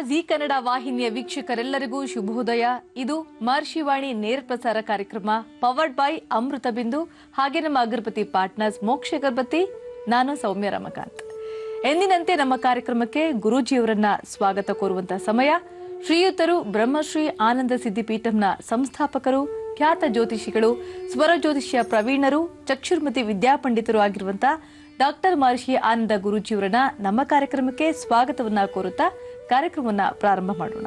G Kannada ವಾಹಿನಿಯ ವೀಕ್ಷಕರೆಲ್ಲರಿಗೂ ಶುಭೋದಯ. ಇದು ಮಹರ್ಷಿವಾಣಿ ನೇರ ಪ್ರಸಾರ ಕಾರ್ಯಕ್ರಮ ಪವರ್ಡ್ ಬೈ ಅಮೃತ ಬಿಂದು, ಹಾಗೆ ನಮ್ಮ ಅಗರಬತ್ತಿ ಪಾರ್ಟ್ನರ್ಸ್ ಮೋಕ್ಷ ಅಗರಬತ್ತಿ. ನಾನು ಸೌಮ್ಯ ರಮಕಾಂತ್. ಎಂದಿನಂತೆ ನಮ್ಮ ಕಾರ್ಯಕ್ರಮಕ್ಕೆ ಗುರೂಜಿಯವರನ್ನ ಸ್ವಾಗತ ಕೋರುವಂತಹ ಸಮಯ. ಶ್ರೀಯುತರು ಬ್ರಹ್ಮಶ್ರೀ ಆನಂದ ಸಿದ್ಧಿಪೀಠಂನ ಸಂಸ್ಥಾಪಕರು, ಖ್ಯಾತ ಜ್ಯೋತಿಷಿಗಳು, ಸ್ವರ ಜ್ಯೋತಿಷ್ಯ ಪ್ರವೀಣರು, ಚಕ್ಷುರ್ಮತಿ ವಿದ್ಯಾಪಂಡಿತರು ಆಗಿರುವಂತಹ ಡಾಕ್ಟರ್ ಮಹರ್ಷಿ ಆನಂದ ಗುರೂಜಿಯವರನ್ನ ನಮ್ಮ ಕಾರ್ಯಕ್ರಮಕ್ಕೆ ಸ್ವಾಗತವನ್ನ ಕೋರುತ್ತಾ ಕಾರ್ಯಕ್ರಮವನ್ನ ಪ್ರಾರಂಭ ಮಾಡೋಣ.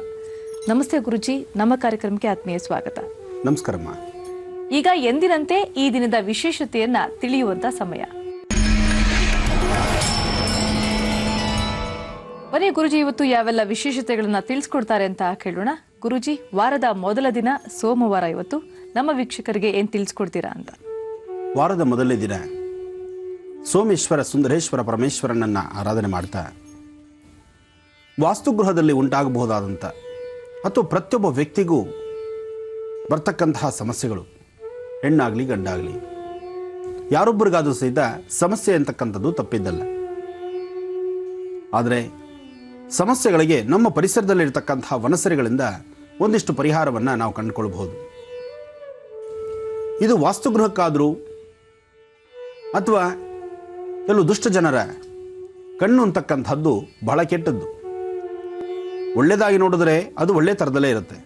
ನಮಸ್ತೆ ಗುರುಜಿ, ನಮ್ಮ ಕಾರ್ಯಕ್ರಮಕ್ಕೆ ಆತ್ಮೀಯ ಸ್ವಾಗತ. ನಮಸ್ಕಾರಮ್ಮ. ಈಗ ಎಂದಿನಂತೆ ಈ ದಿನದ ವಿಶೇಷತೆಯನ್ನ ತಿಳಿಯುವಂತ ಸಮಯ. ಬನ್ನಿ ಗುರುಜಿ, ಇವತ್ತು ಯಾವೆಲ್ಲ ವಿಶೇಷತೆಗಳನ್ನ ತಿಳಿಸ್ಕೊಡ್ತಾರೆ ಅಂತ ಕೇಳೋಣ. ಗುರುಜಿ, ವಾರದ ಮೊದಲ ದಿನ ಸೋಮವಾರ, ಇವತ್ತು ನಮ್ಮ ವೀಕ್ಷಕರಿಗೆ ಏನ್ ತಿಳಿಸ್ಕೊಡ್ತೀರಾ ಅಂತ? ವಾರದ ಮೊದಲನೇ ದಿನ ಸೋಮೇಶ್ವರ ಸುಂದರೇಶ್ವರ ಪರಮೇಶ್ವರನನ್ನು ಆರಾಧನೆ ಮಾಡ್ತಾ ವಾಸ್ತುಗೃಹದಲ್ಲಿ ಉಂಟಾಗಬಹುದಾದಂಥ ಅಥವಾ ಪ್ರತಿಯೊಬ್ಬ ವ್ಯಕ್ತಿಗೂ ಬರ್ತಕ್ಕಂತಹ ಸಮಸ್ಯೆಗಳು, ಹೆಣ್ಣಾಗಲಿ ಗಂಡಾಗಲಿ, ಯಾರೊಬ್ಬರಿಗಾದರೂ ಸಹಿತ ಸಮಸ್ಯೆ ಅಂತಕ್ಕಂಥದ್ದು ತಪ್ಪಿದ್ದಲ್ಲ. ಆದರೆ ಸಮಸ್ಯೆಗಳಿಗೆ ನಮ್ಮ ಪರಿಸರದಲ್ಲಿರ್ತಕ್ಕಂತಹ ವನಸರಿಗಳಿಂದ ಒಂದಿಷ್ಟು ಪರಿಹಾರವನ್ನು ನಾವು ಕಂಡುಕೊಳ್ಬಹುದು. ಇದು ವಾಸ್ತುಗೃಹಕ್ಕಾದರೂ ಅಥವಾ ಕೆಲವು ದುಷ್ಟ ಜನರ ಕಣ್ಣು ಅಂತಕ್ಕಂಥದ್ದು ಬಹಳ ಕೆಟ್ಟದ್ದು. ಒಳ್ಳೆಯದಾಗಿ ನೋಡಿದ್ರೆ ಅದು ಒಳ್ಳೆ ಥರದಲ್ಲೇ ಇರುತ್ತೆ.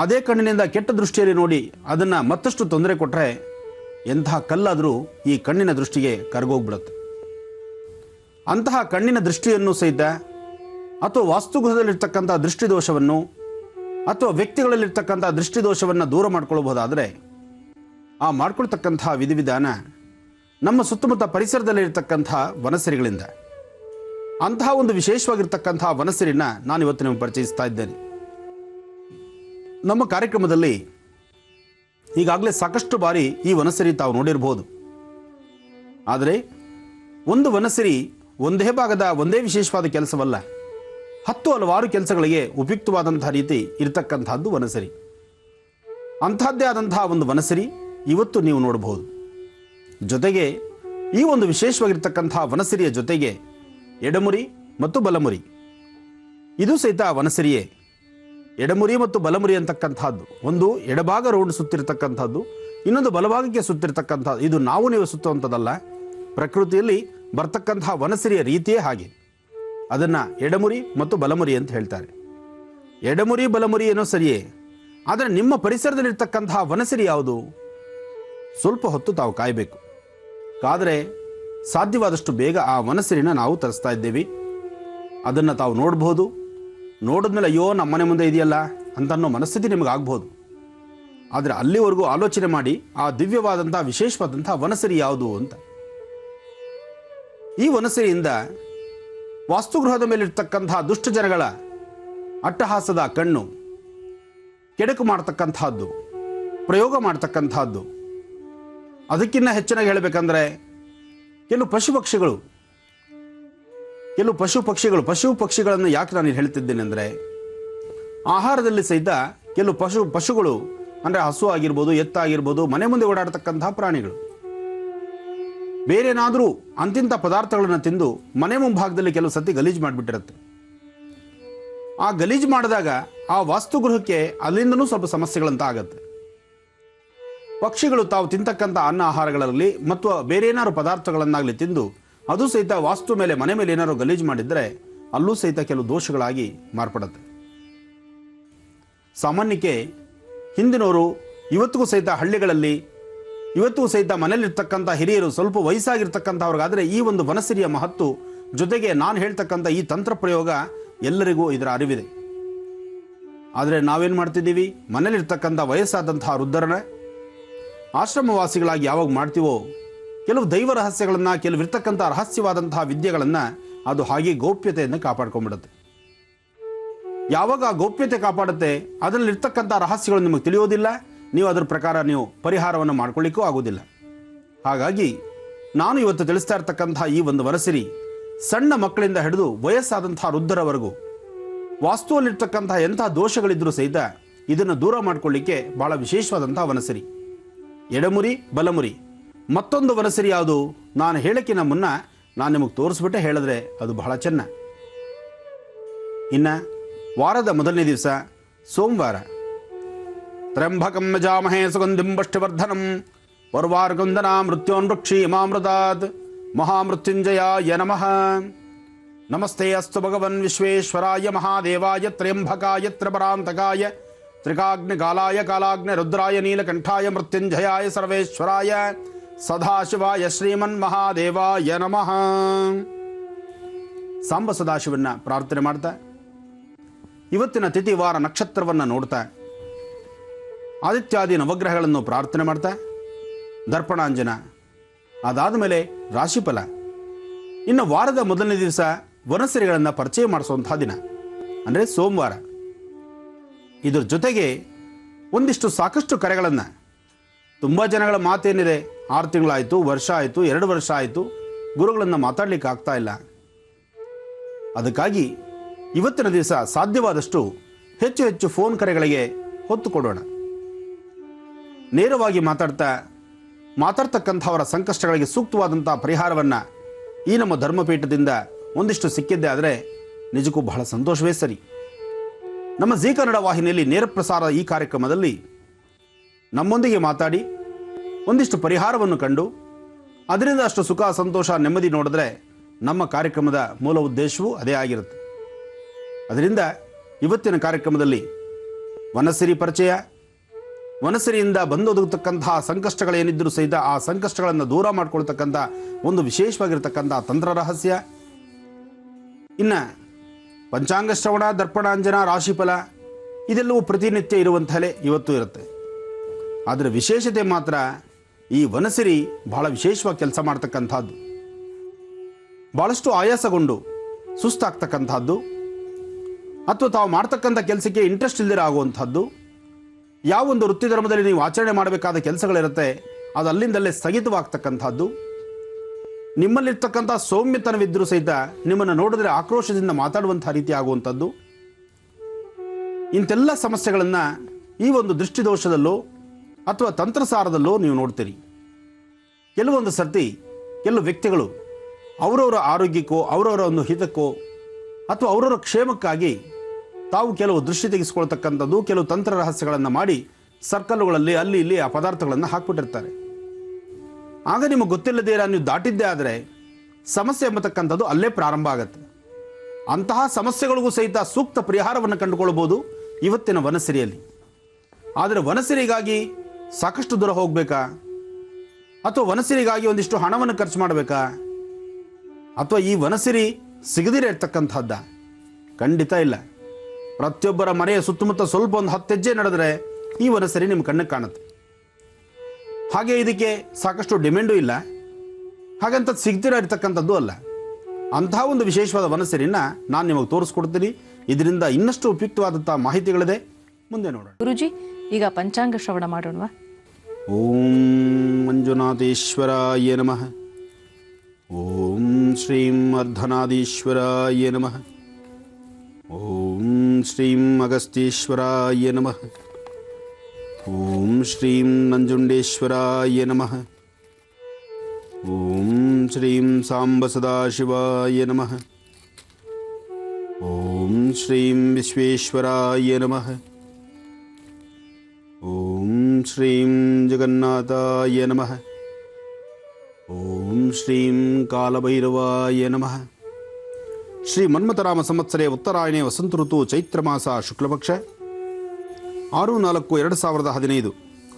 ಅದೇ ಕಣ್ಣಿನಿಂದ ಕೆಟ್ಟ ದೃಷ್ಟಿಯಲ್ಲಿ ನೋಡಿ ಅದನ್ನು ಮತ್ತಷ್ಟು ತೊಂದರೆ ಕೊಟ್ಟರೆ ಎಂತಹ ಕಲ್ಲಾದರೂ ಈ ಕಣ್ಣಿನ ದೃಷ್ಟಿಗೆ ಕರಗೋಗ್ಬಿಡುತ್ತೆ. ಅಂತಹ ಕಣ್ಣಿನ ದೃಷ್ಟಿಯನ್ನು ಸಹಿತ ಅಥವಾ ವಾಸ್ತುಗೃಹದಲ್ಲಿರ್ತಕ್ಕಂಥ ದೃಷ್ಟಿದೋಷವನ್ನು ಅಥವಾ ವ್ಯಕ್ತಿಗಳಲ್ಲಿರ್ತಕ್ಕಂಥ ದೃಷ್ಟಿದೋಷವನ್ನು ದೂರ ಮಾಡ್ಕೊಳ್ಬಹುದಾದರೆ ಆ ಮಾಡ್ಕೊಳ್ತಕ್ಕಂತಹ ವಿಧಿವಿಧಾನ ನಮ್ಮ ಸುತ್ತಮುತ್ತ ಪರಿಸರದಲ್ಲಿರ್ತಕ್ಕಂಥ ವನಸರಿಗಳಿಂದ. ಅಂತಹ ಒಂದು ವಿಶೇಷವಾಗಿರ್ತಕ್ಕಂಥ ವನಸರಿನ ನಾನು ಇವತ್ತು ನಿಮಗೆ ಪರಿಚಯಿಸ್ತಾ ಇದ್ದೇನೆ. ನಮ್ಮ ಕಾರ್ಯಕ್ರಮದಲ್ಲಿ ಈಗಾಗಲೇ ಸಾಕಷ್ಟು ಬಾರಿ ಈ ವನಸರಿ ತಾವು ನೋಡಿರಬಹುದು. ಆದರೆ ಒಂದು ವನಸರಿ ಒಂದೇ ಭಾಗದ ಒಂದೇ ವಿಶೇಷವಾದ ಕೆಲಸವಲ್ಲ, 10 ಹಲವಾರು ಕೆಲಸಗಳಿಗೆ ಉಪಯುಕ್ತವಾದಂತಹ ರೀತಿ ಇರತಕ್ಕಂಥದ್ದು ವನಸರಿ. ಅಂಥದ್ದೇ ಆದಂತಹ ಒಂದು ವನಸರಿ ಇವತ್ತು ನೀವು ನೋಡಬಹುದು. ಜೊತೆಗೆ ಈ ಒಂದು ವಿಶೇಷವಾಗಿರ್ತಕ್ಕಂತಹ ವನಸರಿಯ ಜೊತೆಗೆ ಎಡಮುರಿ ಮತ್ತು ಬಲಮುರಿ, ಇದು ಸಹಿತ ವನಸರಿಯೇ. ಎಡಮುರಿ ಮತ್ತು ಬಲಮುರಿ ಅಂತಕ್ಕಂಥದ್ದು, ಒಂದು ಎಡಭಾಗ ರೌಂಡ್ ಸುತ್ತಿರ್ತಕ್ಕಂಥದ್ದು, ಇನ್ನೊಂದು ಬಲಭಾಗಕ್ಕೆ ಸುತ್ತಿರ್ತಕ್ಕಂಥದ್ದು. ಇದು ನಾವು ನೀವು ಸುತ್ತುವಂಥದ್ದಲ್ಲ, ಪ್ರಕೃತಿಯಲ್ಲಿ ಬರ್ತಕ್ಕಂತಹ ವನಸರಿಯ ರೀತಿಯೇ ಹಾಗೆ. ಅದನ್ನು ಎಡಮುರಿ ಮತ್ತು ಬಲಮುರಿ ಅಂತ ಹೇಳ್ತಾರೆ. ಎಡಮುರಿ ಬಲಮುರಿ ಏನೋ ಸರಿಯೇ, ಆದರೆ ನಿಮ್ಮ ಪರಿಸರದಲ್ಲಿರ್ತಕ್ಕಂತಹ ವನಸರಿ ಯಾವುದು? ಸ್ವಲ್ಪ ಹೊತ್ತು ತಾವು ಕಾಯಬೇಕು. ಕಾದರೆ ಸಾಧ್ಯವಾದಷ್ಟು ಬೇಗ ಆ ವನಸರಿನ ನಾವು ತರಿಸ್ತಾ ಇದ್ದೇವೆ. ಅದನ್ನು ತಾವು ನೋಡಬಹುದು. ನೋಡಿದ್ಮೇಲೆ ಅಯ್ಯೋ ನಮ್ಮನೆ ಮುಂದೆ ಇದೆಯಲ್ಲ ಅಂತ ಅನ್ನೋ ಮನಸ್ಥಿತಿ ನಿಮಗೆ ಆಗ್ಬೋದು. ಆದರೆ ಅಲ್ಲಿವರೆಗೂ ಆಲೋಚನೆ ಮಾಡಿ ಆ ದಿವ್ಯವಾದಂಥ ವಿಶೇಷವಾದಂಥ ವನಸರಿ ಯಾವುದು ಅಂತ. ಈ ವನಸರಿಯಿಂದ ವಾಸ್ತುಗೃಹದ ಮೇಲಿರ್ತಕ್ಕಂತಹ ದುಷ್ಟ ಜನಗಳ ಅಟ್ಟಹಾಸದ ಕಣ್ಣು ಕೆಡಕು ಮಾಡ್ತಕ್ಕಂಥದ್ದು, ಪ್ರಯೋಗ ಮಾಡ್ತಕ್ಕಂಥದ್ದು. ಅದಕ್ಕಿಂತ ಹೆಚ್ಚಿನಾಗಿ ಹೇಳಬೇಕಂದ್ರೆ ಕೆಲವು ಪಶು ಪಕ್ಷಿಗಳನ್ನು ಯಾಕೆ ನಾನು ಹೇಳ್ತಿದ್ದೇನೆ ಅಂದರೆ, ಆಹಾರದಲ್ಲಿ ಸಹಿತ ಕೆಲವು ಪಶುಗಳು ಅಂದರೆ ಹಸು ಆಗಿರ್ಬೋದು, ಎತ್ತಾಗಿರ್ಬೋದು, ಮನೆ ಮುಂದೆ ಓಡಾಡ್ತಕ್ಕಂತಹ ಪ್ರಾಣಿಗಳು ಬೇರೇನಾದರೂ ಅಂತಿಂಥ ಪದಾರ್ಥಗಳನ್ನು ತಿಂದು ಮನೆ ಮುಂಭಾಗದಲ್ಲಿ ಕೆಲವು ಸತಿ ಗಲೀಜು ಮಾಡಿಬಿಟ್ಟಿರುತ್ತೆ. ಆ ಗಲೀಜು ಮಾಡಿದಾಗ ಆ ವಾಸ್ತುಗೃಹಕ್ಕೆ ಅಲ್ಲಿಂದನೂ ಸ್ವಲ್ಪ ಸಮಸ್ಯೆಗಳಂತ ಆಗತ್ತೆ. ಪಕ್ಷಿಗಳು ತಾವು ತಿಂತಕ್ಕಂಥ ಅನ್ನ ಆಹಾರಗಳಲ್ಲಿ ಮತ್ತು ಬೇರೆ ಏನಾದ್ರು ಪದಾರ್ಥಗಳನ್ನಾಗಲಿ ತಿಂದು ಅದು ಸಹಿತ ವಾಸ್ತು ಮೇಲೆ, ಮನೆ ಮೇಲೆ ಏನಾದ್ರು ಗಲೀಜು ಮಾಡಿದರೆ ಅಲ್ಲೂ ಸಹಿತ ಕೆಲವು ದೋಷಗಳಾಗಿ ಮಾರ್ಪಡುತ್ತೆ. ಸಾಮಾನ್ಯಕ್ಕೆ ಹಿಂದಿನವರು ಇವತ್ತಿಗೂ ಸಹಿತ ಹಳ್ಳಿಗಳಲ್ಲಿ, ಇವತ್ತಿಗೂ ಸಹಿತ ಮನೆಯಲ್ಲಿರ್ತಕ್ಕಂಥ ಹಿರಿಯರು ಸ್ವಲ್ಪ ವಯಸ್ಸಾಗಿರ್ತಕ್ಕಂಥವ್ರಿಗಾದರೆ ಈ ಒಂದು ವನಸರಿಯ ಮಹತ್ತು, ಜೊತೆಗೆ ನಾನು ಹೇಳ್ತಕ್ಕಂಥ ಈ ತಂತ್ರ ಪ್ರಯೋಗ ಎಲ್ಲರಿಗೂ ಇದರ ಅರಿವಿದೆ. ಆದರೆ ನಾವೇನು ಮಾಡ್ತಿದ್ದೀವಿ, ಮನೇಲಿರ್ತಕ್ಕಂಥ ವಯಸ್ಸಾದಂತಹ ವೃದ್ಧರನ್ನ ಆಶ್ರಮವಾಸಿಗಳಾಗಿ ಯಾವಾಗ ಮಾಡ್ತೀವೋ ಕೆಲವು ದೈವ ರಹಸ್ಯಗಳನ್ನು, ಕೆಲವು ಇರ್ತಕ್ಕಂಥ ರಹಸ್ಯವಾದಂತಹ ವಿದ್ಯೆಗಳನ್ನು ಅದು ಹಾಗೆ ಗೌಪ್ಯತೆಯನ್ನು ಕಾಪಾಡ್ಕೊಂಡ್ಬಿಡುತ್ತೆ. ಯಾವಾಗ ಆ ಗೌಪ್ಯತೆ ಕಾಪಾಡುತ್ತೆ, ಅದರಲ್ಲಿರ್ತಕ್ಕಂಥ ರಹಸ್ಯಗಳು ನಿಮಗೆ ತಿಳಿಯೋದಿಲ್ಲ, ನೀವು ಅದರ ಪ್ರಕಾರ ನೀವು ಪರಿಹಾರವನ್ನು ಮಾಡ್ಕೊಳ್ಳಿಕ್ಕೂ ಆಗೋದಿಲ್ಲ. ಹಾಗಾಗಿ ನಾನು ಇವತ್ತು ತಿಳಿಸ್ತಾ ಇರ್ತಕ್ಕಂಥ ಈ ಒಂದು ವನಸರಿ ಸಣ್ಣ ಮಕ್ಕಳಿಂದ ಹಿಡಿದು ವಯಸ್ಸಾದಂಥ ವೃದ್ಧರವರೆಗೂ ವಾಸ್ತುವಲ್ಲಿರ್ತಕ್ಕಂಥ ಎಂತಹ ದೋಷಗಳಿದ್ರೂ ಸಹಿತ ಇದನ್ನು ದೂರ ಮಾಡಿಕೊಳ್ಳಿಕ್ಕೆ ಬಹಳ ವಿಶೇಷವಾದಂಥ ವನಸರಿ. ಎಡಮುರಿ ಬಲಮುರಿ. ಮತ್ತೊಂದು ವನಸರಿ ಯಾವುದು ನಾನು ಹೇಳೋಕ್ಕಿಂತ ಮುನ್ನ ನಾನು ನಿಮಗೆ ತೋರಿಸ್ಬಿಟ್ಟೆ ಹೇಳಿದ್ರೆ ಅದು ಬಹಳ ಚೆನ್ನ. ಇನ್ನು ವಾರದ ಮೊದಲನೇ ದಿವಸ ಸೋಮವಾರ. ತ್ರ್ಯಂಬಕಂ ಯಜಾಮಹೇ ಸುಗಂಧಿಂ ಪುಷ್ಟಿವರ್ಧನಂ ಪರ್ವಾರ್ಗುಂದನಾ ಮೃತ್ಯೋನ್ವೃಕ್ಷಿ ಮಾಮೃತಾತ್ ಮಹಾಮೃತ್ಯುಂಜಯಾಯ ನಮಃ. ನಮಸ್ತೆ ಅಸ್ತು ಭಗವನ್ ವಿಶ್ವೇಶ್ವರಾಯ ಮಹಾದೇವಾಯ ತ್ರ್ಯಂಬಕಾಯ ತ್ರಿಪರಾಂತಕಾಯ ತ್ರಿಕಾಗ್ನಿಕಾಲಾಯ ಕಾಲಾಗ್ನಿ ರುದ್ರಾಯ ನೀಲಕಂಠಾಯ ಮೃತ್ಯುಂಜಯಾಯ ಸರ್ವೇಶ್ವರಾಯ ಸದಾಶಿವಾಯ ಶ್ರೀಮನ್ ಮಹಾದೇವಾಯ ನಮಃ. ಸಾಂಬ ಸದಾಶಿವನ್ನ ಪ್ರಾರ್ಥನೆ ಮಾಡ್ತಾ ಇವತ್ತಿನ ತಿಥಿ ವಾರ ನಕ್ಷತ್ರವನ್ನು ನೋಡ್ತಾ ಆದಿತ್ಯಾದಿ ನವಗ್ರಹಗಳನ್ನು ಪ್ರಾರ್ಥನೆ ಮಾಡ್ತಾ ದರ್ಪಣಾಂಜನ, ಅದಾದ ಮೇಲೆ ರಾಶಿಫಲ, ಇನ್ನು ವಾರದ ಮೊದಲನೇ ದಿವಸ ವನಸಿರಿಗಳನ್ನು ಪರಿಚಯ ಮಾಡಿಸುವಂಥ ದಿನ ಅಂದರೆ ಸೋಮವಾರ. ಇದ್ರ ಜೊತೆಗೆ ಒಂದಿಷ್ಟು ಸಾಕಷ್ಟು ಕರೆಗಳನ್ನು, ತುಂಬ ಜನಗಳ ಮಾತೇನಿದೆ, 6 ತಿಂಗಳಾಯಿತು, ವರ್ಷ ಆಯಿತು, 2 ವರ್ಷ ಆಯಿತು, ಗುರುಗಳನ್ನು ಮಾತಾಡಲಿಕ್ಕೆ ಆಗ್ತಾ ಇಲ್ಲ. ಅದಕ್ಕಾಗಿ ಇವತ್ತಿನ ದಿವಸ ಸಾಧ್ಯವಾದಷ್ಟು ಹೆಚ್ಚು ಹೆಚ್ಚು ಫೋನ್ ಕರೆಗಳಿಗೆ ಹೊತ್ತು ಕೊಡೋಣ. ನೇರವಾಗಿ ಮಾತಾಡ್ತಕ್ಕಂಥವರ ಸಂಕಷ್ಟಗಳಿಗೆ ಸೂಕ್ತವಾದಂಥ ಪರಿಹಾರವನ್ನು ಈ ನಮ್ಮ ಧರ್ಮಪೀಠದಿಂದ ಒಂದಿಷ್ಟು ಸಿಕ್ಕಿದ್ದೆ ಆದರೆ ನಿಜಕ್ಕೂ ಬಹಳ ಸಂತೋಷವೇ ಸರಿ. ನಮ್ಮ ಜೀ ಕನ್ನಡ ವಾಹಿನಿಯಲ್ಲಿ ನೇರ ಪ್ರಸಾರ ಈ ಕಾರ್ಯಕ್ರಮದಲ್ಲಿ ನಮ್ಮೊಂದಿಗೆ ಮಾತಾಡಿ ಒಂದಿಷ್ಟು ಪರಿಹಾರವನ್ನು ಕಂಡು ಅದರಿಂದ ಅಷ್ಟು ಸುಖ, ಸಂತೋಷ, ನೆಮ್ಮದಿ ನೋಡಿದ್ರೆ ನಮ್ಮ ಕಾರ್ಯಕ್ರಮದ ಮೂಲ ಉದ್ದೇಶವೂ ಅದೇ ಆಗಿರುತ್ತೆ. ಅದರಿಂದ ಇವತ್ತಿನ ಕಾರ್ಯಕ್ರಮದಲ್ಲಿ ವನಸಿರಿ ಪರಿಚಯ, ವನಸಿರಿಯಿಂದ ಬಂದೊದಗತಕ್ಕಂತಹ ಸಂಕಷ್ಟಗಳೇನಿದ್ದರೂ ಸಹಿತ ಆ ಸಂಕಷ್ಟಗಳನ್ನು ದೂರ ಮಾಡಿಕೊಳ್ತಕ್ಕಂಥ ಒಂದು ವಿಶೇಷವಾಗಿರ್ತಕ್ಕಂಥ ತಂತ್ರ ರಹಸ್ಯ, ಇನ್ನು ಪಂಚಾಂಗ ಶ್ರವಣ, ದರ್ಪಣಾಂಜನ, ರಾಶಿಫಲ ಇದೆಲ್ಲವೂ ಪ್ರತಿನಿತ್ಯ ಇರುವಂತಲೇ ಇವತ್ತು ಇರುತ್ತೆ. ಆದರೆ ವಿಶೇಷತೆ ಮಾತ್ರ ಈ ವನಸಿರಿ ಬಹಳ ವಿಶೇಷವಾಗಿ ಕೆಲಸ ಮಾಡ್ತಕ್ಕಂಥದ್ದು. ಭಾಳಷ್ಟು ಆಯಾಸಗೊಂಡು ಸುಸ್ತಾಗ್ತಕ್ಕಂಥದ್ದು ಅಥವಾ ತಾವು ಮಾಡ್ತಕ್ಕಂಥ ಕೆಲಸಕ್ಕೆ ಇಂಟ್ರೆಸ್ಟ್ ಇಲ್ಲದೆ ಆಗುವಂಥದ್ದು, ಯಾವೊಂದು ವೃತ್ತಿ ಧರ್ಮದಲ್ಲಿ ನೀವು ಆಚರಣೆ ಮಾಡಬೇಕಾದ ಕೆಲಸಗಳಿರುತ್ತೆ ಅದು ಅಲ್ಲಿಂದಲ್ಲೇ ಸ್ಥಗಿತವಾಗ್ತಕ್ಕಂಥದ್ದು, ನಿಮ್ಮಲ್ಲಿರ್ತಕ್ಕಂಥ ಸೌಮ್ಯತನವಿದ್ದರೂ ಸಹಿತ ನಿಮ್ಮನ್ನು ನೋಡಿದ್ರೆ ಆಕ್ರೋಶದಿಂದ ಮಾತಾಡುವಂಥ ರೀತಿ ಆಗುವಂಥದ್ದು, ಇಂತೆಲ್ಲ ಸಮಸ್ಯೆಗಳನ್ನು ಈ ಒಂದು ದೃಷ್ಟಿದೋಷದಲ್ಲೋ ಅಥವಾ ತಂತ್ರಸಾರದಲ್ಲೋ ನೀವು ನೋಡ್ತೀರಿ. ಕೆಲವೊಂದು ಸರ್ತಿ ಕೆಲವು ವ್ಯಕ್ತಿಗಳು ಅವರವರ ಆರೋಗ್ಯಕ್ಕೋ ಅವರವರ ಒಂದು ಹಿತಕ್ಕೋ ಅಥವಾ ಅವರವರ ಕ್ಷೇಮಕ್ಕಾಗಿ ತಾವು ಕೆಲವು ದೃಷ್ಟಿ ತೆಗೆಸ್ಕೊಳ್ತಕ್ಕಂಥದ್ದು, ಕೆಲವು ತಂತ್ರ ರಹಸ್ಯಗಳನ್ನು ಮಾಡಿ ಸರ್ಕಲ್ಗಳಲ್ಲಿ ಅಲ್ಲಿ ಇಲ್ಲಿ ಆ ಪದಾರ್ಥಗಳನ್ನು ಹಾಕ್ಬಿಟ್ಟಿರ್ತಾರೆ. ಆಗ ನಿಮಗೆ ಗೊತ್ತಿಲ್ಲದೇ ನೀವು ದಾಟಿದ್ದೇ ಆದರೆ ಸಮಸ್ಯೆ ಎಂಬತಕ್ಕಂಥದ್ದು ಅಲ್ಲೇ ಪ್ರಾರಂಭ ಆಗುತ್ತೆ. ಅಂತಹ ಸಮಸ್ಯೆಗಳಿಗೂ ಸಹಿತ ಸೂಕ್ತ ಪರಿಹಾರವನ್ನು ಕಂಡುಕೊಳ್ಬೋದು ಇವತ್ತಿನ ವನಸಿರಿಯಲ್ಲಿ. ಆದರೆ ವನಸಿರಿಗಾಗಿ ಸಾಕಷ್ಟು ದೂರ ಹೋಗಬೇಕಾ ಅಥವಾ ವನಸಿರಿಗಾಗಿ ಒಂದಿಷ್ಟು ಹಣವನ್ನು ಖರ್ಚು ಮಾಡಬೇಕಾ ಅಥವಾ ಈ ವನಸಿರಿ ಸಿಗದಿರೇ ಇರ್ತಕ್ಕಂಥದ್ದ? ಖಂಡಿತ ಇಲ್ಲ. ಪ್ರತಿಯೊಬ್ಬರ ಮನೆಯ ಸುತ್ತಮುತ್ತ ಸ್ವಲ್ಪ ಒಂದು 10 ಹೆಜ್ಜೆ ನಡೆದರೆ ಈ ವನಸಿರಿ ನಿಮ್ಮ ಕಣ್ಣಿಗೆ ಕಾಣುತ್ತೆ. ಹಾಗೆ ಇದಕ್ಕೆ ಸಾಕಷ್ಟು ಡಿಮ್ಯಾಂಡು ಇಲ್ಲ, ಹಾಗಂತ ಸಿಗ್ತಿರೋ ಇರ್ತಕ್ಕಂಥದ್ದು ಅಲ್ಲ. ಅಂತಹ ಒಂದು ವಿಶೇಷವಾದ ವನಸಿರಿನ ನಾನು ನಿಮಗೆ ತೋರಿಸ್ಕೊಡ್ತೀನಿ. ಇದರಿಂದ ಇನ್ನಷ್ಟು ಉಪಯುಕ್ತವಾದಂಥ ಮಾಹಿತಿಗಳಿದೆ, ಮುಂದೆ ನೋಡೋಣ. ಗುರುಜಿ, ಈಗ ಪಂಚಾಂಗ ಶ್ರವಣ ಮಾಡೋಣವಾ? ಓಂ ಮಂಜುನಾಥೇಶ್ವರಾಯ ನಮಃ. ಓಂ ಶ್ರೀಂ ಅರ್ಧನಾದೀಶ್ವರಾಯ ನಮಃ. ಓಂ ಶ್ರೀಂ ಅಗಸ್ತೀಶ್ವರಾಯ ನಮಃ. ಓಂ ಶ್ರೀಂ ನಂಜುಂಡೇಶ್ವರಾಯ ನಮಃ. ಓಂ ಶ್ರೀಂ ಸಾಂಬ ಸದಾಶಿವಾಯ ನಮಃ. ಓಂ ಶ್ರೀಂ ವಿಶ್ವೇಶ್ವರಾಯ ನಮಃ. ಓಂ ಶ್ರೀಂ ಜಗನ್ನಾಥಾಯ ನಮಃ. ಓಂ ಶ್ರೀಂ ಕಾಲಭೈರವಾಯ ನಮಃ. ಶ್ರೀ ಮನ್ಮಥರಾಮ ಸಂವತ್ಸರೆ ಉತ್ತರಾಯಣೆ ವಸಂತ ಋತು ಚೈತ್ರ ಮಾಸ ಶುಕ್ಲಪಕ್ಷ 6/4/2015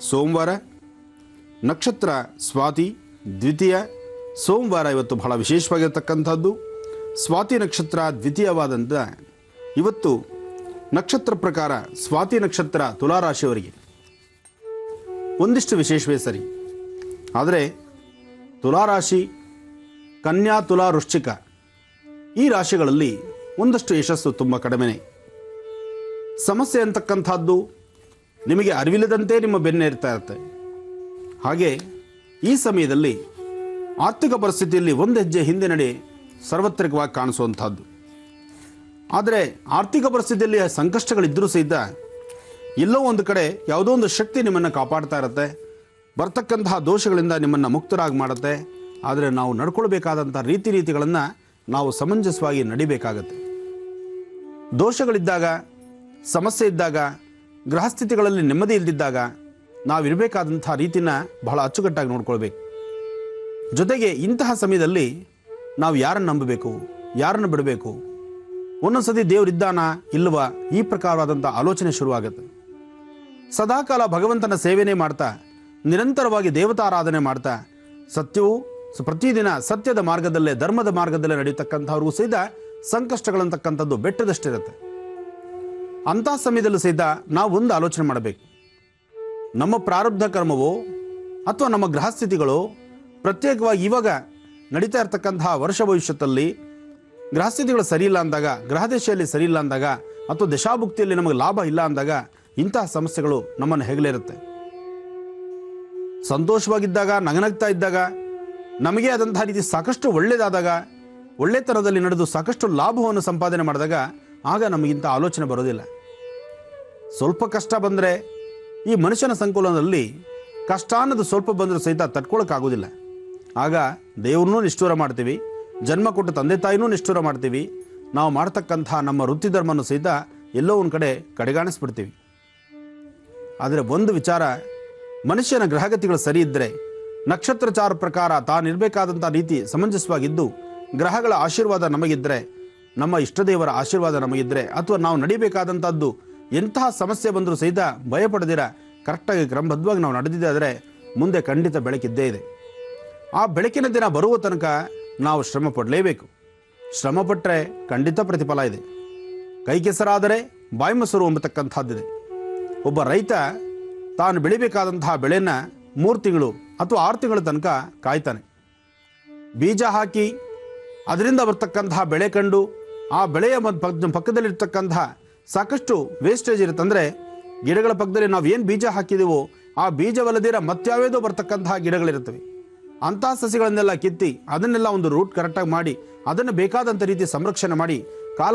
ಸೋಮವಾರ, ನಕ್ಷತ್ರ ಸ್ವಾತಿ, ದ್ವಿತೀಯ. ಸೋಮವಾರ ಇವತ್ತು ಬಹಳ ವಿಶೇಷವಾಗಿರ್ತಕ್ಕಂಥದ್ದು. ಸ್ವಾತಿ ನಕ್ಷತ್ರ ದ್ವಿತೀಯವಾದಂಥ ಇವತ್ತು ನಕ್ಷತ್ರ ಪ್ರಕಾರ ಸ್ವಾತಿ ನಕ್ಷತ್ರ ತುಲಾರಾಶಿಯವರಿಗೆ ಒಂದಿಷ್ಟು ವಿಶೇಷವೇ ಸರಿ. ಆದರೆ ತುಲಾರಾಶಿ, ಕನ್ಯಾ, ತುಲಾ, ವೃಶ್ಚಿಕ ಈ ರಾಶಿಗಳಲ್ಲಿ ಒಂದಷ್ಟು ಯಶಸ್ಸು ತುಂಬ ಕಡಿಮೆನೆ. ಸಮಸ್ಯೆ ಅಂತಕ್ಕಂಥದ್ದು ನಿಮಗೆ ಅರಿವಿಲ್ಲದಂತೆ ನಿಮ್ಮ ಬೆನ್ನೆ ಇರ್ತಾ ಇರುತ್ತೆ. ಹಾಗೆ ಈ ಸಮಯದಲ್ಲಿ ಆರ್ಥಿಕ ಪರಿಸ್ಥಿತಿಯಲ್ಲಿ ಒಂದು ಹೆಜ್ಜೆ ಹಿಂದೆ ನಡೆ ಸಾರ್ವತ್ರಿಕವಾಗಿ ಕಾಣಿಸುವಂಥದ್ದು. ಆದರೆ ಆರ್ಥಿಕ ಪರಿಸ್ಥಿತಿಯಲ್ಲಿ ಸಂಕಷ್ಟಗಳಿದ್ದರೂ ಸಹಿತ ಎಲ್ಲೋ ಒಂದು ಕಡೆ ಯಾವುದೋ ಒಂದು ಶಕ್ತಿ ನಿಮ್ಮನ್ನು ಕಾಪಾಡ್ತಾ ಇರುತ್ತೆ, ಬರ್ತಕ್ಕಂತಹ ದೋಷಗಳಿಂದ ನಿಮ್ಮನ್ನು ಮುಕ್ತರಾಗಿ ಮಾಡುತ್ತೆ. ಆದರೆ ನಾವು ನಡ್ಕೊಳ್ಬೇಕಾದಂಥ ರೀತಿಗಳನ್ನು ನಾವು ಸಮಂಜಸವಾಗಿ ನಡಿಬೇಕಾಗತ್ತೆ. ದೋಷಗಳಿದ್ದಾಗ, ಸಮಸ್ಯೆ ಇದ್ದಾಗ, ಗ್ರಹಸ್ಥಿತಿಗಳಲ್ಲಿ ನೆಮ್ಮದಿ ಇಲ್ಲದಿದ್ದಾಗ ನಾವಿರಬೇಕಾದಂಥ ರೀತಿನ ಬಹಳ ಅಚ್ಚುಕಟ್ಟಾಗಿ ನೋಡ್ಕೊಳ್ಬೇಕು. ಜೊತೆಗೆ ಇಂತಹ ಸಮಯದಲ್ಲಿ ನಾವು ಯಾರನ್ನು ನಂಬಬೇಕು, ಯಾರನ್ನು ಬಿಡಬೇಕು, ಒಂದೊಂದ್ಸತಿ ದೇವರಿದ್ದಾನ ಇಲ್ವಾ, ಈ ಪ್ರಕಾರವಾದಂಥ ಆಲೋಚನೆ ಶುರುವಾಗುತ್ತೆ. ಸದಾಕಾಲ ಭಗವಂತನ ಸೇವೆನೇ ಮಾಡ್ತಾ, ನಿರಂತರವಾಗಿ ದೇವತಾರಾಧನೆ ಮಾಡ್ತಾ, ಸತ್ಯವೂ ಪ್ರತಿದಿನ ಸತ್ಯದ ಮಾರ್ಗದಲ್ಲೇ, ಧರ್ಮದ ಮಾರ್ಗದಲ್ಲೇ ನಡೆಯತಕ್ಕಂಥವ್ರಿಗೂ ಸಹಿತ ಸಂಕಷ್ಟಗಳಂತಕ್ಕಂಥದ್ದು ಬೆಟ್ಟದಷ್ಟಿರುತ್ತೆ. ಅಂಥ ಸಮಯದಲ್ಲೂ ಸಹಿತ ನಾವು ಒಂದು ಆಲೋಚನೆ ಮಾಡಬೇಕು. ನಮ್ಮ ಪ್ರಾರಬ್ಧ ಕರ್ಮವೋ ಅಥವಾ ನಮ್ಮ ಗ್ರಹಸ್ಥಿತಿಗಳು ಪ್ರತ್ಯೇಕವಾಗಿ ಇವಾಗ ನಡೀತಾ ಇರತಕ್ಕಂತಹ ವರ್ಷ ಭವಿಷ್ಯದಲ್ಲಿ ಗ್ರಹಸ್ಥಿತಿಗಳು ಸರಿಯಿಲ್ಲ ಅಂದಾಗ, ಗ್ರಹದಶೆಯಲ್ಲಿ ಸರಿಯಿಲ್ಲ ಅಂದಾಗ, ಅಥವಾ ದಶಾಭುಕ್ತಿಯಲ್ಲಿ ನಮಗೆ ಲಾಭ ಇಲ್ಲ ಅಂದಾಗ ಇಂತಹ ಸಮಸ್ಯೆಗಳು ನಮ್ಮನ್ನು ಹೆಗಲಿರುತ್ತೆ. ಸಂತೋಷವಾಗಿದ್ದಾಗ, ನಗನಗ್ತಾ ಇದ್ದಾಗ, ನಮಗೆ ಆದಂತಹ ರೀತಿ ಸಾಕಷ್ಟು ಒಳ್ಳೆಯದಾದಾಗ, ಒಳ್ಳೆತನದಲ್ಲಿ ನಡೆದು ಸಾಕಷ್ಟು ಲಾಭವನ್ನು ಸಂಪಾದನೆ ಮಾಡಿದಾಗ ಆಗ ನಮಗಿಂತ ಆಲೋಚನೆ ಬರೋದಿಲ್ಲ. ಸ್ವಲ್ಪ ಕಷ್ಟ ಬಂದರೆ, ಈ ಮನುಷ್ಯನ ಸಂಕುಲದಲ್ಲಿ ಕಷ್ಟ ಅನ್ನೋದು ಸ್ವಲ್ಪ ಬಂದರೂ ಸಹಿತ ತಡ್ಕೊಳಕ್ಕಾಗೋದಿಲ್ಲ. ಆಗ ದೇವ್ರನ್ನೂ ನಿಷ್ಠೂರ ಮಾಡ್ತೀವಿ, ಜನ್ಮ ಕೊಟ್ಟು ತಂದೆ ತಾಯಿನೂ ನಿಷ್ಠೂರ ಮಾಡ್ತೀವಿ, ನಾವು ಮಾಡ್ತಕ್ಕಂಥ ನಮ್ಮ ವೃತ್ತಿ ಧರ್ಮನೂ ಸಹಿತ ಎಲ್ಲೋ ಒಂದು ಕಡೆ ಕಡೆಗಾಣಿಸ್ಬಿಡ್ತೀವಿ. ಆದರೆ ಒಂದು ವಿಚಾರ, ಮನುಷ್ಯನ ಗ್ರಹಗತಿಗಳು ಸರಿ ಇದ್ದರೆ, ನಕ್ಷತ್ರಚಾರ ಪ್ರಕಾರ ತಾನಿರಬೇಕಾದಂಥ ರೀತಿ ಸಮಂಜಸವಾಗಿದ್ದು, ಗ್ರಹಗಳ ಆಶೀರ್ವಾದ ನಮಗಿದ್ದರೆ, ನಮ್ಮ ಇಷ್ಟದೇವರ ಆಶೀರ್ವಾದ ನಮಗಿದ್ದರೆ, ಅಥವಾ ನಾವು ನಡಿಬೇಕಾದಂಥದ್ದು ಎಂತಹ ಸಮಸ್ಯೆ ಬಂದರೂ ಸಹಿತ ಭಯಪಡದಿರ ಕರೆಕ್ಟಾಗಿ ಕ್ರಮಬದ್ಧವಾಗಿ ನಾವು ನಡೆದಿದ್ದೆ ಆದರೆ ಮುಂದೆ ಖಂಡಿತ ಬೆಳಕಿದ್ದೇ ಇದೆ. ಆ ಬೆಳಕಿನ ದಿನ ಬರುವ ತನಕ ನಾವು ಶ್ರಮ ಪಡಲೇಬೇಕು. ಶ್ರಮ ಪಟ್ಟರೆ ಖಂಡಿತ ಪ್ರತಿಫಲ ಇದೆ. ಕೈ ಕೆಸರಾದರೆ ಬಾಯಿ ಮೊಸರು ಎಂಬತಕ್ಕಂಥದ್ದಿದೆ. ಒಬ್ಬ ರೈತ ತಾನು ಬೆಳಿಬೇಕಾದಂತಹ ಬೆಳೆಯನ್ನು 3 ತಿಂಗಳು ಅಥವಾ 6 ತಿಂಗಳ ತನಕ ಕಾಯ್ತಾನೆ. ಬೀಜ ಹಾಕಿ ಅದರಿಂದ ಬರ್ತಕ್ಕಂತಹ ಬೆಳೆ ಕಂಡು ಆ ಬೆಳೆಯ ಪಕ್ಕದಲ್ಲಿರ್ತಕ್ಕಂತಹ ಸಾಕಷ್ಟು ವೇಸ್ಟೇಜ್ ಇರುತ್ತಂದರೆ, ಗಿಡಗಳ ಪಕ್ಕದಲ್ಲಿ ನಾವು ಏನು ಬೀಜ ಹಾಕಿದೆವೋ ಆ ಬೀಜವಲ್ಲದಿರ ಮತ್ಯಾವೇದೋ ಬರ್ತಕ್ಕಂತಹ ಗಿಡಗಳಿರ್ತವೆ. ಅಂತಹ ಸಸಿಗಳನ್ನೆಲ್ಲ ಕಿತ್ತಿ ಅದನ್ನೆಲ್ಲ ಒಂದು ರೂಟ್ ಕರೆಕ್ಟಾಗಿ ಮಾಡಿ ಅದನ್ನು ಬೇಕಾದಂಥ ರೀತಿ ಸಂರಕ್ಷಣೆ ಮಾಡಿ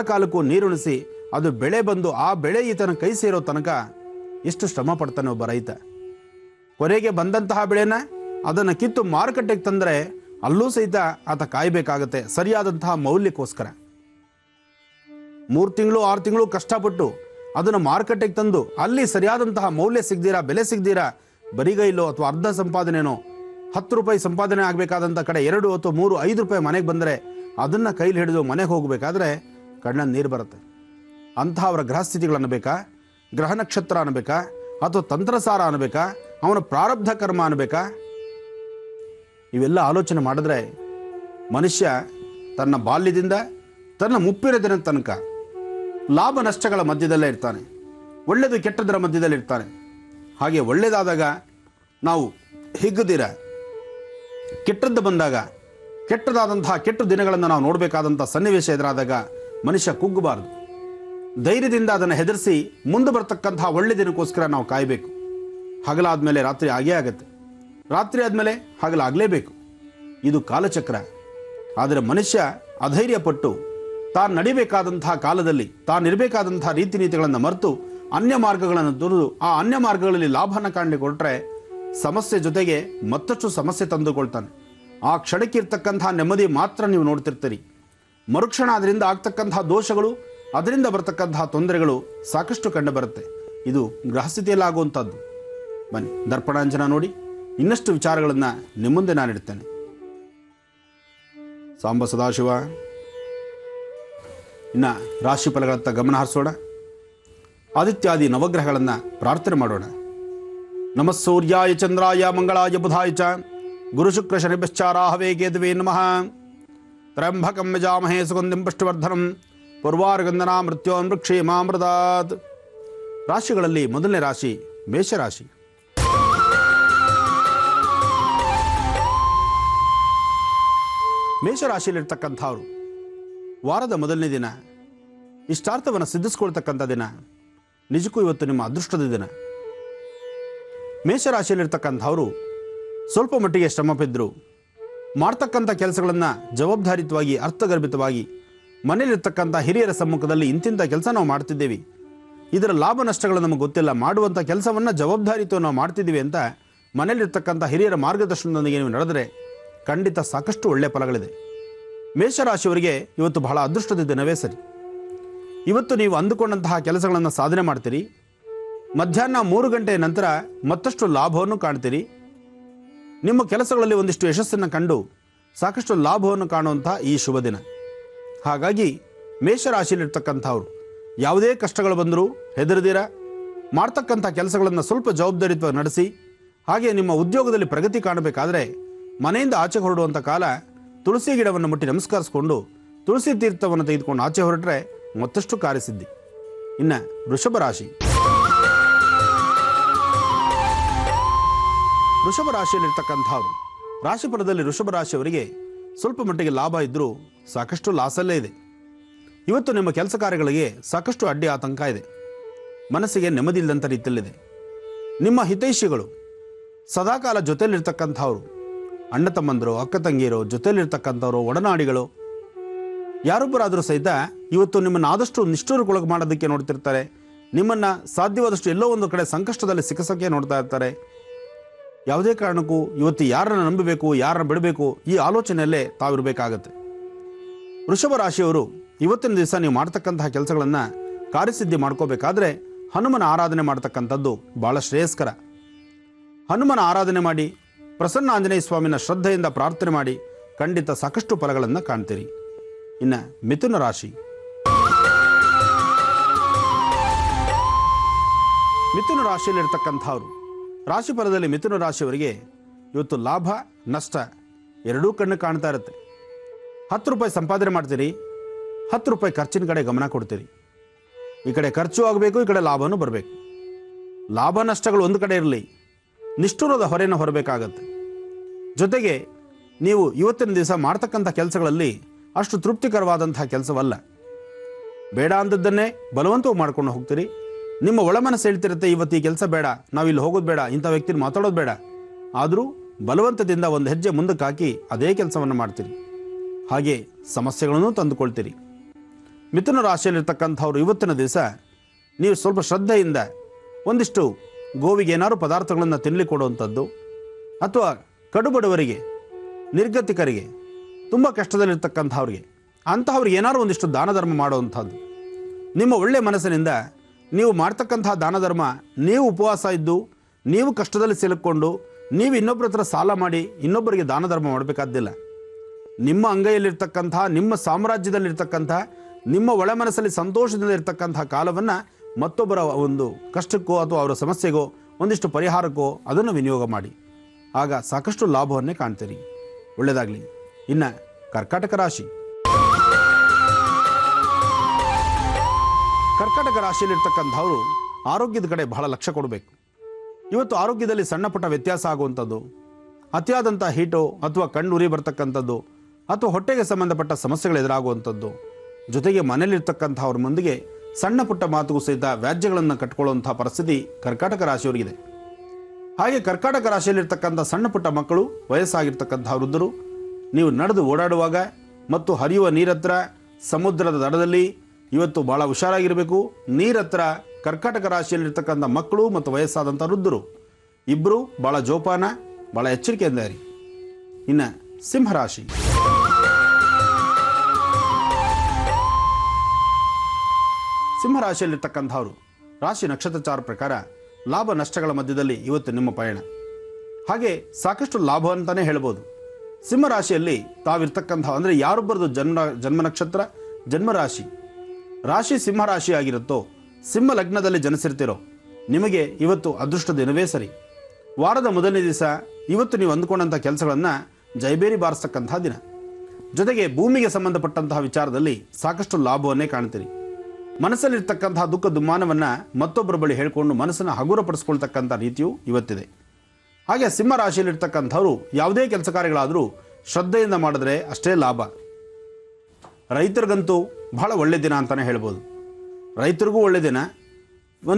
ಕಾಲಕ್ಕೂ ನೀರುಣಿಸಿ ಅದು ಬೆಳೆ ಬಂದು ಆ ಬೆಳೆ ಈತನ ಕೈ ಸೇರೋ ತನಕ ಎಷ್ಟು ಶ್ರಮ ಪಡ್ತಾನೆ ಒಬ್ಬ ರೈತ. ಕೊನೆಗೆ ಬಂದಂತಹ ಬೆಳೆನ ಅದನ್ನು ಕಿತ್ತು ಮಾರುಕಟ್ಟೆಗೆ ತಂದರೆ ಅಲ್ಲೂ ಸಹಿತ ಆತ ಕಾಯಬೇಕಾಗತ್ತೆ ಸರಿಯಾದಂತಹ ಮೌಲ್ಯಕ್ಕೋಸ್ಕರ. 3 ತಿಂಗಳು 6 ತಿಂಗಳು ಕಷ್ಟಪಟ್ಟು ಅದನ್ನು ಮಾರುಕಟ್ಟೆಗೆ ತಂದು ಅಲ್ಲಿ ಸರಿಯಾದಂತಹ ಮೌಲ್ಯ ಸಿಗದಿರ, ಬೆಲೆ ಸಿಗದಿರ, ಬರಿಗೈಲೋ ಅಥವಾ ಅರ್ಧ ಸಂಪಾದನೆನೋ 10 ರೂಪಾಯಿ ಸಂಪಾದನೆ ಆಗಬೇಕಾದಂಥ ಕಡೆ 2 ಅಥವಾ 3, 5 ರೂಪಾಯಿ ಮನೆಗೆ ಬಂದರೆ ಅದನ್ನು ಕೈಲಿ ಹಿಡಿದು ಮನೆಗೆ ಹೋಗಬೇಕಾದ್ರೆ ಕಣ್ಣಲ್ಲಿ ನೀರು ಬರುತ್ತೆ. ಅಂತಹ ಅವರ ಗ್ರಹಸ್ಥಿತಿಗಳು ಅನ್ನಬೇಕಾ, ಗ್ರಹ ನಕ್ಷತ್ರ ಅನ್ನಬೇಕಾ, ಅಥವಾ ತಂತ್ರಸಾರ ಅನ್ನಬೇಕಾ, ಅವನ ಪ್ರಾರಬ್ಧ ಕರ್ಮ ಅನ್ನಬೇಕಾ? ಇವೆಲ್ಲ ಆಲೋಚನೆ ಮಾಡಿದ್ರೆ ಮನುಷ್ಯ ತನ್ನ ಬಾಲ್ಯದಿಂದ ತನ್ನ ಮುಪ್ಪಿನ ದಿನ ತನಕ ಲಾಭ ನಷ್ಟಗಳ ಮಧ್ಯದಲ್ಲೇ ಇರ್ತಾನೆ, ಒಳ್ಳೆಯದು ಕೆಟ್ಟದರ ಮಧ್ಯದಲ್ಲಿ ಇರ್ತಾನೆ. ಹಾಗೆ ಒಳ್ಳೆಯದಾದಾಗ ನಾವು ಹಿಗ್ಗದಿರ, ಕೆಟ್ಟದ್ದು ಬಂದಾಗ, ಕೆಟ್ಟದಾದಂತಹ ಕೆಟ್ಟ ದಿನಗಳನ್ನು ನಾವು ನೋಡಬೇಕಾದಂಥ ಸನ್ನಿವೇಶ ಎದುರಾದಾಗ ಮನುಷ್ಯ ಕುಗ್ಗಬಾರದು. ಧೈರ್ಯದಿಂದ ಅದನ್ನು ಹೆದರಿಸಿ ಮುಂದೆ ಬರ್ತಕ್ಕಂತಹ ಒಳ್ಳೆ ದಿನಕ್ಕೋಸ್ಕರ ನಾವು ಕಾಯಬೇಕು. ಹಗಲಾದ್ಮೇಲೆ ರಾತ್ರಿ ಆಗೇ ಆಗುತ್ತೆ, ರಾತ್ರಿ ಆದಮೇಲೆ ಹಗಲಾಗಲೇಬೇಕು. ಇದು ಕಾಲಚಕ್ರ. ಆದರೆ ಮನುಷ್ಯ ಅಧೈರ್ಯಪಟ್ಟು ತಾನು ನಡಿಬೇಕಾದಂತಹ ಕಾಲದಲ್ಲಿ ತಾನಿರಬೇಕಾದಂತಹ ರೀತಿ ನೀತಿಗಳನ್ನು ಮರೆತು ಅನ್ಯ ಮಾರ್ಗಗಳನ್ನು ತೊರೆದು ಆ ಅನ್ಯ ಮಾರ್ಗಗಳಲ್ಲಿ ಲಾಭನ ಕಾಣಲಿಕ್ಕೆ ಹೊರಟ್ರೆ ಸಮಸ್ಯೆ ಜೊತೆಗೆ ಮತ್ತಷ್ಟು ಸಮಸ್ಯೆ ತಂದುಕೊಳ್ತಾನೆ. ಆ ಕ್ಷಣಕ್ಕಿರ್ತಕ್ಕಂತಹ ನೆಮ್ಮದಿ ಮಾತ್ರ ನೀವು ನೋಡ್ತಿರ್ತೀರಿ. ಮರುಕ್ಷಣ ಅದರಿಂದ ಆಗ್ತಕ್ಕಂತಹ ದೋಷಗಳು, ಅದರಿಂದ ಬರ್ತಕ್ಕಂತಹ ತೊಂದರೆಗಳು ಸಾಕಷ್ಟು ಕಂಡು ಬರುತ್ತೆ. ಇದು ಗ್ರಹಸ್ಥಿತಿಯಲ್ಲಿ ಆಗುವಂಥದ್ದು. ಬನ್ನಿ ದರ್ಪಣಾಂಜನ ನೋಡಿ ಇನ್ನಷ್ಟು ವಿಚಾರಗಳನ್ನು ನಿಮ್ಮ ಮುಂದೆ ನಾನು ಇಡ್ತೇನೆ. ಸಾಂಬ ಸದಾಶಿವ. ಇನ್ನು ರಾಶಿ ಫಲಗಳತ್ತ ಗಮನ ಹರಿಸೋಣ. ಆದಿತ್ಯಾದಿ ನವಗ್ರಹಗಳನ್ನು ಪ್ರಾರ್ಥನೆ ಮಾಡೋಣ. ನಮಃ ಸೂರ್ಯಾಯ ಚಂದ್ರಾಯ ಮಂಗಳಾಯ ಬುಧಾಯ ಚ ಗುರು ಶುಕ್ರ ಶನಿಭ್ಯಶ್ಚ ರಾಹವೇ ಕೇತುವೇ ನಮಃ. ತ್ರ್ಯಂಬಕಂ ಯಜಾಮಹೇ ಸುಗಂಧಿಂ ಪುಷ್ಟಿವರ್ಧನಂ ಪೂರ್ವಾರ್ಗಂಧನಾ ಮೃತ್ಯೋನ್ಮೃಕ್ಷೇಮಾಮೃತಾತ್. ರಾಶಿಗಳಲ್ಲಿ ಮೊದಲನೇ ರಾಶಿ ಮೇಷರಾಶಿ. ಮೇಷರಾಶಿಯಲ್ಲಿರ್ತಕ್ಕಂಥವ್ರು ವಾರದ ಮೊದಲನೇ ದಿನ ಇಷ್ಟಾರ್ಥವನ್ನು ಸಿದ್ಧಿಸ್ಕೊಳ್ತಕ್ಕಂಥ ದಿನ. ನಿಜಕ್ಕೂ ಇವತ್ತು ನಿಮ್ಮ ಅದೃಷ್ಟದ ದಿನ. ಮೇಷರಾಶಿಯಲ್ಲಿರ್ತಕ್ಕಂಥವರು ಸ್ವಲ್ಪ ಮಟ್ಟಿಗೆ ಶ್ರಮ ಬಿದ್ದರು ಮಾಡ್ತಕ್ಕಂಥ ಕೆಲಸಗಳನ್ನು ಜವಾಬ್ದಾರಿತವಾಗಿ ಅರ್ಥಗರ್ಭಿತವಾಗಿ ಮನೆಯಲ್ಲಿರ್ತಕ್ಕಂಥ ಹಿರಿಯರ ಸಮ್ಮುಖದಲ್ಲಿ ಇಂತಿಂಥ ಕೆಲಸ ನಾವು ಮಾಡ್ತಿದ್ದೇವೆ, ಇದರ ಲಾಭ ನಷ್ಟಗಳು ನಮಗೆ ಗೊತ್ತಿಲ್ಲ, ಮಾಡುವಂಥ ಕೆಲಸವನ್ನು ಜವಾಬ್ದಾರಿತ ನಾವು ಮಾಡ್ತಿದ್ದೀವಿ ಅಂತ ಮನೆಯಲ್ಲಿರ್ತಕ್ಕಂಥ ಹಿರಿಯರ ಮಾರ್ಗದರ್ಶನದೊಂದಿಗೆ ನೀವು ನಡೆದರೆ ಖಂಡಿತ ಸಾಕಷ್ಟು ಒಳ್ಳೆಯ ಫಲಗಳಿದೆ. ಮೇಷರಾಶಿಯವರಿಗೆ ಇವತ್ತು ಬಹಳ ಅದೃಷ್ಟದ ದಿನವೇ ಸರಿ. ಇವತ್ತು ನೀವು ಅಂದುಕೊಂಡಂತಹ ಕೆಲಸಗಳನ್ನು ಸಾಧನೆ ಮಾಡ್ತೀರಿ. ಮಧ್ಯಾಹ್ನ 3 ಗಂಟೆಯ ನಂತರ ಮತ್ತಷ್ಟು ಲಾಭವನ್ನು ಕಾಣ್ತೀರಿ. ನಿಮ್ಮ ಕೆಲಸಗಳಲ್ಲಿ ಒಂದಿಷ್ಟು ಯಶಸ್ಸನ್ನು ಕಂಡು ಸಾಕಷ್ಟು ಲಾಭವನ್ನು ಕಾಣುವಂಥ ಈ ಶುಭ ದಿನ. ಹಾಗಾಗಿ ಮೇಷರಾಶಿಯಲ್ಲಿರ್ತಕ್ಕಂಥವ್ರು ಯಾವುದೇ ಕಷ್ಟಗಳು ಬಂದರೂ ಹೆದರದಿರ ಮಾಡ್ತಕ್ಕಂಥ ಕೆಲಸಗಳನ್ನು ಸ್ವಲ್ಪ ಜವಾಬ್ದಾರಿತ್ವ ನಡೆಸಿ, ಹಾಗೆ ನಿಮ್ಮ ಉದ್ಯೋಗದಲ್ಲಿ ಪ್ರಗತಿ ಕಾಣಬೇಕಾದರೆ ಮನೆಯಿಂದ ಆಚೆ ಹೊರಡುವಂಥ ಕಾಲ ತುಳಸಿ ಗಿಡವನ್ನು ಮುಟ್ಟಿ ನಮಸ್ಕರಿಸಿಕೊಂಡು ತುಳಸಿ ತೀರ್ಥವನ್ನು ತೆಗೆದುಕೊಂಡು ಆಚೆ ಹೊರಟ್ರೆ ಮತ್ತಷ್ಟು ಕಾರ್ಯಸಿದ್ಧಿ. ಇನ್ನು ವೃಷಭ ರಾಶಿ. ವೃಷಭ ರಾಶಿಯಲ್ಲಿರ್ತಕ್ಕಂಥವ್ರು ರಾಶಿಫಲದಲ್ಲಿ ವೃಷಭ ರಾಶಿಯವರಿಗೆ ಸ್ವಲ್ಪ ಮಟ್ಟಿಗೆ ಲಾಭ ಇದ್ದರೂ ಸಾಕಷ್ಟು ಲಾಸಲ್ಲೇ ಇದೆ. ಇವತ್ತು ನಿಮ್ಮ ಕೆಲಸ ಕಾರ್ಯಗಳಿಗೆ ಸಾಕಷ್ಟು ಅಡ್ಡಿ ಆತಂಕ ಇದೆ. ಮನಸ್ಸಿಗೆ ನೆಮ್ಮದಿ ಇಲ್ಲದಂಥ ರೀತಿಯಲ್ಲಿದೆ. ನಿಮ್ಮ ಹಿತೈಷಿಗಳು ಸದಾಕಾಲ ಜೊತೆಯಲ್ಲಿರ್ತಕ್ಕಂಥವ್ರು, ಅಣ್ಣ ತಮ್ಮಂದರು, ಅಕ್ಕ ತಂಗಿಯರು, ಜೊತೆಯಲ್ಲಿರ್ತಕ್ಕಂಥವ್ರು, ಒಡನಾಡಿಗಳು ಯಾರೊಬ್ಬರಾದರೂ ಸಹಿತ ಇವತ್ತು ನಿಮ್ಮನ್ನು ಆದಷ್ಟು ನಿಷ್ಠೂರಕ್ಕೊಳಗೆ ಮಾಡೋದಕ್ಕೆ ನೋಡ್ತಿರ್ತಾರೆ. ನಿಮ್ಮನ್ನು ಸಾಧ್ಯವಾದಷ್ಟು ಎಲ್ಲೋ ಒಂದು ಕಡೆ ಸಂಕಷ್ಟದಲ್ಲಿ ಸಿಕ್ಕಸಕ್ಕೆ ನೋಡ್ತಾ ಇರ್ತಾರೆ. ಯಾವುದೇ ಕಾರಣಕ್ಕೂ ಇವತ್ತು ಯಾರನ್ನು ನಂಬಬೇಕು, ಯಾರನ್ನು ಬಿಡಬೇಕು, ಈ ಆಲೋಚನೆಯಲ್ಲೇ ತಾವಿರಬೇಕಾಗತ್ತೆ. ವೃಷಭ ರಾಶಿಯವರು ಇವತ್ತಿನ ದಿವಸ ನೀವು ಮಾಡ್ತಕ್ಕಂತಹ ಕೆಲಸಗಳನ್ನು ಕಾರ್ಯಸಿದ್ಧಿ ಮಾಡ್ಕೋಬೇಕಾದ್ರೆ ಹನುಮನ ಆರಾಧನೆ ಮಾಡ್ತಕ್ಕಂಥದ್ದು ಭಾಳ ಶ್ರೇಯಸ್ಕರ. ಹನುಮನ ಆರಾಧನೆ ಮಾಡಿ, ಪ್ರಸನ್ನ ಆಂಜನೇಯ ಸ್ವಾಮಿನ ಶ್ರದ್ಧೆಯಿಂದ ಪ್ರಾರ್ಥನೆ ಮಾಡಿ ಖಂಡಿತ ಸಾಕಷ್ಟು ಫಲಗಳನ್ನು ಕಾಣ್ತೀರಿ. ಇನ್ನು ಮಿಥುನ ರಾಶಿ. ಮಿಥುನ ರಾಶಿಯಲ್ಲಿರ್ತಕ್ಕಂಥವ್ರು ರಾಶಿಫಲದಲ್ಲಿ ಮಿಥುನ ರಾಶಿಯವರಿಗೆ ಇವತ್ತು ಲಾಭ ನಷ್ಟ ಎರಡೂ ಕಣ್ಣು ಕಾಣ್ತಾ ಇರುತ್ತೆ. 10 ರೂಪಾಯಿ ಸಂಪಾದನೆ ಮಾಡ್ತೀರಿ, 10 ರೂಪಾಯಿ ಖರ್ಚಿನ ಕಡೆ ಗಮನ ಕೊಡ್ತೀರಿ. ಈ ಕಡೆ ಖರ್ಚು ಆಗಬೇಕು, ಈ ಕಡೆ ಲಾಭನೂ ಬರಬೇಕು. ಲಾಭ ನಷ್ಟಗಳು ಒಂದು ಕಡೆ ಇರಲಿ, ನಿಷ್ಠುರದ ಹೊರೆಯನ್ನು ಹೊರಬೇಕಾಗತ್ತೆ. ಜೊತೆಗೆ ನೀವು ಇವತ್ತಿನ ದಿವಸ ಮಾಡ್ತಕ್ಕಂಥ ಕೆಲಸಗಳಲ್ಲಿ ಅಷ್ಟು ತೃಪ್ತಿಕರವಾದಂಥ ಕೆಲಸವಲ್ಲ. ಬೇಡ ಅಂದದ್ದನ್ನೇ ಬಲವಂತವಾಗಿ ಮಾಡ್ಕೊಂಡು ಹೋಗ್ತೀರಿ. ನಿಮ್ಮ ಒಳಮನಸ್ಸು ಹೇಳ್ತಿರುತ್ತೆ, ಇವತ್ತು ಈ ಕೆಲಸ ಬೇಡ, ನಾವಿಲ್ಲಿ ಹೋಗೋದು ಬೇಡ, ಇಂಥ ವ್ಯಕ್ತಿನ ಮಾತಾಡೋದು ಬೇಡ. ಆದರೂ ಬಲವಂತದಿಂದ ಒಂದು ಹೆಜ್ಜೆ ಮುಂದಕ್ಕೆ ಹಾಕಿ ಅದೇ ಕೆಲಸವನ್ನು ಮಾಡ್ತೀರಿ. ಹಾಗೆ ಸಮಸ್ಯೆಗಳನ್ನು ತಂದುಕೊಳ್ತೀರಿ. ಮಿಥುನ ರಾಶಿಯಲ್ಲಿರ್ತಕ್ಕಂಥವ್ರು ಇವತ್ತಿನ ದಿವಸ ನೀವು ಸ್ವಲ್ಪ ಶ್ರದ್ಧೆಯಿಂದ ಒಂದಿಷ್ಟು ಗೋವಿಗೆ ಏನಾದ್ರು ಪದಾರ್ಥಗಳನ್ನು ತಿನ್ನಲಿ ಕೊಡುವಂಥದ್ದು, ಅಥವಾ ಕಡುಬಡವರಿಗೆ, ನಿರ್ಗತಿಕರಿಗೆ, ತುಂಬ ಕಷ್ಟದಲ್ಲಿರ್ತಕ್ಕಂಥವ್ರಿಗೆ, ಅಂತಹವ್ರಿಗೆ ಏನಾದ್ರು ಒಂದಿಷ್ಟು ದಾನ ಧರ್ಮ ಮಾಡುವಂಥದ್ದು. ನಿಮ್ಮ ಒಳ್ಳೆಯ ಮನಸ್ಸಿನಿಂದ ನೀವು ಮಾಡ್ತಕ್ಕಂಥ ದಾನ ಧರ್ಮ, ನೀವು ಉಪವಾಸ ಇದ್ದು, ನೀವು ಕಷ್ಟದಲ್ಲಿ ಸಿಲುಕೊಂಡು, ನೀವು ಇನ್ನೊಬ್ಬರ ಹತ್ರ ಸಾಲ ಮಾಡಿ ಇನ್ನೊಬ್ಬರಿಗೆ ದಾನ ಧರ್ಮ ಮಾಡಬೇಕಾದ್ದಿಲ್ಲ. ನಿಮ್ಮ ಅಂಗೈಯಲ್ಲಿರ್ತಕ್ಕಂಥ, ನಿಮ್ಮ ಸಾಮ್ರಾಜ್ಯದಲ್ಲಿರ್ತಕ್ಕಂಥ, ನಿಮ್ಮ ಒಳ ಮನಸ್ಸಲ್ಲಿ ಸಂತೋಷದಿಂದ ಇರ್ತಕ್ಕಂಥ ಕಾಲವನ್ನು ಮತ್ತೊಬ್ಬರ ಒಂದು ಕಷ್ಟಕ್ಕೋ ಅಥವಾ ಅವರ ಸಮಸ್ಯೆಗೋ ಒಂದಿಷ್ಟು ಪರಿಹಾರಕ್ಕೋ ಅದನ್ನು ವಿನಿಯೋಗ ಮಾಡಿ. ಆಗ ಸಾಕಷ್ಟು ಲಾಭವನ್ನೇ ಕಾಣ್ತೀರಿ. ಒಳ್ಳೆಯದಾಗಲಿ. ಇನ್ನು ಕರ್ಕಾಟಕ ರಾಶಿ. ಕರ್ಕಾಟಕ ರಾಶಿಯಲ್ಲಿರ್ತಕ್ಕಂಥವರು ಆರೋಗ್ಯದ ಕಡೆ ಬಹಳ ಲಕ್ಷ್ಯ ಕೊಡಬೇಕು. ಇವತ್ತು ಆರೋಗ್ಯದಲ್ಲಿ ಸಣ್ಣ ಪುಟ್ಟ ವ್ಯತ್ಯಾಸ ಆಗುವಂಥದ್ದು, ಅತಿಯಾದಂಥ ಹೀಟು ಅಥವಾ ಕಣ್ಣುರಿ ಬರ್ತಕ್ಕಂಥದ್ದು, ಅಥವಾ ಹೊಟ್ಟೆಗೆ ಸಂಬಂಧಪಟ್ಟ ಸಮಸ್ಯೆಗಳು ಎದುರಾಗುವಂಥದ್ದು, ಜೊತೆಗೆ ಮನೆಯಲ್ಲಿರ್ತಕ್ಕಂಥವ್ರ ಮುಂದಿಗೆ ಸಣ್ಣ ಪುಟ್ಟ ಮಾತುಗೂ ಸಹಿತ ವ್ಯಾಜ್ಯಗಳನ್ನು ಕಟ್ಕೊಳ್ಳುವಂಥ ಪರಿಸ್ಥಿತಿ ಕರ್ಕಾಟಕ ರಾಶಿಯವರಿಗಿದೆ. ಹಾಗೆ ಕರ್ಕಾಟಕ ರಾಶಿಯಲ್ಲಿರ್ತಕ್ಕಂಥ ಸಣ್ಣ ಪುಟ್ಟ ಮಕ್ಕಳು, ವಯಸ್ಸಾಗಿರ್ತಕ್ಕಂಥ ವೃದ್ಧರು, ನೀವು ನಡೆದು ಓಡಾಡುವಾಗ ಮತ್ತು ಹರಿಯುವ ನೀರತ್ರ, ಸಮುದ್ರದ ದಡದಲ್ಲಿ ಇವತ್ತು ಭಾಳ ಹುಷಾರಾಗಿರಬೇಕು. ನೀರತ್ರ ಕರ್ಕಾಟಕ ರಾಶಿಯಲ್ಲಿರ್ತಕ್ಕಂಥ ಮಕ್ಕಳು ಮತ್ತು ವಯಸ್ಸಾದಂಥ ವೃದ್ಧರು ಇಬ್ಬರು ಭಾಳ ಜೋಪಾನ, ಭಾಳ ಎಚ್ಚರಿಕೆಯಿಂದ ಇರಿ. ಇನ್ನು ಸಿಂಹರಾಶಿ. ಸಿಂಹರಾಶಿಯಲ್ಲಿರ್ತಕ್ಕಂಥವ್ರು ರಾಶಿ ನಕ್ಷತ್ರಚಾರ ಪ್ರಕಾರ ಲಾಭ ನಷ್ಟಗಳ ಮಧ್ಯದಲ್ಲಿ ಇವತ್ತು ನಿಮ್ಮ ಪಯಣ. ಹಾಗೆ ಸಾಕಷ್ಟು ಲಾಭ ಅಂತಲೇ ಹೇಳ್ಬೋದು. ಸಿಂಹರಾಶಿಯಲ್ಲಿ ತಾವಿರ್ತಕ್ಕಂಥ ಅಂದರೆ ಯಾರೊಬ್ಬರದು ಜನ್ಮ ನಕ್ಷತ್ರ, ಜನ್ಮರಾಶಿ, ರಾಶಿ ಸಿಂಹರಾಶಿ ಆಗಿರುತ್ತೋ, ಸಿಂಹ ಲಗ್ನದಲ್ಲಿ ಜನಿಸಿರ್ತಿರೋ ನಿಮಗೆ ಇವತ್ತು ಅದೃಷ್ಟ ದಿನವೇ ಸರಿ. ವಾರದ ಮೊದಲನೇ ದಿವಸ ಇವತ್ತು ನೀವು ಅಂದುಕೊಂಡಂಥ ಕೆಲಸಗಳನ್ನು ಜೈಬೇರಿ ಬಾರಿಸ್ತಕ್ಕಂಥ ದಿನ. ಜೊತೆಗೆ ಭೂಮಿಗೆ ಸಂಬಂಧಪಟ್ಟಂತಹ ವಿಚಾರದಲ್ಲಿ ಸಾಕಷ್ಟು ಲಾಭವನ್ನೇ ಕಾಣ್ತೀರಿ. ಮನಸ್ಸಲ್ಲಿರ್ತಕ್ಕಂತಹ ದುಃಖ ದುಮ್ಮಾನವನ್ನು ಮತ್ತೊಬ್ಬರ ಬಳಿ ಹೇಳಿಕೊಂಡು ಮನಸ್ಸನ್ನು ಹಗುರಪಡಿಸ್ಕೊಳ್ತಕ್ಕಂಥ ರೀತಿಯು ಇವತ್ತಿದೆ. ಹಾಗೆ ಸಿಂಹರಾಶಿಯಲ್ಲಿರ್ತಕ್ಕಂಥವ್ರು ಯಾವುದೇ ಕೆಲಸ ಕಾರ್ಯಗಳಾದರೂ ಶ್ರದ್ಧೆಯಿಂದ ಮಾಡಿದ್ರೆ ಅಷ್ಟೇ ಲಾಭ. ರೈತರಿಗಂತೂ ಬಹಳ ಒಳ್ಳೆ ದಿನ ಅಂತಲೇ ಹೇಳ್ಬೋದು. ರೈತರಿಗೂ ಒಳ್ಳೆ ದಿನ.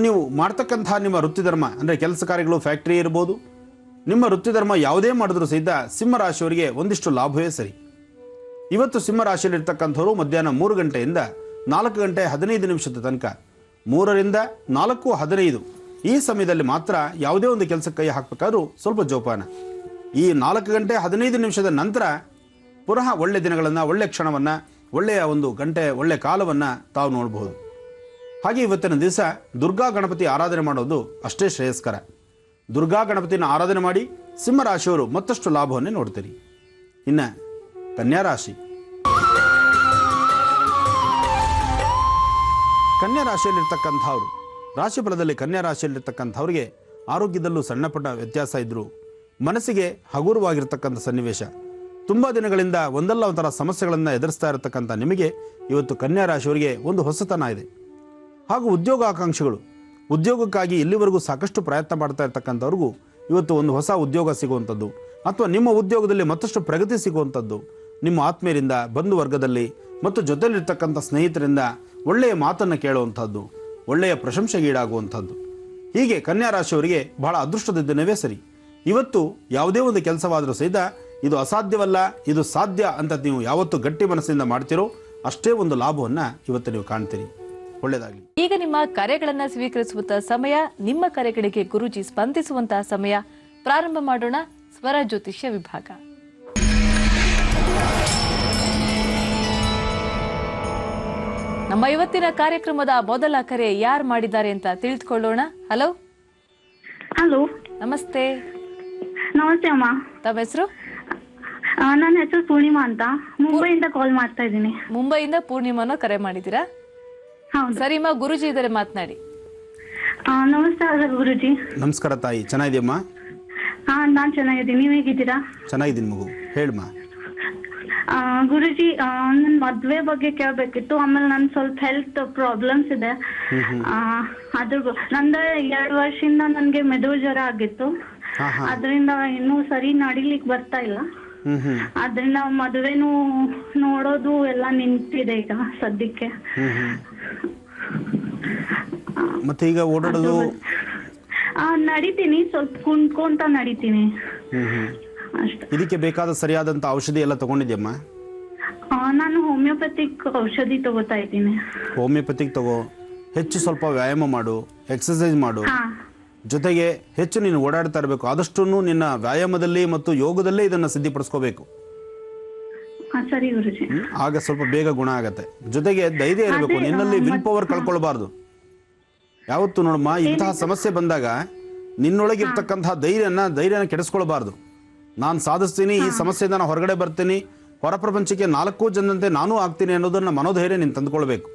ನೀವು ಮಾಡ್ತಕ್ಕಂಥ ನಿಮ್ಮ ವೃತ್ತಿಧರ್ಮ ಅಂದರೆ ಕೆಲಸ ಕಾರ್ಯಗಳು, ಫ್ಯಾಕ್ಟ್ರಿ ಇರ್ಬೋದು, ನಿಮ್ಮ ವೃತ್ತಿಧರ್ಮ ಯಾವುದೇ ಮಾಡಿದ್ರೂ ಸಹಿತ ಸಿಂಹರಾಶಿಯವರಿಗೆ ಒಂದಿಷ್ಟು ಲಾಭವೇ ಸರಿ. ಇವತ್ತು ಸಿಂಹರಾಶಿಯಲ್ಲಿರ್ತಕ್ಕಂಥವ್ರು ಮಧ್ಯಾಹ್ನ 3 ಗಂಟೆಯಿಂದ 4 ಗಂಟೆ 15 ನಿಮಿಷದ ತನಕ, 3ರಿಂದ 4:15 ಈ ಸಮಯದಲ್ಲಿ ಮಾತ್ರ ಯಾವುದೇ ಒಂದು ಕೆಲಸಕ್ಕೆ ಕೈ ಹಾಕಬೇಕಾದ್ರೂ ಸ್ವಲ್ಪ ಜೋಪಾನ. ಈ 4 ಗಂಟೆ 15 ನಿಮಿಷದ ನಂತರ ಪುನಃ ಒಳ್ಳೆ ದಿನಗಳನ್ನು, ಒಳ್ಳೆ ಕ್ಷಣವನ್ನು, ಒಳ್ಳೆಯ ಒಂದು ಗಂಟೆ, ಒಳ್ಳೆ ಕಾಲವನ್ನು ತಾವು ನೋಡಬಹುದು. ಹಾಗೆ ಇವತ್ತಿನ ದಿವಸ ದುರ್ಗಾ ಗಣಪತಿ ಆರಾಧನೆ ಮಾಡೋದು ಅಷ್ಟೇ ಶ್ರೇಯಸ್ಕರ. ದುರ್ಗಾ ಗಣಪತಿನ ಆರಾಧನೆ ಮಾಡಿ ಸಿಂಹರಾಶಿಯವರು ಮತ್ತಷ್ಟು ಲಾಭವನ್ನೇ ನೋಡ್ತೀರಿ. ಇನ್ನು ಕನ್ಯಾ ರಾಶಿ. ಕನ್ಯಾ ರಾಶಿಯಲ್ಲಿರ್ತಕ್ಕಂಥವ್ರು, ರಾಶಿ ಫಲದಲ್ಲಿ ಕನ್ಯಾ ರಾಶಿಯಲ್ಲಿರ್ತಕ್ಕಂಥವ್ರಿಗೆ ಆರೋಗ್ಯದಲ್ಲೂ ಸಣ್ಣ ಪುಟ್ಟ ವ್ಯತ್ಯಾಸ ಇದ್ದರೂ ಮನಸ್ಸಿಗೆ ಹಗುರವಾಗಿರ್ತಕ್ಕಂಥ ಸನ್ನಿವೇಶ. ತುಂಬ ದಿನಗಳಿಂದ ಒಂದಲ್ಲ ಒಂಥರ ಸಮಸ್ಯೆಗಳನ್ನು ಎದುರಿಸ್ತಾ ಇರತಕ್ಕಂಥ ನಿಮಗೆ ಇವತ್ತು ಕನ್ಯಾ ರಾಶಿಯವರಿಗೆ ಒಂದು ಹೊಸತನ ಇದೆ. ಹಾಗೂ ಉದ್ಯೋಗಾಕಾಂಕ್ಷಿಗಳು, ಉದ್ಯೋಗಕ್ಕಾಗಿ ಇಲ್ಲಿವರೆಗೂ ಸಾಕಷ್ಟು ಪ್ರಯತ್ನ ಮಾಡ್ತಾ ಇರ್ತಕ್ಕಂಥವ್ರಿಗೂ ಇವತ್ತು ಒಂದು ಹೊಸ ಉದ್ಯೋಗ ಸಿಗುವಂಥದ್ದು ಅಥವಾ ನಿಮ್ಮ ಉದ್ಯೋಗದಲ್ಲಿ ಮತ್ತಷ್ಟು ಪ್ರಗತಿ ಸಿಗುವಂಥದ್ದು, ನಿಮ್ಮ ಆತ್ಮೀಯರಿಂದ, ಬಂಧು ವರ್ಗದಲ್ಲಿ ಮತ್ತು ಜೊತೆಲಿರ್ತಕ್ಕಂಥ ಸ್ನೇಹಿತರಿಂದ ಒಳ್ಳೆಯ ಮಾತನ್ನು ಕೇಳುವಂಥದ್ದು, ಒಳ್ಳೆಯ ಪ್ರಶಂಸೆಗೀಡಾಗುವಂಥದ್ದು. ಹೀಗೆ ಕನ್ಯಾ ರಾಶಿಯವರಿಗೆ ಬಹಳ ಅದೃಷ್ಟದ ದಿನವೇ ಸರಿ. ಇವತ್ತು ಯಾವುದೇ ಒಂದು ಕೆಲಸವಾದರೂ ಸಹಿತ ಇದು ಅಸಾಧ್ಯವಲ್ಲ, ಇದು ಸಾಧ್ಯ ಅಂತ ನೀವು ಯಾವತ್ತು ಗಟ್ಟಿ ಮನಸ್ಸಿಂದ ಮಾಡ್ತೀರೋ ಅಷ್ಟೇ ಒಂದು ಲಾಭವನ್ನು ಇವತ್ತು ನೀವು ಕಾಣ್ತೀರಿ. ಒಳ್ಳೆಯದಾಗಲಿ. ಈಗ ನಿಮ್ಮ ಕರೆಗಳನ್ನು ಸ್ವೀಕರಿಸುವಂತಹ ಸಮಯ, ನಿಮ್ಮ ಕರೆಗಳಿಗೆ ಗುರೂಜಿ ಸ್ಪಂದಿಸುವಂತಹ ಸಮಯ. ಪ್ರಾರಂಭ ಮಾಡೋಣ ಸ್ವರ ಜ್ಯೋತಿಷ್ಯ ವಿಭಾಗ. ನಮ್ಮ ಇವತ್ತಿನ ಕಾರ್ಯಕ್ರಮದ ಮೊದಲ ಕರೆ ಯಾರು ಮಾಡಿದ್ದಾರೆ ಅಂತ ತಿಳಿದುಕೊಳ್ಳೋಣ. ಹಲೋ. ಹಲೋ, ನಮಸ್ತೆ. ನಮಸ್ತೆ ಅಮ್ಮ. ತಮ್ಮ ಹೆಸರು? ನನ್ನ ಹೆಸರು ಪೂರ್ಣಿಮಾ ಅಂತ, ಮುಂಬೈಯಿಂದ ಕಾಲ್ ಮಾಡ್ತಾ ಇದ್ದೀನಿ. ಮುಂಬೈಯಿಂದ ಪೂರ್ಣಿಮಾನ ಕರೆ ಮಾಡಿದ್ದೀರಾ? ಹೌದು. ಸರಿಮಾ, ಗುರುಜಿ ಇದ್ದಾರೆ, ಮಾತನಾಡಿ. ನಮಸ್ಕಾರ ಗುರುಜಿ. ನಮಸ್ಕಾರ ತಾಯಿ, ಚೆನ್ನಾಗಿದೆಯಮ್ಮ? ನಾನ್ ಚೆನ್ನಾಗಿದ್ದೀನಿ, ನೀವ್ ಹೇಗಿದ್ದೀರಾ? ಚೆನ್ನಾಗಿದ್ದೀನಿ ಮಗು, ಹೇಳಮ್ಮ. ಗುರುಜಿ, ನನ್ ಮದ್ವೆ ಬಗ್ಗೆ ಕೇಳ್ಬೇಕಿತ್ತು. ಆಮೇಲೆ ನನ್ ಸ್ವಲ್ಪ ಹೆಲ್ತ್ ಪ್ರಾಬ್ಲಮ್ಸ್ ಇದೆ. ನಂದ 2 ವರ್ಷದಿಂದ ನನ್ಗೆ ಮೆದುಳು ಜ್ವರ ಆಗಿತ್ತು. ಅದರಿಂದ ಇನ್ನೂ ಸರಿ ನಡಿಲಿಕ್ಕೆ ಬರ್ತಾ ಇಲ್ಲ. ಅದ್ರಿಂದ ಮದುವೆನೂ ನೋಡೋದು ಎಲ್ಲ ನಿಂತಿದೆ ಈಗ ಸದ್ಯಕ್ಕೆ. ಮತ್ತೆ ಈಗ ಓಡಾಡೋದು? ನಡಿತೀನಿ, ಸ್ವಲ್ಪ ಕುಂತ್ಕೊಂತ ನಡಿತೀನಿ ಅಷ್ಟೇ. ಇದಕ್ಕೆ ಬೇಕಾದ ಸರಿಯಾದಂತ ಔಷಧಿ ಎಲ್ಲ ತಗೊಂಡಿದ್ಯಮ್ಮ? ನಾನು ಹೋಮಿಯೋಪತಿಕ್ ಔಷಧಿ ತಗೋತಾ ಇದ್ದೀನಿ. ಹೋಮಿಯೋಪತಿಕ್ ತಗೋ, ಹೆಚ್ಚು ಸ್ವಲ್ಪ ವ್ಯಾಯಾಮ ಮಾಡು, ಎಕ್ಸರ್ಸೈಸ್ ಮಾಡು, ಜೊತೆಗೆ ಹೆಚ್ಚು ನೀನು ಓಡಾಡ್ತಾ ಇರಬೇಕು. ಆದಷ್ಟು ನಿನ್ನ ವ್ಯಾಯಾಮದಲ್ಲಿ ಮತ್ತು ಯೋಗದಲ್ಲೇ ಇದನ್ನು ಸಿದ್ಧಿಪಡಿಸ್ಕೋಬೇಕು. ಸರಿ ಗುರುಜಿ. ಆಗ ಸ್ವಲ್ಪ ಬೇಗ ಗುಣ ಆಗತ್ತೆ. ಜೊತೆಗೆ ಧೈರ್ಯ ಇರಬೇಕು, ನಿನ್ನಲ್ಲಿ ವಿಲ್ ಪವರ್ ಕಳ್ಕೊಳ್ಬಾರ್ದು. ಯಾವತ್ತು ನೋಡಮ್ಮ, ಇಂತಹ ಸಮಸ್ಯೆ ಬಂದಾಗ ನಿನ್ನೊಳಗಿರ್ತಕ್ಕಂತಹ ಧೈರ್ಯನ ಕೆಡಿಸ್ಕೊಳ್ಬಾರ್ದು. ನಾನು ಸಾಧಿಸ್ತೀನಿ, ಈ ಸಮಸ್ಯೆಯಿಂದ ನಾನು ಹೊರಗಡೆ ಬರ್ತೀನಿ, ಹೊರ ಪ್ರಪಂಚಕ್ಕೆ 4 ಜನಂತೆ ನಾನೂ ಆಗ್ತೀನಿ ಅನ್ನೋದನ್ನ ಮನೋಧೈರ್ಯ ನೀನು ತಂದುಕೊಳ್ಬೇಕು.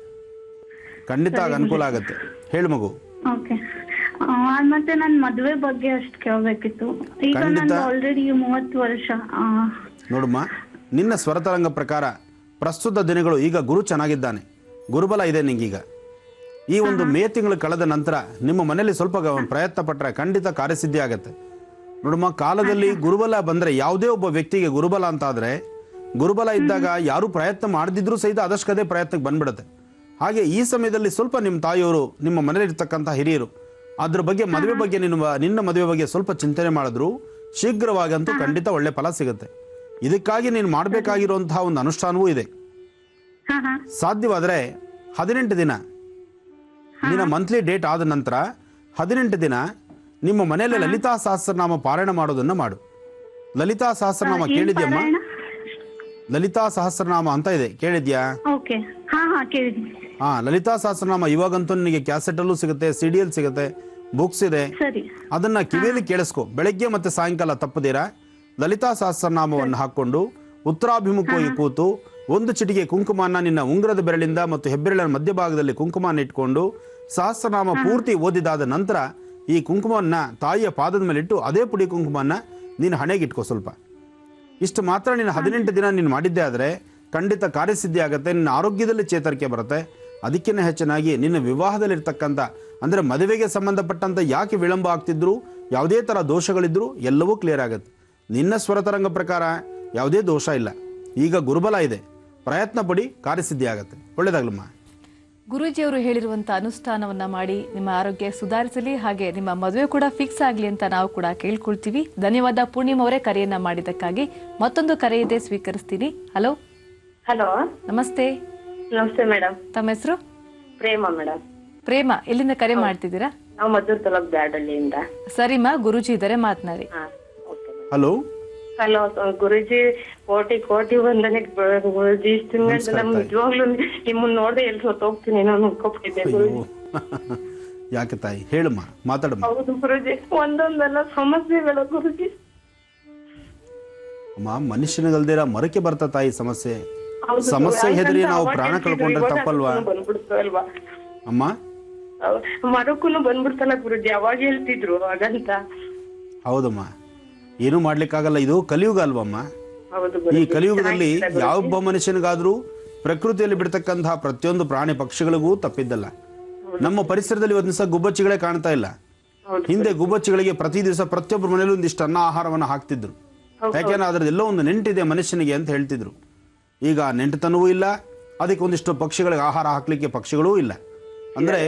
ಖಂಡಿತ ಆಗ ಅನುಕೂಲ ಆಗತ್ತೆ. ಹೇಳು ಮಗು. ಓಕೆ. ಮತ್ತೆ ನನ್ ಮದ್ವೆ ಬಗ್ಗೆ ಅಷ್ಟು ಕೇಳಬೇಕಿತ್ತು. ಈಗ ನಂದು ಆಲ್ರೆಡಿ 30 ವರ್ಷ. ನೋಡಮ್ಮ, ನಿನ್ನ ಸ್ವರತರಂಗ ಪ್ರಕಾರ ಪ್ರಸ್ತುತ ದಿನಗಳು ಈಗ ಗುರು ಚೆನ್ನಾಗಿದ್ದಾನೆ, ಗುರುಬಲ ಇದೆ ನಿಂಗೀಗ. ಈ ಒಂದು ಮೇ ತಿಂಗಳು ಕಳೆದ ನಂತರ ನಿಮ್ಮ ಮನೆಯಲ್ಲಿ ಸ್ವಲ್ಪ ಪ್ರಯತ್ನ ಪಟ್ಟರೆ ಖಂಡಿತ ಕಾರ್ಯಸಿದ್ಧಿ ಆಗತ್ತೆ. ನೋಡಮ್ಮ, ಕಾಲದಲ್ಲಿ ಗುರುಬಲ ಬಂದರೆ, ಯಾವುದೇ ಒಬ್ಬ ವ್ಯಕ್ತಿಗೆ ಗುರುಬಲ ಅಂತ ಆದರೆ, ಗುರುಬಲ ಇದ್ದಾಗ ಯಾರು ಪ್ರಯತ್ನ ಮಾಡದಿದ್ರೂ ಸಹಿತ ಅದಷ್ಟೇ ಪ್ರಯತ್ನಕ್ಕೆ ಬಂದ್ಬಿಡುತ್ತೆ. ಹಾಗೆ ಈ ಸಮಯದಲ್ಲಿ ಸ್ವಲ್ಪ ನಿಮ್ಮ ತಾಯಿಯವರು, ನಿಮ್ಮ ಮನೆಯಲ್ಲಿರ್ತಕ್ಕಂಥ ಹಿರಿಯರು ಅದ್ರ ಬಗ್ಗೆ, ಮದುವೆ ಬಗ್ಗೆ, ನಿನ್ನ ಮದುವೆ ಬಗ್ಗೆ ಸ್ವಲ್ಪ ಚಿಂತನೆ ಮಾಡಿದ್ರು ಶೀಘ್ರವಾಗಂತೂ ಖಂಡಿತ ಒಳ್ಳೆ ಫಲ ಸಿಗುತ್ತೆ. ಇದಕ್ಕಾಗಿ ನೀನು ಮಾಡಬೇಕಾಗಿರುವಂತಹ ಒಂದು ಅನುಷ್ಠಾನವೂ ಇದೆ. ಸಾಧ್ಯವಾದರೆ 18 ದಿನ, ನಿನ್ನ ಮಂತ್ಲಿ ಡೇಟ್ ಆದ ನಂತರ 18 ದಿನ ನಿಮ್ಮ ಮನೆಯಲ್ಲಿ ಲಲಿತಾ ಸಹಸ್ರನಾಮ ಪಾರಾಯಣ ಮಾಡೋದನ್ನ ಮಾಡು. ಲಲಿತಾ ಸಹಸ್ರನಾಮ ಕೇಳಿದ್ಯಮ್ಮ? ಲಲಿತಾ ಸಹಸ್ರನಾಮ ಅಂತ ಇದೆ, ಕೇಳಿದ್ಯಾ? ಲಲಿತಾ ಸಹಸ್ರನಾಮ ಇವಾಗಂತೂ ನಿನಗೆ ಕ್ಯಾಸೆಟಲ್ಲೂ ಸಿಗುತ್ತೆ, ಸಿಡಿಯಲ್ಲಿ ಸಿಗುತ್ತೆ, ಬುಕ್ಸ್ ಇದೆ. ಅದನ್ನ ಕಿವಿಯಲ್ಲಿ ಕೇಳಿಸ್ಕೊ. ಬೆಳಗ್ಗೆ ಮತ್ತೆ ಸಾಯಂಕಾಲ ತಪ್ಪದಿರಾ ಲಲಿತಾ ಸಹಸ್ರನಾಮವನ್ನು ಹಾಕೊಂಡು ಉತ್ತರಾಭಿಮುಖವಾಗಿ ಕೂತು 1 ಚಿಟಿಕೆ ಕುಂಕುಮನ ನಿನ್ನ ಉಂಗುರದ ಬೆರಳಿಂದ ಮತ್ತು ಹೆಬ್ಬೆರಳಿನ ಮಧ್ಯಭಾಗದಲ್ಲಿ ಕುಂಕುಮನ ಇಟ್ಕೊಂಡು ಸಹಸ್ರನಾಮ ಪೂರ್ತಿ ಓದಿದಾದ ನಂತರ ಈ ಕುಂಕುಮವನ್ನ ತಾಯಿಯ ಪಾದದ ಮೇಲೆ ಇಟ್ಟು ಅದೇ ಪುಡಿ ಕುಂಕುಮನ್ನ ನೀನು ಹಣೆಗಿಟ್ಕೋ ಸ್ವಲ್ಪ. ಇಷ್ಟು ಮಾತ್ರ ನೀನು 18 ದಿನ ನೀನು ಮಾಡಿದ್ದೆ ಆದರೆ ಖಂಡಿತ ಕಾರ್ಯಸಿದ್ಧಿ ಆಗುತ್ತೆ, ನಿನ್ನ ಆರೋಗ್ಯದಲ್ಲಿ ಚೇತರಿಕೆ ಬರುತ್ತೆ. ಅದಕ್ಕಿಂತ ಹೆಚ್ಚಿನಾಗಿ ನಿನ್ನ ವಿವಾಹದಲ್ಲಿರ್ತಕ್ಕಂಥ, ಅಂದರೆ ಮದುವೆಗೆ ಸಂಬಂಧಪಟ್ಟಂಥ ಯಾಕೆ ವಿಳಂಬ ಆಗ್ತಿದ್ರು, ಯಾವುದೇ ಥರ ದೋಷಗಳಿದ್ರು ಎಲ್ಲವೂ ಕ್ಲಿಯರ್ ಆಗುತ್ತೆ. ನಿನ್ನ ಸ್ವರತರಂಗ ಪ್ರಕಾರ ಯಾವುದೇ ದೋಷ ಇಲ್ಲ. ಈಗ ಗುರುಬಲ ಇದೆ, ಪ್ರಯತ್ನ ಪಡಿ, ಕಾರ್ಯಸಿದ್ಧಿ ಆಗುತ್ತೆ. ಒಳ್ಳೆಯದಾಗಲಮ್ಮ. ಗುರೂಜಿಯವರು ಹೇಳಿರುವಂಥ ಅನುಷ್ಠಾನವನ್ನ ಮಾಡಿ ನಿಮ್ಮ ಆರೋಗ್ಯ ಸುಧಾರಿಸಲಿ, ಹಾಗೆ ನಿಮ್ಮ ಮದುವೆ ಕೂಡ ಫಿಕ್ಸ್ ಆಗಲಿ ಅಂತ ನಾವು ಕೂಡ ಕೇಳ್ಕೊಳ್ತೀವಿ. ಧನ್ಯವಾದ ಪೂರ್ಣಿಮಾ ಅವರೇ, ಕರೆಯನ್ನ ಮಾಡಿದ್ದಕ್ಕಾಗಿ. ಮತ್ತೊಂದು ಕರೆ ಇದೆ, ಸ್ವೀಕರಿಸ್ತೀನಿ. ಹಲೋ. ಹಲೋ, ನಮಸ್ತೆ. ನಮಸ್ತೆ ಮೇಡಮ್. ತಮ್ಮ ಹೆಸರು? ಪ್ರೇಮ ಮೇಡಮ್. ಪ್ರೇಮ, ಎಲ್ಲಿಂದ ಕರೆ ಮಾಡ್ತಿದ್ದೀರಾ? ನಾವು ಮದ್ದೂರು ತಾಲೂಕು ಬ್ಯಾಡಳ್ಳಿಯಿಂದ. ಸರಿಮಾ, ಗುರೂಜಿ ಇದ್ದಾರೆ, ಮಾತನಾಡಿ. ಹಲೋ. ಹಲೋ ಗುರುಜಿ, ಕೋಟಿ ಕೋಟಿ ವಂದನೆ ಗುರುಜಿ. ಇಷ್ಟು ತಿಂಗಳಿಂದ ನಮ್ಗೆ ನಿಜವಾಗ್ಲೂ ನಿಮ್ಮನ್ನ ನೋಡದೆ ಎಲ್ಲಿ ಹೋಗ್ತೀನಿ ನಾನು ಅನ್ಕೊಬಿಟ್ಟಿದ್ದೆ ಗುರುಜಿ. ಯಾಕೆ ತಾಯಿ ಹೇಳಮ್ಮ, ಮಾತಾಡಮ್ಮ. ಹೌದು ಗುರುಜಿ, ಒಂದೊಂದೆಲ್ಲ ಸಮಸ್ಯೆಗಳು ಗುರುಜಿ. ಅಮ್ಮ, ಮನುಷ್ಯನಿಗಲ್ದಿರ ಮರಕ್ಕೆ ಬರ್ತಾ ತಾಯಿ ಸಮಸ್ಯೆ. ಹೌದು, ಸಮಸ್ಯೆ ಹೆದರಿ ನಾವು ಅವಾಗ ಪ್ರಾಣ ಹೇಳ್ತಿದ್ರು, ಕಳ್ಕೊಂಡ್ರೆ ಇವಾಗ ತಪ್ಪಲ್ವಾ ಬಂದ್ಬಿಡ್ತಲ್ವಾ ಅಮ್ಮ? ಮರಕ್ಕೂನು ಬಂದ್ಬಿಡ್ತಲ್ಲ ಗುರುಜಿ, ಅವಾಗ ಹೇಳ್ತಿದ್ರು ಹಾಗಂತ. ಹೌದಮ್ಮ, ಏನೂ ಮಾಡ್ಲಿಕ್ಕಾಗಲ್ಲ. ಇದು ಕಲಿಯುಗ ಅಲ್ವಮ್ಮ. ಹೌದು ಈ ಗುರುಜಿ. ಕಲಿಯುಗದಲ್ಲಿ ಚೆನ್ನಾಗಿದೆ ಗುರುಜಿ. ಯಾವೊಬ್ಬ ಮನುಷ್ಯನಿಗಾದ್ರೂ ಪ್ರಕೃತಿಯಲ್ಲಿ ಬಿಡ್ತಕ್ಕಂತಹ ಪ್ರತಿಯೊಂದು ಪ್ರಾಣಿ ಪಕ್ಷಿಗಳಿಗೂ ತಪ್ಪಿದ್ದಲ್ಲ. ನಮ್ಮ ಪರಿಸರದಲ್ಲಿ ಒಂದು ದಿವಸ ಗುಬ್ಬಚ್ಚಿಗಳೇ ಕಾಣ್ತಾ ಇಲ್ಲ. ಹೌದು. ಹಿಂದೆ ಗುಬ್ಬಚ್ಚಿಗಳಿಗೆ ಪ್ರತಿ ದಿವಸ ಪ್ರತಿಯೊಬ್ಬರ ಮನೇಲಿ ಒಂದಿಷ್ಟು ಅನ್ನ ಆಹಾರವನ್ನು ಹಾಕ್ತಿದ್ರು. ಯಾಕೆಂದ್ರೆ ಅದ್ರದ್ದೆಲ್ಲೋ ಒಂದು ನೆಂಟಿದೆ ಮನುಷ್ಯನಿಗೆ ಅಂತ ಹೇಳ್ತಿದ್ರು. ಈಗ ನೆಂಟತನವೂ ಇಲ್ಲ, ಅದಕ್ಕೆ ಒಂದಿಷ್ಟು ಪಕ್ಷಿಗಳಿಗೆ ಆಹಾರ ಹಾಕ್ಲಿಕ್ಕೆ ಪಕ್ಷಿಗಳೂ ಇಲ್ಲ. ಅಂದ್ರೆ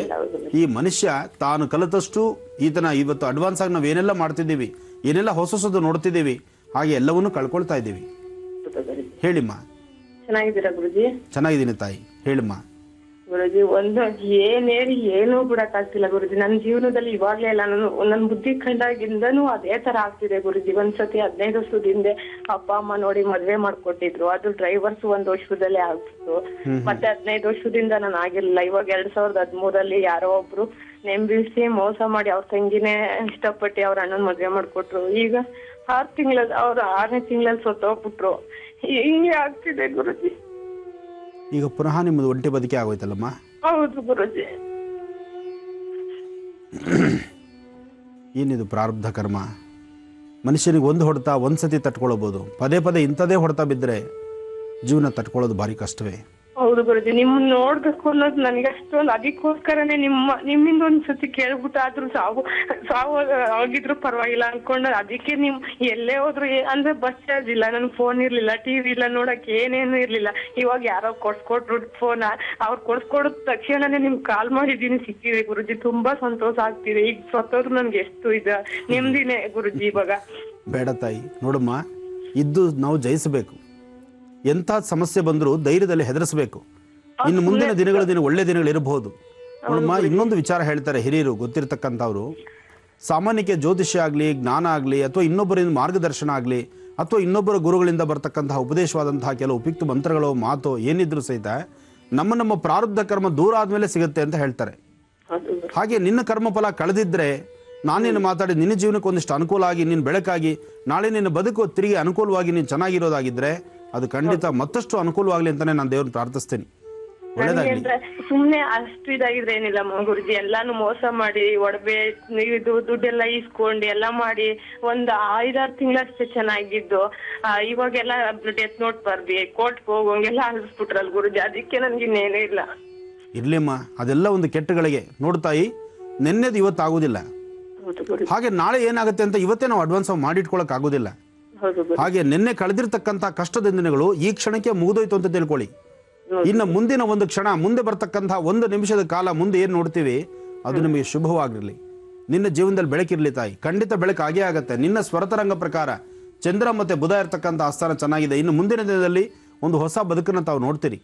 ಈ ಮನುಷ್ಯ ತಾನು ಕಲಿತಷ್ಟು ಈತನ ಇವತ್ತು ಅಡ್ವಾನ್ಸ್ ಆಗಿ ನಾವು ಏನೆಲ್ಲ ಮಾಡ್ತಿದ್ದೀವಿ, ಏನೆಲ್ಲ ಹೊಸ ಹೊಸದು ನೋಡ್ತಿದ್ದೀವಿ, ಹಾಗೆ ಎಲ್ಲವನ್ನೂ ಕಳ್ಕೊಳ್ತಾ ಇದ್ದೀವಿ. ಹೇಳಿಮ್ಮ. ಚೆನ್ನಾಗಿದ್ದೀರಾ ಗುರುಜಿ? ಚೆನ್ನಾಗಿದ್ದೀನಿ ತಾಯಿ, ಹೇಳಿಮ್ಮ. ಗುರುಜಿ, ಒಂದು ಏನ್ ಹೇಳಿ ಏನೂ ಬಿಡಕ್ಕಾಗ್ತಿಲ್ಲ ಗುರುಜಿ. ನನ್ನ ಜೀವನದಲ್ಲಿ ಇವಾಗ್ಲೇ ಇಲ್ಲ, ನಾನು ನನ್ ಬುದ್ಧಿ ಕಂಡಾಗಿಂದನೂ ಅದೇ ತರ ಆಗ್ತಿದೆ ಗುರುಜಿ. ಒಂದ್ಸತಿ 15 ವರ್ಷದ ಹಿಂದೆ ಅಪ್ಪ ಅಮ್ಮ ನೋಡಿ ಮದ್ವೆ ಮಾಡ್ಕೊಟ್ಟಿದ್ರು. ಅದು ಡ್ರೈವರ್ಸ್ 1 ವರ್ಷದಲ್ಲೇ ಆಗ್ಬಿಟ್ಟು, ಮತ್ತೆ 15 ವರ್ಷದಿಂದ ನಾನು ಆಗಿರ್ಲಿಲ್ಲ. ಇವಾಗ 2013 ಯಾರೋ ಒಬ್ರು ನೆಂಬಿಸಿ ಮೋಸ ಮಾಡಿ ಅವ್ರ ತಂಗಿನೇ ಇಷ್ಟಪಟ್ಟು ಅವ್ರ ಅಣ್ಣನ್ ಮದ್ವೆ ಮಾಡ್ಕೊಟ್ರು. ಈಗ 6 ತಿಂಗಳಲ್ಲಿ ಅವ್ರು 6ನೇ ತಿಂಗಳಲ್ಲಿ ಸತ್ತೋಗ್ಬಿಟ್ರು. ಹಿಂಗೆ ಆಗ್ತಿದೆ ಗುರುಜಿ. ಈಗ ಪುನಃ ನಿಮ್ಮದು ಒಂಟಿ ಬದುಕಿ ಆಗೋಯ್ತಲ್ಲಮ್ಮ? ಹೌದು ಗುರುಜಿ. ಏನಿದು ಪ್ರಾರಬ್ಧ ಕರ್ಮ. ಮನುಷ್ಯನಿಗೆ ಒಂದು ಹೊಡೆತ ಒಂದ್ಸತಿ ತಟ್ಕೊಳ್ಬೋದು, ಪದೇ ಪದೇ ಇಂಥದೇ ಹೊಡೆತ ಬಿದ್ದರೆ ಜೀವನ ತಟ್ಕೊಳ್ಳೋದು ಭಾರಿ ಕಷ್ಟವೇ. ಹೌದು ಗುರುಜಿ, ನಿಮ್ಮನ್ನ ನೋಡ್ಬೇಕು ಅನ್ನೋದು ನನಗೆ ಅಷ್ಟೊಂದು. ಅದಕ್ಕೋಸ್ಕರನೇ ನಿಮ್ಮಿಂದ ಒಂದ್ಸತಿ ಕೇಳ್ಬಿಟ್ಟು ಆದ್ರೂ ಸಾವು ಆಗಿದ್ರು ಪರವಾಗಿಲ್ಲ ಅನ್ಕೊಂಡು ಅದಕ್ಕೆ ನಿಮ್ ಎಲ್ಲೇ ಹೋದ್ರು ಅಂದ್ರೆ ಬಸ್ ಚಾರ್ಜ್ ಇಲ್ಲ, ನನ್ಗೆ ಫೋನ್ ಇರ್ಲಿಲ್ಲ, ಟಿವಿ ಇಲ್ಲ, ನೋಡಕ್ ಏನೇನು ಇರ್ಲಿಲ್ಲ. ಇವಾಗ ಯಾರೋ ಕೊಡ್ಸ್ಕೊಟ್ರು ಫೋನ್, ಅವ್ರು ಕೊಡ್ಸ್ಕೊಡೋದ್ ತಕ್ಷಣನೇ ನಿಮ್ಗೆ ಕಾಲ್ ಮಾಡಿದೀನಿ, ಸಿಕ್ಕಿದೆ ಗುರುಜಿ. ತುಂಬಾ ಸಂತೋಷ ಆಗ್ತಿದೆ. ಈಗ ಸತ್ತೋದ್ರು ನನ್ಗೆ ಎಷ್ಟು ನೆಮ್ಮದಿನೇ ಗುರುಜಿ ಇವಾಗ. ಬೇಡ ತಾಯಿ, ನೋಡಮ್ಮ, ಇದ್ದು ನಾವು ಜಯಿಸಬೇಕು. ಎಂಥ ಸಮಸ್ಯೆ ಬಂದರೂ ಧೈರ್ಯದಲ್ಲಿ ಹೆದರಿಸಬೇಕು. ಇನ್ನು ಮುಂದಿನ ದಿನಗಳು ಒಳ್ಳೆ ದಿನಗಳು ಇರಬಹುದು. ನೋಡಮ್ಮ, ಇನ್ನೊಂದು ವಿಚಾರ ಹೇಳ್ತಾರೆ ಹಿರಿಯರು, ಗೊತ್ತಿರತಕ್ಕಂಥವ್ರು. ಸಾಮಾನ್ಯಕ್ಕೆ ಜ್ಯೋತಿಷ್ಯ ಆಗಲಿ, ಜ್ಞಾನ ಆಗಲಿ, ಅಥವಾ ಇನ್ನೊಬ್ಬರಿಂದ ಮಾರ್ಗದರ್ಶನ ಆಗಲಿ, ಅಥವಾ ಇನ್ನೊಬ್ಬರ ಗುರುಗಳಿಂದ ಬರ್ತಕ್ಕಂತಹ ಉಪದೇಶವಾದಂತಹ ಕೆಲವು ಉಪಯುಕ್ತ ಮಂತ್ರಗಳು ಮಾತು ಏನಿದ್ರು ಸಹಿತ ನಮ್ಮ ಪ್ರಾರಬ್ಧ ಕರ್ಮ ದೂರ ಆದಮೇಲೆ ಸಿಗುತ್ತೆ ಅಂತ ಹೇಳ್ತಾರೆ. ಹಾಗೆ ನಿನ್ನ ಕರ್ಮಫಲ ಕಳೆದಿದ್ರೆ ನಾನೇನು ಮಾತಾಡಿ ನಿನ್ನ ಜೀವನಕ್ಕೆ ಒಂದಿಷ್ಟು ಅನುಕೂಲ ಆಗಿ, ನಿನ್ನ ಬೆಳಕಾಗಿ, ನಾಳೆ ನಿನ್ನ ಬದುಕು ತಿರುಗಿ ಅನುಕೂಲವಾಗಿ ನೀನು ಚೆನ್ನಾಗಿರೋದಾಗಿದ್ರೆ ಅದು ಖಂಡಿತ ಮತ್ತಷ್ಟು ಅನುಕೂಲವಾಗಲಿ ಅಂತಾನೆ ನಾನು ದೇವ್ರನ್ನ ಪ್ರಾರ್ಥಿಸ್ತೇನೆ. ಒಳ್ಳೇದಾಗ್ಲಿ. ಸುಮ್ನೆ ಅಷ್ಟು ಇದಾಗಿದ್ರೆ ಏನಿಲ್ಲ ಗುರುಜಿ, ಎಲ್ಲಾನು ಮೋಸ ಮಾಡಿ ಒಡವೆ ಇದು ದುಡ್ಡೆಲ್ಲ ಇಸ್ಕೊಂಡು ಎಲ್ಲ ಮಾಡಿ ಒಂದ್ 5-6 ತಿಂಗಳಷ್ಟೇ ಚೆನ್ನಾಗಿದ್ದು, ಇವಾಗೆಲ್ಲ ಡೆತ್ ನೋಟ್ ಬರ್ದಿ ಕೋರ್ಟ್ಗೆ ಹೋಗೋಂಗೆಲ್ಲ ಅಳಿಸ್ಬಿಟ್ರಲ್ ಗುರುಜಿ. ಅದಕ್ಕೆ ನನ್ಗೆ ಇನ್ನೇನೂ ಇಲ್ಲ. ಇರ್ಲಿಮ್ಮ, ಅದೆಲ್ಲ ಒಂದು ಕೆಟ್ಟಗಳಿಗೆ. ನೋಡ್ತಾಯಿ, ನೆನ್ನೆದು ಇವತ್ತು ಆಗೋದಿಲ್ಲ, ಹಾಗೆ ನಾಳೆ ಏನಾಗುತ್ತೆ ಅಂತ ಇವತ್ತೇ ನಾವು ಅಡ್ವಾನ್ಸ್ ಮಾಡಿಟ್ಕೊಳಕ್ ಆಗೋದಿಲ್ಲ. ಹಾಗೆ ನಿನ್ನೆ ಕಳೆದಿರ್ತಕ್ಕಂಥ ಕಷ್ಟದ ದಿನಗಳು ಈ ಕ್ಷಣಕ್ಕೆ ಮುಗಿದೋಯ್ತು ಅಂತ ತಿಳ್ಕೊಳ್ಳಿ. ಇನ್ನು ಮುಂದಿನ ಒಂದು ಕ್ಷಣ, ಮುಂದೆ ಬರ್ತಕ್ಕಂಥ 1 ನಿಮಿಷದ ಕಾಲ ಮುಂದೆ ಏನು ನೋಡ್ತೀವಿ ಅದು ನಿಮಗೆ ಶುಭವಾಗಿರಲಿ. ನಿನ್ನ ಜೀವನದಲ್ಲಿ ಬೆಳಕಿರಲಿ ತಾಯಿ, ಖಂಡಿತ ಬೆಳಕು ಆಗೇ ಆಗತ್ತೆ. ನಿನ್ನ ಸ್ವರತರಂಗ ಪ್ರಕಾರ ಚಂದ್ರ ಮತ್ತು ಬುಧ ಇರ್ತಕ್ಕಂಥ ಆಸ್ಥಾನ ಚೆನ್ನಾಗಿದೆ. ಇನ್ನು ಮುಂದಿನ ದಿನದಲ್ಲಿ ಒಂದು ಹೊಸ ಬದುಕನ್ನು ತಾವು ನೋಡ್ತೀರಿ.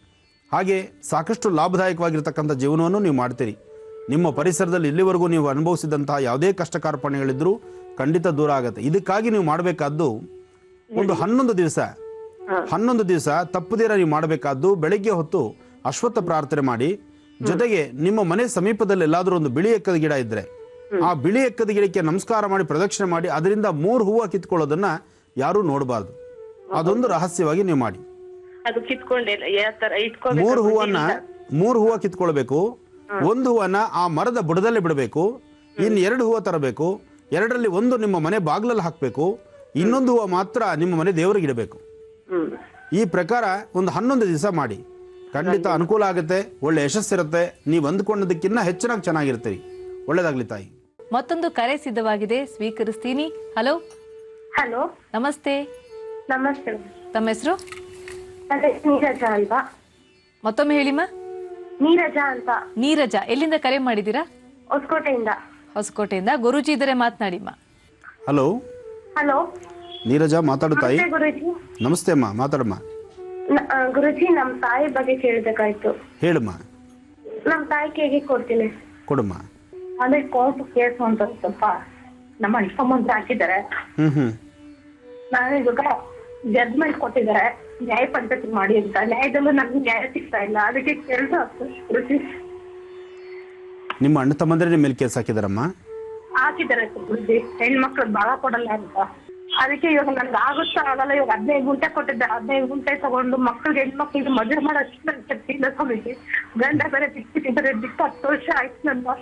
ಹಾಗೆ ಸಾಕಷ್ಟು ಲಾಭದಾಯಕವಾಗಿರ್ತಕ್ಕಂಥ ಜೀವನವನ್ನು ನೀವು ಮಾಡ್ತೀರಿ. ನಿಮ್ಮ ಪರಿಸರದಲ್ಲಿ ಇಲ್ಲಿವರೆಗೂ ನೀವು ಅನುಭವಿಸಿದಂತಹ ಯಾವುದೇ ಕಷ್ಟ ಕಾರ್ಪಣ್ಯಗಳಿದ್ರೂ ಖಂಡಿತ ದೂರ ಆಗುತ್ತೆ. ಇದಕ್ಕಾಗಿ ನೀವು ಮಾಡಬೇಕಾದ್ದು ಒಂದು 11 ದಿವಸ ತಪ್ಪದಿರ ನೀವು ಮಾಡಬೇಕಾದ್ದು, ಬೆಳಗ್ಗೆ ಹೊತ್ತು ಅಶ್ವತ್ಥ ಪ್ರಾರ್ಥನೆ ಮಾಡಿ, ಜೊತೆಗೆ ನಿಮ್ಮ ಮನೆ ಸಮೀಪದಲ್ಲಿ ಎಲ್ಲಾದ್ರೂ ಒಂದು ಬಿಳಿ ಎಕ್ಕದ ಗಿಡ ಇದ್ರೆ ಆ ಬಿಳಿ ಎಕ್ಕದ ಗಿಡಕ್ಕೆ ನಮಸ್ಕಾರ ಮಾಡಿ ಪ್ರದಕ್ಷಿಣೆ ಮಾಡಿ ಅದರಿಂದ 3 ಹೂವು ಕಿತ್ಕೊಳ್ಳೋದನ್ನ ಯಾರೂ ನೋಡಬಾರ್ದು. ಅದೊಂದು ರಹಸ್ಯವಾಗಿ ನೀವು ಮಾಡಿ. 3 ಹೂವು ಕಿತ್ಕೊಳ್ಬೇಕು. 1 ಹೂವನ್ನ ಆ ಮರದ ಬುಡದಲ್ಲಿ ಬಿಡಬೇಕು. ಇನ್ನು 2 ಹೂವು ತರಬೇಕು. 2ರಲ್ಲಿ 1 ನಿಮ್ಮ ಮನೆ ಬಾಗಿಲಲ್ಲಿ ಹಾಕಬೇಕು. ಇನ್ನೊಂದು ಹೂವು ಮಾತ್ರ ನಿಮ್ಮ ಮನೆ ದೇವರಿಗೆ ಇಡಬೇಕು. ಈ ಪ್ರಕಾರ ಒಂದು 11 ದಿವಸ ಮಾಡಿ. ಖಂಡಿತ ಅನುಕೂಲ ಆಗುತ್ತೆ, ಒಳ್ಳೆ ಯಶಸ್ಸಿರುತ್ತೆ. ನೀವು ಅಂದ್ಕೊಂಡದಕ್ಕಿಂತ ಹೆಚ್ಚಿನಾಗಿ ಚೆನ್ನಾಗಿರ್ತೀರಿ. ಒಳ್ಳೇದಾಗ್ಲಿ ತಾಯಿ. ಮತ್ತೊಂದು ಕರೆ ಸಿದ್ಧವಾಗಿದೆ, ಸ್ವೀಕರಿಸ್ತೀನಿ. ಹಲೋ. ಹಲೋ, ನಮಸ್ತೆ. ನಮಸ್ತೆ. ತಮ್ಮ ಹೆಸರು? ನೀರಜಾ ಅಲ್ವಾ? ಮತ್ತೊಮ್ಮೆ ಹೇಳಿಮ್ಮ. ನೀರಜಾ ಅಂತ. ನೀರಜಾ, ಎಲ್ಲಿಂದ ಕರೆ ಮಾಡಿದ್ದೀರಾ? ಹೊಸಕೋಟೆಯಿಂದ. ಹೊಸಕೋಟೆಯಿಂದ. ಗುರುಜಿ ಇದ್ದಾರೆ, ಮಾತನಾಡಿಮ್ಮ. ಹಲೋ. ಹಲೋ, ನೀರಜಾ ಮಾತಾಡುತ್ತಾಯಿ. ಗುರುಜಿ. ನಮಸ್ತೆ ಅಮ್ಮ, ಮಾತಾಡಮ್ಮ. ಗುರುಜಿ, ನಮ್ ತಾಯಿ ಬಗ್ಗೆ ಕೇಳ್ಬೇಕಾಯ್ತು. ಹೇಳಮ್ಮ. ನಮ್ ತಾಯಿ ಹೇಗೆ ಕೊಡ್ತೀನಿ ಕೊಡಮ್ಮ. ಅದೇ ಕೋರ್ಟ್ ಕೇಸ್ ಅಂತ ಸ್ವಲ್ಪ ನಮ್ಮ ಅಣ್ಣ ಹಾಕಿದ್ದಾರೆ. ನಾನು ಇವಾಗ ಜಡ್ಜ್ಮೆಂಟ್ ಕೊಟ್ಟಿದ್ದಾರೆ ನ್ಯಾಯ ಪಂಚಾಯತಿ ಮಾಡಿ ಅಂತ. ನ್ಯಾಯದಲ್ಲೂ ನನ್ಗೆ ನ್ಯಾಯ ಸಿಗ್ತಾ ಇಲ್ಲ, ಅದಕ್ಕೆ ಕೆಲಸ ಗುರುಜಿ. ನಿಮ್ಮ ಅಣ್ಣ ತಮ್ಮಂದ್ರೆ ನಿಮ್ಮ ಮೇಲೆ ಕೇಸ್ ಹಾಕಿದಾರಮ್ಮ? ಹಾಕಿದ್ದಾರೆ ಗುರುಜಿ, ಹೆಣ್ಮಕ್ಳು ಭಾಳ ಕೊಡಲ್ಲ ಅಂತ. ಅದಕ್ಕೆ ಇವಾಗ ನನ್ಗೆ ಆಗುತ್ತಾ ಆಗಲ್ಲ. ಇವಾಗ 15 ಗುಂಟೆ ಕೊಟ್ಟಿದ್ದೆ, 15 ಗುಂಟೆ ತಗೊಂಡು ಮಕ್ಳಿಗೆ ಹೆಣ್ಮಕ್ಳಿಗೆ ಮದುವೆ ಮಾಡೋಷ್ಟು ನನ್ ಶಕ್ತಿ ಇಲ್ಲ ಸ್ವಾಮೀಜಿ. ಗಂಡ ಬೇರೆ ಬಿಟ್ಟು 10 ವರ್ಷ ಆಯ್ತು. ನನ್ನ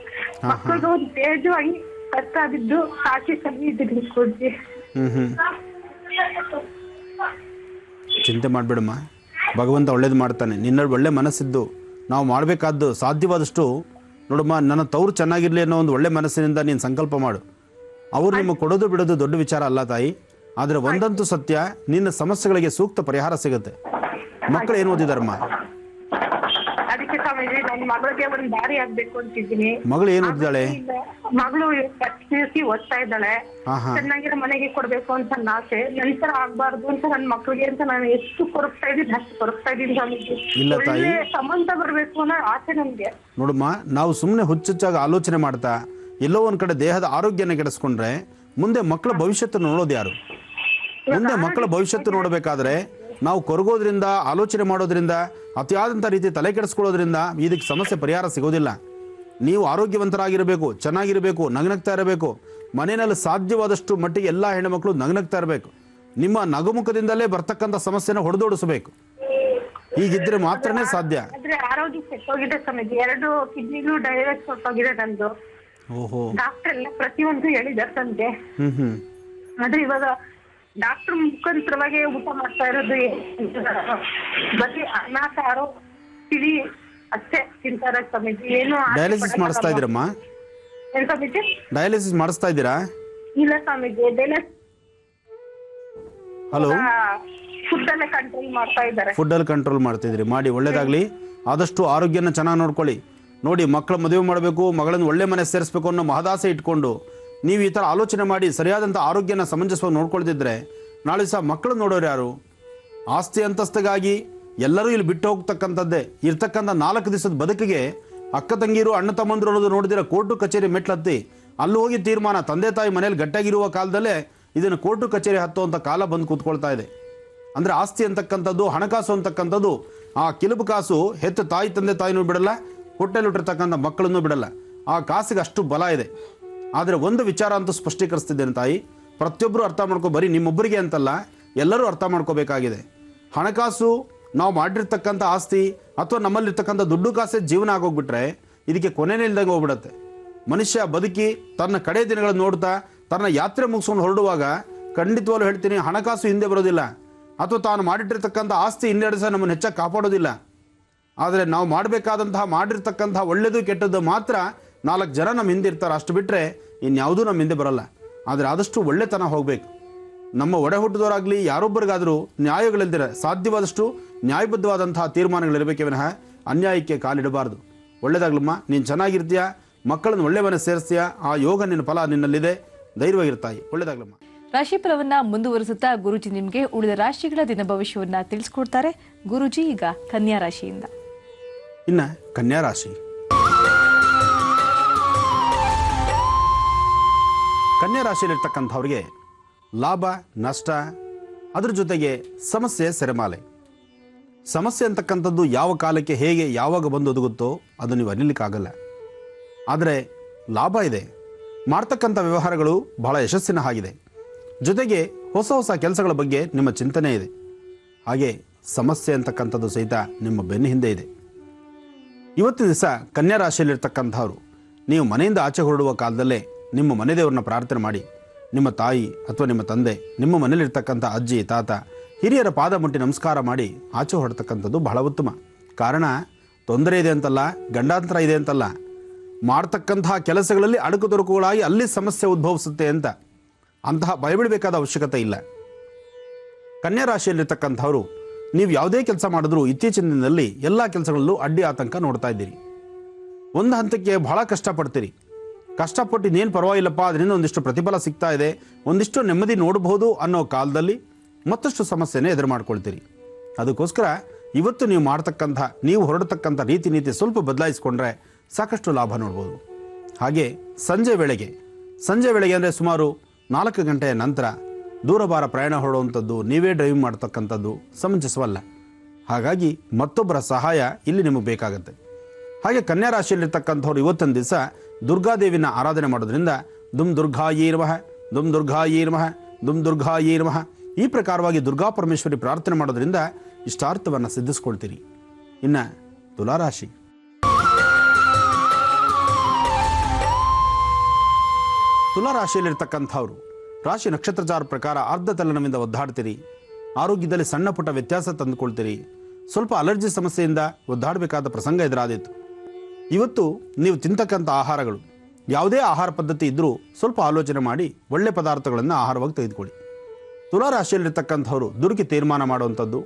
ಮಕ್ಳಿಗೆ ಒಂದು ತೇಜವಾಗಿ ಕಷ್ಟ ಬಿದ್ದು ಸಾಕಿ ಸಲ್ಲಿದ್ದೀನಿ ಗುರುಜಿ. ಚಿಂತೆ ಮಾಡಬೇಡಮ್ಮ, ಭಗವಂತ ಒಳ್ಳೇದು ಮಾಡ್ತಾನೆ. ನಿನ್ನ ಒಳ್ಳೆ ಮನಸ್ಸಿದ್ದು ನಾವು ಮಾಡಬೇಕಾದ್ದು ಸಾಧ್ಯವಾದಷ್ಟು ನೋಡಮ್ಮ. ನನ್ನ ತವರು ಚೆನ್ನಾಗಿರಲಿ ಅನ್ನೋ ಒಂದು ಒಳ್ಳೆ ಮನಸ್ಸಿನಿಂದ ನೀನು ಸಂಕಲ್ಪ ಮಾಡು. ಅವರು ನಿಮಗೆ ಕೊಡೋದು ಬಿಡೋದು ದೊಡ್ಡ ವಿಚಾರ ಅಲ್ಲ ತಾಯಿ. ಆದರೆ ಒಂದಂತೂ ಸತ್ಯ, ನಿನ್ನ ಸಮಸ್ಯೆಗಳಿಗೆ ಸೂಕ್ತ ಪರಿಹಾರ ಸಿಗುತ್ತೆ. ಮಕ್ಕಳು ಏನು ಓದಿದಾರಮ್ಮ? ಅದಕ್ಕೆ ಸ್ವಾಮೀಜಿ ನನ್ನ ಮಗಳಿಗೆ ಒಂದು ದಾರಿ ಆಗ್ಬೇಕು ಅಂತಿದ್ದೀನಿ. ಮಗಳು ಏನು ಓದಿದ್ದಾಳೆ? ಮಗಳು PUC ಓದ್ತಾ ಇದ್ದಾಳೆ. ಚೆನ್ನಾಗಿರೋ ಮನೆಗೆ ಕೊಡ್ಬೇಕು ಅಂತ ನನ್ನ ಆಸೆ. ನಂತರ ಆಗ್ಬಾರ್ದು ಅಂತ ನನ್ನ ಮಕ್ಕಳಿಗೆ ಅಂತ ನಾನು ಎಷ್ಟು ಕೊರಗ್ತಾ ಇದ್ದೀನಿ ಅಷ್ಟು ಕೊರಗ್ತಾ ಇದ್ದೀನಿ ಸ್ವಾಮೀಜಿ. ಇಲ್ಲ ತಾಯಿ, ಒಳ್ಳೆ ಸಂಬಂಧ ಬರ್ಬೇಕು ಅನ್ನೋ ಆಸೆ ನನ್ಗೆ. ನೋಡಮ್ಮ, ನಾವು ಸುಮ್ಮನೆ ಹುಚ್ಚುಚ್ಚಾಗಿ ಆಲೋಚನೆ ಮಾಡ್ತಾ ಎಲ್ಲೋ ಒಂದ್ ಕಡೆ ದೇಹದ ಆರೋಗ್ಯನ ಕೆಡಿಸ್ಕೊಂಡ್ರೆ ಮುಂದೆ ಮಕ್ಕಳ ಭವಿಷ್ಯತ್ತು ನೋಡೋದು ಯಾರು? ಮುಂದೆ ಮಕ್ಕಳ ಭವಿಷ್ಯತ್ತು ನೋಡಬೇಕಾದ್ರೆ ನಾವು ಕೊರಗೋದ್ರಿಂದ, ಆಲೋಚನೆ ಮಾಡೋದ್ರಿಂದ, ಅತಿಯಾದಂಥ ರೀತಿ ತಲೆ ಕೆಡಿಸ್ಕೊಳ್ಳೋದ್ರಿಂದ ಇದಕ್ಕೆ ಸಮಸ್ಯೆ ಪರಿಹಾರ ಸಿಗೋದಿಲ್ಲ. ನೀವು ಆರೋಗ್ಯವಂತರಾಗಿರಬೇಕು, ಚೆನ್ನಾಗಿರಬೇಕು, ನಗನಗ್ತಾ ಇರಬೇಕು. ಮನೆಯಲ್ಲಿ ಸಾಧ್ಯವಾದಷ್ಟು ಮಟ್ಟಿಗೆ ಎಲ್ಲ ಹೆಣ್ಣುಮಕ್ಕಳು ನಗನಗ್ತಾ ಇರಬೇಕು. ನಿಮ್ಮ ನಗುಮುಖದಿಂದಲೇ ಬರ್ತಕ್ಕಂಥ ಸಮಸ್ಯೆನ ಹೊಡೆದೋಡಿಸಬೇಕು. ಹೀಗಿದ್ರೆ ಮಾತ್ರನೇ ಸಾಧ್ಯ. ಆರೋಗ್ಯ ಕೆಟ್ಟೋಗಿದೆ ಸ್ವಾಮೀಜಿ. 2 ಕಿಡ್ನಿಗೂ ಡೈವರ್ಸ್ ಹೊಟ್ಟೋಗಿದೆ ನಂದು. ಓಹೋ, ಡಾಕ್ಟರ್ ಎಲ್ಲ ಪ್ರತಿಯೊಂದು ಹೇಳಿದಾರೆ ನನಗೆ. ಆದ್ರೆ ಇವಾಗ ಡಾಕ್ಟರ್ ಮುಖಾಂತರವಾಗಿ ಊಟ ಮಾಡ್ತಾ ಇರೋದು ಬರೀ ಅನ್ನ ಸಾರು ತಿಳಿ ಅಷ್ಟೇ ತಿಂತಾರೆ ಸ್ವಾಮೀಜಿ. ಏನು ಡಯಾಲಿಸಿಸ್ ಮಾಡಿಸ್ತಾ ಇದ್ದೀರಮ್ಮ? ಏನ್ ಸ್ವಾಮೀಜಿ? ಡಯಾಲಿಸಿಸ್ ಮಾಡಿಸ್ತಾ ಇದ್ದೀರಾ? ಇಲ್ಲ ಸ್ವಾಮೀಜಿ, ಹಲೋ, ಫುಡ್ ಅಲ್ಲೇ ಕಂಟ್ರೋಲ್ ಮಾಡ್ತಾ ಇದ್ದಾರೆ. ಫುಡ್ಡಲ್ಲಿ ಕಂಟ್ರೋಲ್ ಮಾಡ್ತಿದ್ರಿ, ಮಾಡಿ ಒಳ್ಳೇದಾಗ್ಲಿ. ಆದಷ್ಟು ಆರೋಗ್ಯನ ಚೆನ್ನಾಗಿ ನೋಡ್ಕೊಳ್ಳಿ. ನೋಡಿ, ಮಕ್ಕಳ ಮದುವೆ ಮಾಡಬೇಕು, ಮಗಳನ್ನು ಒಳ್ಳೆ ಮನೆ ಸೇರಿಸ್ಬೇಕು ಅನ್ನೋ ಮಹದಾಸೆ ಇಟ್ಕೊಂಡು ನೀವು ಈ ಥರ ಆಲೋಚನೆ ಮಾಡಿ ಸರಿಯಾದಂಥ ಆರೋಗ್ಯನ ಸಮಂಜಸವಾಗಿ ನೋಡ್ಕೊಳ್ತಿದ್ರೆ ನಾಳೆ ಸಹ ಮಕ್ಕಳು ನೋಡೋರು ಯಾರು? ಆಸ್ತಿ ಅಂತಸ್ತಿಗಾಗಿ ಎಲ್ಲರೂ ಇಲ್ಲಿ ಬಿಟ್ಟು ಹೋಗ್ತಕ್ಕಂಥದ್ದೇ. ಇರ್ತಕ್ಕಂಥ 4 ದಿವಸದ ಬದುಕಿಗೆ ಅಕ್ಕ ತಂಗಿರು ಅಣ್ಣ ತಮ್ಮಂದಿರೋದು ನೋಡಿದಿರ ಕೋರ್ಟು ಕಚೇರಿ ಮೆಟ್ಲತ್ತಿ ಅಲ್ಲಿ ಹೋಗಿ ತೀರ್ಮಾನ. ತಂದೆ ತಾಯಿ ಮನೇಲಿ ಗಟ್ಟಾಗಿರುವ ಕಾಲದಲ್ಲೇ ಇದನ್ನು ಕೋರ್ಟು ಕಚೇರಿ ಹತ್ತುವಂಥ ಕಾಲ ಬಂದು ಕೂತ್ಕೊಳ್ತಾ ಇದೆ. ಅಂದರೆ ಆಸ್ತಿ ಅಂತಕ್ಕಂಥದ್ದು, ಹಣಕಾಸು ಅಂತಕ್ಕಂಥದ್ದು, ಆ ಕಿಲುಬು ಕಾಸು ಹೆತ್ತ ತಾಯಿ ತಂದೆ ತಾಯಿನೂ ಬಿಡಲ್ಲ, ಹೊಟ್ಟೆಲಿಟ್ಟಿರ್ತಕ್ಕಂಥ ಮಕ್ಕಳನ್ನೂ ಬಿಡಲ್ಲ. ಆ ಕಾಸಿಗೆ ಅಷ್ಟು ಬಲ ಇದೆ. ಆದರೆ ಒಂದು ವಿಚಾರ ಅಂತೂ ಸ್ಪಷ್ಟೀಕರಿಸ್ತಿದ್ದೇನೆ ತಾಯಿ, ಪ್ರತಿಯೊಬ್ಬರು ಅರ್ಥ ಮಾಡ್ಕೊ. ಬರೀ ನಿಮ್ಮೊಬ್ಬರಿಗೆ ಅಂತಲ್ಲ, ಎಲ್ಲರೂ ಅರ್ಥ ಮಾಡ್ಕೋಬೇಕಾಗಿದೆ. ಹಣಕಾಸು, ನಾವು ಮಾಡಿರ್ತಕ್ಕಂಥ ಆಸ್ತಿ ಅಥವಾ ನಮ್ಮಲ್ಲಿರ್ತಕ್ಕಂಥ ದುಡ್ಡು ಕಾಸೇ ಜೀವನ ಆಗೋಗ್ಬಿಟ್ರೆ ಇದಕ್ಕೆ ಕೊನೆನೇ ಇಲ್ದಂಗೆ ಹೋಗ್ಬಿಡತ್ತೆ. ಮನುಷ್ಯ ಬದುಕಿ ತನ್ನ ಕಡೆ ದಿನಗಳನ್ನು ನೋಡ್ತಾ ತನ್ನ ಯಾತ್ರೆ ಮುಗಿಸ್ಕೊಂಡು ಹೊರಡುವಾಗ ಖಂಡಿತವಾಗ್ಲೂ ಹೇಳ್ತೀನಿ, ಹಣಕಾಸು ಹಿಂದೆ ಬರೋದಿಲ್ಲ ಅಥವಾ ತಾನು ಮಾಡಿಟ್ಟಿರ್ತಕ್ಕಂಥ ಆಸ್ತಿ ಇನ್ನೆರಡು ಸಹ ನಮ್ಮನ್ನು ಹೆಚ್ಚಾಗಿ ಕಾಪಾಡೋದಿಲ್ಲ. ಆದರೆ ನಾವು ಮಾಡಿರ್ತಕ್ಕಂತಹ ಒಳ್ಳೆಯದು ಕೆಟ್ಟದ್ದು ಮಾತ್ರ 4 ಜನ ನಮ್ಮ ಹಿಂದೆ ಇರ್ತಾರೆ. ಅಷ್ಟು ಬಿಟ್ಟರೆ ಇನ್ಯಾವುದೂ ನಮ್ಮ ಹಿಂದೆ ಬರೋಲ್ಲ. ಆದರೆ ಆದಷ್ಟು ಒಳ್ಳೆತನ ಹೋಗಬೇಕು. ನಮ್ಮ ಒಡೆ ಹುಟ್ಟಿದವರಾಗಲಿ ಯಾರೊಬ್ಬರಿಗಾದರೂ ನ್ಯಾಯಗಳಿಲ್ದಿರ ಸಾಧ್ಯವಾದಷ್ಟು ನ್ಯಾಯಬದ್ಧವಾದಂತಹ ತೀರ್ಮಾನಗಳಿರಬೇಕೇ ವಿನಃ ಅನ್ಯಾಯಕ್ಕೆ ಕಾಲಿಡಬಾರ್ದು. ಒಳ್ಳೆಯದಾಗ್ಲಮ್ಮ, ನೀನು ಚೆನ್ನಾಗಿರ್ತೀಯ, ಮಕ್ಕಳನ್ನು ಒಳ್ಳೆ ಮನೆ ಸೇರಿಸ್ತೀಯ, ಆ ಯೋಗ ನಿನ್ನ ಫಲ ನಿನ್ನಲ್ಲಿದೆ. ಧೈರ್ಯವಾಗಿರ್ತಾಯಿ. ಒಳ್ಳೆಯದಾಗ್ಲಮ್ಮ. ರಾಶಿಫಲವನ್ನ ಮುಂದುವರಿಸುತ್ತಾ ಗುರುಜಿ ನಿಮಗೆ ಉಳಿದ ರಾಶಿಗಳ ದಿನ ಭವಿಷ್ಯವನ್ನ ತಿಳಿಸ್ಕೊಡ್ತಾರೆ. ಗುರುಜಿ ಈಗ ಕನ್ಯಾ ರಾಶಿಯಿಂದ. ಇನ್ನು ಕನ್ಯಾ ರಾಶಿ. ಕನ್ಯಾ ರಾಶಿಯಲ್ಲಿರ್ತಕ್ಕಂಥವ್ರಿಗೆ ಲಾಭ ನಷ್ಟ, ಅದ್ರ ಜೊತೆಗೆ ಸಮಸ್ಯೆ ಸೆರೆಮಾಲೆ. ಸಮಸ್ಯೆ ಅಂತಕ್ಕಂಥದ್ದು ಯಾವ ಕಾಲಕ್ಕೆ ಹೇಗೆ ಯಾವಾಗ ಬಂದು ಒದಗುತ್ತೋ ಅದು ನೀವು ಅರಿಲಿಕ್ಕಾಗಲ್ಲ. ಆದರೆ ಲಾಭ ಇದೆ, ಮಾಡ್ತಕ್ಕಂಥ ವ್ಯವಹಾರಗಳು ಬಹಳ ಯಶಸ್ಸಿನ ಹಾಗಿದೆ. ಜೊತೆಗೆ ಹೊಸ ಹೊಸ ಕೆಲಸಗಳ ಬಗ್ಗೆ ನಿಮ್ಮ ಚಿಂತನೆ ಇದೆ. ಹಾಗೆ ಸಮಸ್ಯೆ ಅಂತಕ್ಕಂಥದ್ದು ಸಹಿತ ನಿಮ್ಮ ಬೆನ್ನ ಹಿಂದೆ ಇದೆ. ಇವತ್ತಿನ ದಿವಸ ಕನ್ಯಾ ರಾಶಿಯಲ್ಲಿರ್ತಕ್ಕಂಥವ್ರು ನೀವು ಮನೆಯಿಂದ ಆಚೆ ಹೊರಡುವ ಕಾಲದಲ್ಲೇ ನಿಮ್ಮ ಮನೆ ದೇವರನ್ನ ಪ್ರಾರ್ಥನೆ ಮಾಡಿ, ನಿಮ್ಮ ತಾಯಿ ಅಥವಾ ನಿಮ್ಮ ತಂದೆ, ನಿಮ್ಮ ಮನೇಲಿರ್ತಕ್ಕಂಥ ಅಜ್ಜಿ ತಾತ ಹಿರಿಯರ ಪಾದ ಮುಟ್ಟಿ ನಮಸ್ಕಾರ ಮಾಡಿ ಆಚೆ ಹೊರಡ್ತಕ್ಕಂಥದ್ದು ಬಹಳ ಉತ್ತಮ. ಕಾರಣ ತೊಂದರೆ ಇದೆ ಅಂತಲ್ಲ, ಗಂಡಾಂತರ ಇದೆ ಅಂತಲ್ಲ, ಮಾಡ್ತಕ್ಕಂತಹ ಕೆಲಸಗಳಲ್ಲಿ ಅಡುಕು ತೊಡಕುಗಳಾಗಿ ಅಲ್ಲಿ ಸಮಸ್ಯೆ ಉದ್ಭವಿಸುತ್ತೆ ಅಂತ ಅಂತಹ ಭಯಬಿಡಬೇಕಾದ ಅವಶ್ಯಕತೆ ಇಲ್ಲ. ಕನ್ಯಾ ರಾಶಿಯಲ್ಲಿರ್ತಕ್ಕಂಥವ್ರು ನೀವು ಯಾವುದೇ ಕೆಲಸ ಮಾಡಿದ್ರೂ ಇತ್ತೀಚಿನ ದಿನದಲ್ಲಿ ಎಲ್ಲ ಕೆಲಸಗಳಲ್ಲೂ ಅಡ್ಡಿ ಆತಂಕ ನೋಡ್ತಾ ಇದ್ದೀರಿ. ಒಂದು ಹಂತಕ್ಕೆ ಬಹಳ ಕಷ್ಟಪಡ್ತೀರಿ. ಕಷ್ಟಪಟ್ಟು ಇನ್ನೇನು ಪರವಾಗಿಲ್ಲಪ್ಪ, ಅದರಿಂದ ಒಂದಿಷ್ಟು ಪ್ರತಿಫಲ ಸಿಗ್ತಾ ಇದೆ, ಒಂದಿಷ್ಟು ನೆಮ್ಮದಿ ನೋಡಬಹುದು ಅನ್ನೋ ಕಾಲದಲ್ಲಿ ಮತ್ತಷ್ಟು ಸಮಸ್ಯೆನೇ ಎದುರು ಮಾಡ್ಕೊಳ್ತೀರಿ. ಅದಕ್ಕೋಸ್ಕರ ಇವತ್ತು ನೀವು ಹೊರಡತಕ್ಕಂಥ ರೀತಿ ನೀತಿ ಸ್ವಲ್ಪ ಬದಲಾಯಿಸಿಕೊಂಡ್ರೆ ಸಾಕಷ್ಟು ಲಾಭ ನೋಡ್ಬೋದು. ಹಾಗೆ ಸಂಜೆ ವೇಳೆಗೆ ಅಂದರೆ ಸುಮಾರು 4 ಗಂಟೆಯ ನಂತರ ದೂರಭಾರ ಪ್ರಯಾಣ ಹೊರಡುವಂಥದ್ದು, ನೀವೇ ಡ್ರೈವ್ ಮಾಡ್ತಕ್ಕಂಥದ್ದು ಸಮಂಜಸವಲ್ಲ. ಹಾಗಾಗಿ ಮತ್ತೊಬ್ಬರ ಸಹಾಯ ಇಲ್ಲಿ ನಿಮಗೆ ಬೇಕಾಗುತ್ತೆ. ಹಾಗೆ ಕನ್ಯಾ ರಾಶಿಯಲ್ಲಿರ್ತಕ್ಕಂಥವ್ರು ಇವತ್ತೊಂದು ದಿವಸ ದುರ್ಗಾದೇವಿನ ಆರಾಧನೆ ಮಾಡೋದ್ರಿಂದ ದುಮ್ ದುರ್ಗಾಯೇ ನಮಃ, ದುಮ್ ದುರ್ಗಾಯೇ ನಮಃ, ದುಮ್ ದುರ್ಗಾಯೇ ನಮಃ ಈ ಪ್ರಕಾರವಾಗಿ ದುರ್ಗಾ ಪರಮೇಶ್ವರಿ ಪ್ರಾರ್ಥನೆ ಮಾಡೋದ್ರಿಂದ ಇಷ್ಟಾರ್ಥವನ್ನು ಸಿದ್ಧಿಸ್ಕೊಳ್ತೀರಿ. ಇನ್ನು ತುಲಾರಾಶಿ. ತುಲಾರಾಶಿಯಲ್ಲಿರ್ತಕ್ಕಂಥವ್ರು ರಾಶಿ ನಕ್ಷತ್ರಚಾರ ಪ್ರಕಾರ ಅರ್ಧ ತಲೆನೋವಿಂದ ಒದ್ದಾಡ್ತೀರಿ. ಆರೋಗ್ಯದಲ್ಲಿ ಸಣ್ಣ ಪುಟ್ಟ ವ್ಯತ್ಯಾಸ ತಂದುಕೊಳ್ತೀರಿ. ಸ್ವಲ್ಪ ಅಲರ್ಜಿ ಸಮಸ್ಯೆಯಿಂದ ಒದ್ದಾಡಬೇಕಾದ ಪ್ರಸಂಗ ಎದುರಾದೀತು. ಇವತ್ತು ನೀವು ತಿಂತಕ್ಕಂಥ ಆಹಾರಗಳು ಯಾವುದೇ ಆಹಾರ ಪದ್ಧತಿ ಇದ್ದರೂ ಸ್ವಲ್ಪ ಆಲೋಚನೆ ಮಾಡಿ ಒಳ್ಳೆ ಪದಾರ್ಥಗಳನ್ನು ಆಹಾರವಾಗಿ ತೆಗೆದುಕೊಳ್ಳಿ. ತುಲಾರಾಶಿಯಲ್ಲಿರ್ತಕ್ಕಂಥವ್ರು ದುಡುಕಿ ತೀರ್ಮಾನ ಮಾಡುವಂಥದ್ದು,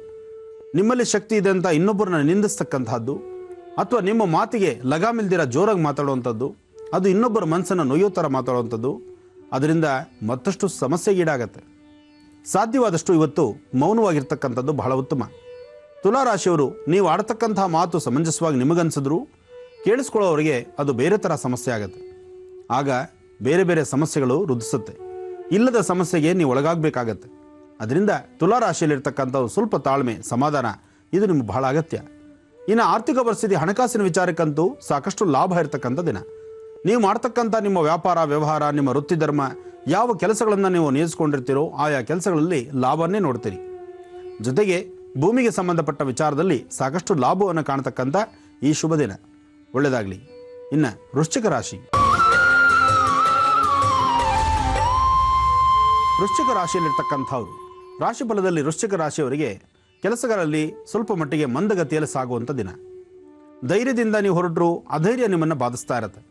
ನಿಮ್ಮಲ್ಲಿ ಶಕ್ತಿ ಇದೆ ಅಂತ ಇನ್ನೊಬ್ಬರನ್ನ ನಿಂದಿಸ್ತಕ್ಕಂಥದ್ದು, ಅಥವಾ ನಿಮ್ಮ ಮಾತಿಗೆ ಲಗಾಮಿಲ್ದಿರ ಜೋರಾಗಿ ಮಾತಾಡುವಂಥದ್ದು, ಅದು ಇನ್ನೊಬ್ಬರ ಮನಸ್ಸನ್ನು ನೋಯೋ ಥರ ಮಾತಾಡುವಂಥದ್ದು, ಅದರಿಂದ ಮತ್ತಷ್ಟು ಸಮಸ್ಯೆಗೀಡಾಗತ್ತೆ. ಸಾಧ್ಯವಾದಷ್ಟು ಇವತ್ತು ಮೌನವಾಗಿರ್ತಕ್ಕಂಥದ್ದು ಬಹಳ ಉತ್ತಮ. ತುಲಾರಾಶಿಯವರು ನೀವು ಆಡ್ತಕ್ಕಂಥ ಮಾತು ಸಮಂಜಸವಾಗಿ ನಿಮಗನ್ಸಿದ್ರು ಕೇಳಿಸ್ಕೊಳ್ಳೋರಿಗೆ ಅದು ಬೇರೆ ಥರ ಸಮಸ್ಯೆ ಆಗುತ್ತೆ. ಆಗ ಬೇರೆ ಬೇರೆ ಸಮಸ್ಯೆಗಳು ವೃದ್ಧಿಸುತ್ತೆ. ಇಲ್ಲದ ಸಮಸ್ಯೆಗೆ ನೀವು ಒಳಗಾಗಬೇಕಾಗತ್ತೆ. ಅದರಿಂದ ತುಲಾರಾಶಿಯಲ್ಲಿರ್ತಕ್ಕಂಥವ್ರು ಸ್ವಲ್ಪ ತಾಳ್ಮೆ, ಸಮಾಧಾನ ಇದು ನಿಮ್ಗೆ ಬಹಳ ಅಗತ್ಯ. ಇನ್ನು ಆರ್ಥಿಕ ಪರಿಸ್ಥಿತಿ, ಹಣಕಾಸಿನ ವಿಚಾರಕ್ಕಂತೂ ಸಾಕಷ್ಟು ಲಾಭ ಇರತಕ್ಕಂಥ ದಿನ. ನೀವು ಮಾಡ್ತಕ್ಕಂಥ ನಿಮ್ಮ ವ್ಯಾಪಾರ ವ್ಯವಹಾರ, ನಿಮ್ಮ ವೃತ್ತಿ ಧರ್ಮ, ಯಾವ ಕೆಲಸಗಳನ್ನು ನೀವು ನಿಯೋಜಿಸ್ಕೊಂಡಿರ್ತೀರೋ ಆಯಾ ಕೆಲಸಗಳಲ್ಲಿ ಲಾಭವನ್ನೇ ನೋಡ್ತೀರಿ. ಜೊತೆಗೆ ಭೂಮಿಗೆ ಸಂಬಂಧಪಟ್ಟ ವಿಚಾರದಲ್ಲಿ ಸಾಕಷ್ಟು ಲಾಭವನ್ನು ಕಾಣತಕ್ಕಂಥ ಈ ಶುಭ ದಿನ. ಒಳ್ಳೆಯದಾಗಲಿ. ಇನ್ನು ವೃಶ್ಚಿಕ ರಾಶಿ. ವೃಶ್ಚಿಕ ರಾಶಿಯಲ್ಲಿರ್ತಕ್ಕಂಥವ್ರು ರಾಶಿ ಫಲದಲ್ಲಿ ವೃಶ್ಚಿಕ ರಾಶಿಯವರಿಗೆ ಕೆಲಸಗಳಲ್ಲಿ ಸ್ವಲ್ಪ ಮಟ್ಟಿಗೆ ಮಂದಗತಿಯಲ್ಲಿ ಸಾಗುವಂಥ ದಿನ. ಧೈರ್ಯದಿಂದ ನೀವು ಹೊರಟರು ಅಧೈರ್ಯ ನಿಮ್ಮನ್ನು ಬಾಧಿಸ್ತಾ ಇರತ್ತೆ.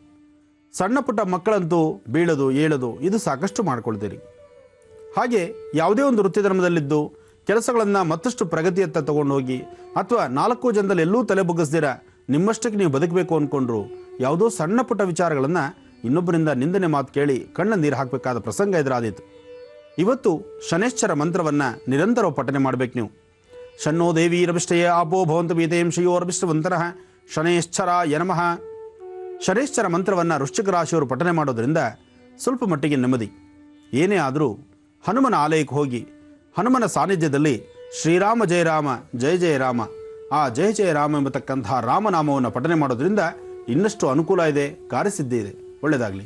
ಸಣ್ಣ ಪುಟ್ಟ ಮಕ್ಕಳಂತೂ ಬೀಳೋದು ಏಳೋದು ಇದು ಸಾಕಷ್ಟು ಮಾಡ್ಕೊಳ್ತೀರಿ. ಹಾಗೆ ಯಾವುದೇ ಒಂದು ವೃತ್ತಿ ಧರ್ಮದಲ್ಲಿದ್ದು ಕೆಲಸಗಳನ್ನು ಮತ್ತಷ್ಟು ಪ್ರಗತಿಯತ್ತ ತಗೊಂಡು ಹೋಗಿ, ಅಥವಾ 4 ಜನದಲ್ಲಿ ಎಲ್ಲೂ ತಲೆ ಬಗ್ಗಿಸ್ದಿರ ನಿಮ್ಮಷ್ಟಕ್ಕೆ ನೀವು ಬದುಕಬೇಕು ಅಂದ್ಕೊಂಡ್ರು ಯಾವುದೋ ಸಣ್ಣ ಪುಟ್ಟ ವಿಚಾರಗಳನ್ನು ಇನ್ನೊಬ್ಬರಿಂದ ನಿಂದನೆ ಮಾತು ಕೇಳಿ ಕಣ್ಣ ನೀರು ಹಾಕಬೇಕಾದ ಪ್ರಸಂಗ ಎದುರಾದೀತು. ಇವತ್ತು ಶನೇಶ್ಚರ ಮಂತ್ರವನ್ನು ನಿರಂತರ ಪಠನೆ ಮಾಡಬೇಕು ನೀವು. ಶನ್ನೋ ದೇವೀರಭಿಷ್ಟಯೇ ಆಪೋ ಭವಂತು ಬೀತೇಂ ಶ್ರೀಯೋರಭಿಷ್ಟವಂತರಃ ಶನೇಶ್ಚರಾಯ ನಮಃ. ಶನೇಶ್ಚರ ಮಂತ್ರವನ್ನು ವೃಶ್ಚಿಕ ರಾಶಿಯವರು ಪಠನೆ ಮಾಡೋದ್ರಿಂದ ಸ್ವಲ್ಪ ಮಟ್ಟಿಗೆ ನೆಮ್ಮದಿ. ಏನೇ ಆದರೂ ಹನುಮನ ಆಲಯಕ್ಕೆ ಹೋಗಿ ಹನುಮನ ಸಾನ್ನಿಧ್ಯದಲ್ಲಿ ಶ್ರೀರಾಮ ಜಯ ರಾಮ ಜಯ ಜಯ ರಾಮ, ಆ ಜಯ ಜಯ ರಾಮ ಎಂಬತಕ್ಕಂತಹ ರಾಮನಾಮವನ್ನು ಪಠನೆ ಮಾಡೋದ್ರಿಂದ ಇನ್ನಷ್ಟು ಅನುಕೂಲ ಇದೆ, ಕಾರ್ಯಸಿದ್ಧಿ ಇದೆ. ಒಳ್ಳೆಯದಾಗಲಿ.